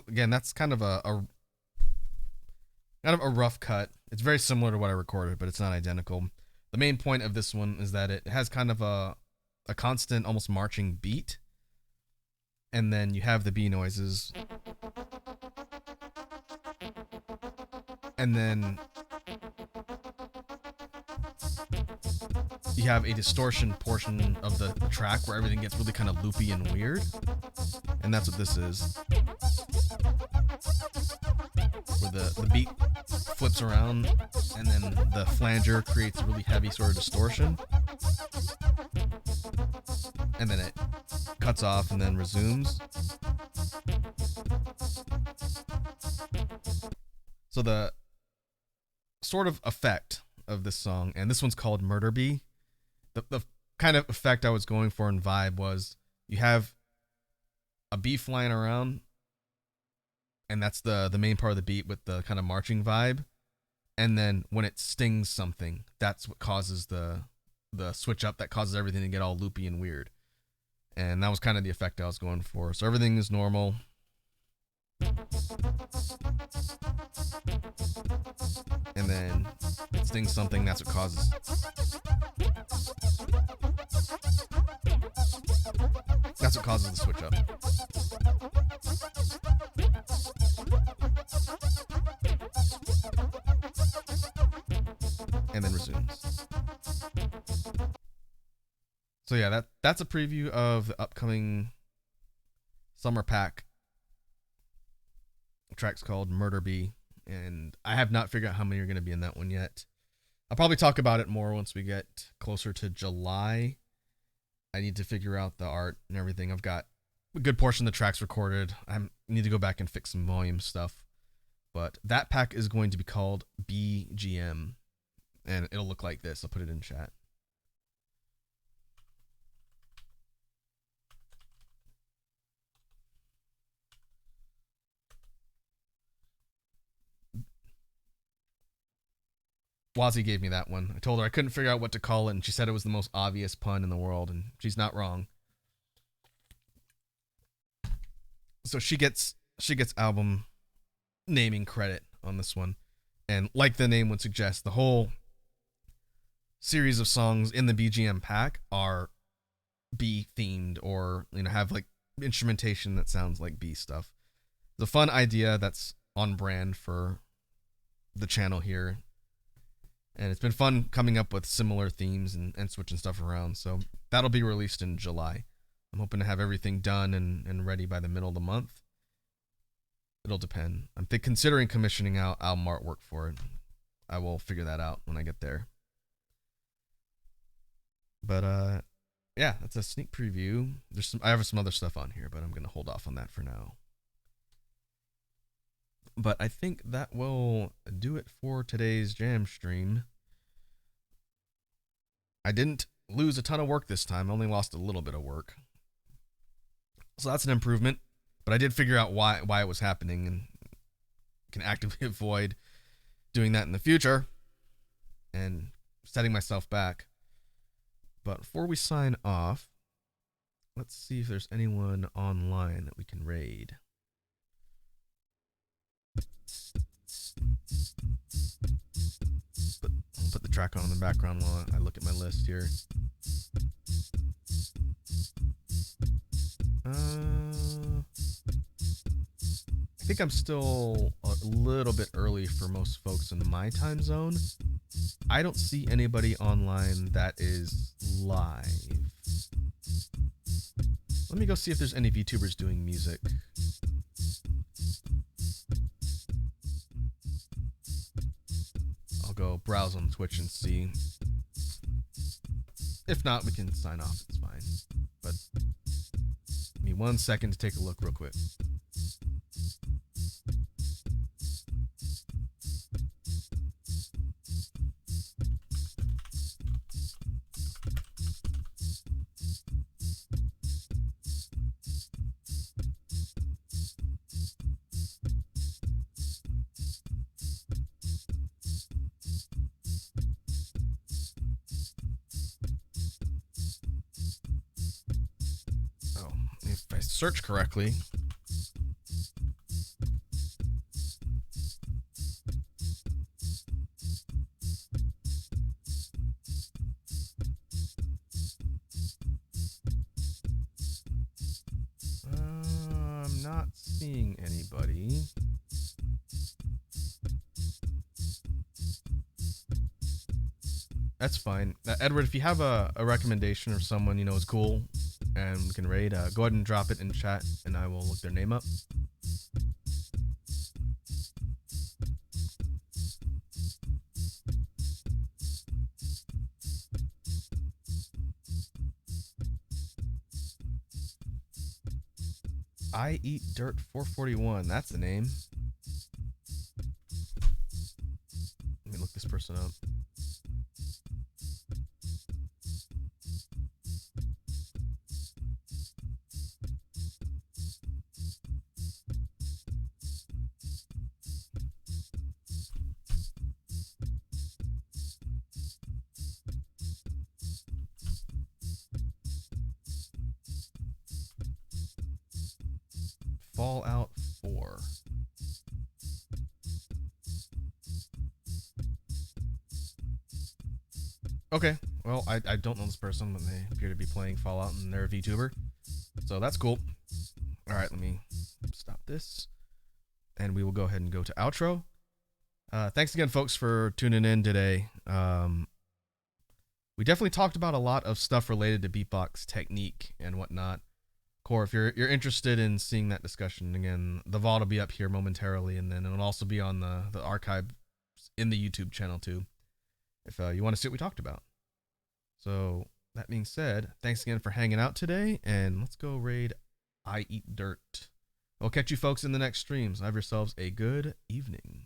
Again, that's kind of a rough cut. It's very similar to what I recorded, but it's not identical. The main point of this one is that it has kind of a constant, almost marching beat, and then you have the B noises, and then you have a distortion portion of the track where everything gets really kind of loopy and weird, and that's what this is. Where the beat flips around and then the flanger creates a really heavy sort of distortion, and then it cuts off and then resumes. So the sort of effect of this song, and this one's called Murder Bee, the kind of effect I was going for in vibe was you have a bee flying around, and that's the main part of the beat with the kind of marching vibe. And then when it stings something, that's what causes the switch up that causes everything to get all loopy and weird. And that was kind of the effect I was going for. So everything is normal. And then it stings something, that's what causes. That's what causes the switch up. So yeah, that's a preview of the upcoming summer pack. The track's called Murder Bee, and I have not figured out how many are going to be in that one yet. I'll probably talk about it more once we get closer to July. I need to figure out the art and everything. I've got a good portion of the tracks recorded. I need to go back and fix some volume stuff. But that pack is going to be called BGM, and it'll look like this. I'll put it in chat. Wazzy gave me that one. I told her I couldn't figure out what to call it, and she said it was the most obvious pun in the world, and she's not wrong. So she gets album naming credit on this one. And like the name would suggest, the whole series of songs in the BGM pack are bee themed, or have like instrumentation that sounds like bee stuff. It's a fun idea that's on brand for the channel here. And it's been fun coming up with similar themes and switching stuff around. So that'll be released in July. I'm hoping to have everything done and ready by the middle of the month. It'll depend. I'm considering commissioning out album artwork for it. I will figure that out when I get there. But yeah, that's a sneak preview. I have some other stuff on here, but I'm gonna hold off on that for now. But I think that will do it for today's jam stream. I didn't lose a ton of work this time. I only lost a little bit of work. So that's an improvement. But I did figure out why it was happening, and can actively avoid doing that in the future and setting myself back. But before we sign off, let's see if there's anyone online that we can raid. I'll put the track on in the background while I look at my list here. I think I'm still a little bit early for most folks in my time zone. I don't see anybody online that is live. Let me go see if there's any VTubers doing music. I'll go browse on Twitch and see. If not, we can sign off. It's fine. But give me 1 second to take a look real quick. If I search correctly. I'm not seeing anybody. That's fine. Edward, if you have a recommendation or someone you know is cool and can raid, go ahead and drop it in chat and I will look their name up. I Eat Dirt 441, that's the name. Let me look this person up. Fallout 4. Okay, well, I don't know this person, but they appear to be playing Fallout and they're a VTuber. So that's cool. Alright, let me stop this. And we will go ahead and go to outro. Thanks again, folks, for tuning in today. we definitely talked about a lot of stuff related to beatbox technique and whatnot. Core, if you're interested in seeing that discussion, again, the VOD will be up here momentarily, and then it'll also be on the archive in the YouTube channel too, if you want to see what we talked about. So that being said, thanks again for hanging out today, and let's go raid I Eat Dirt. I'll catch you folks in the next streams. Have yourselves a good evening.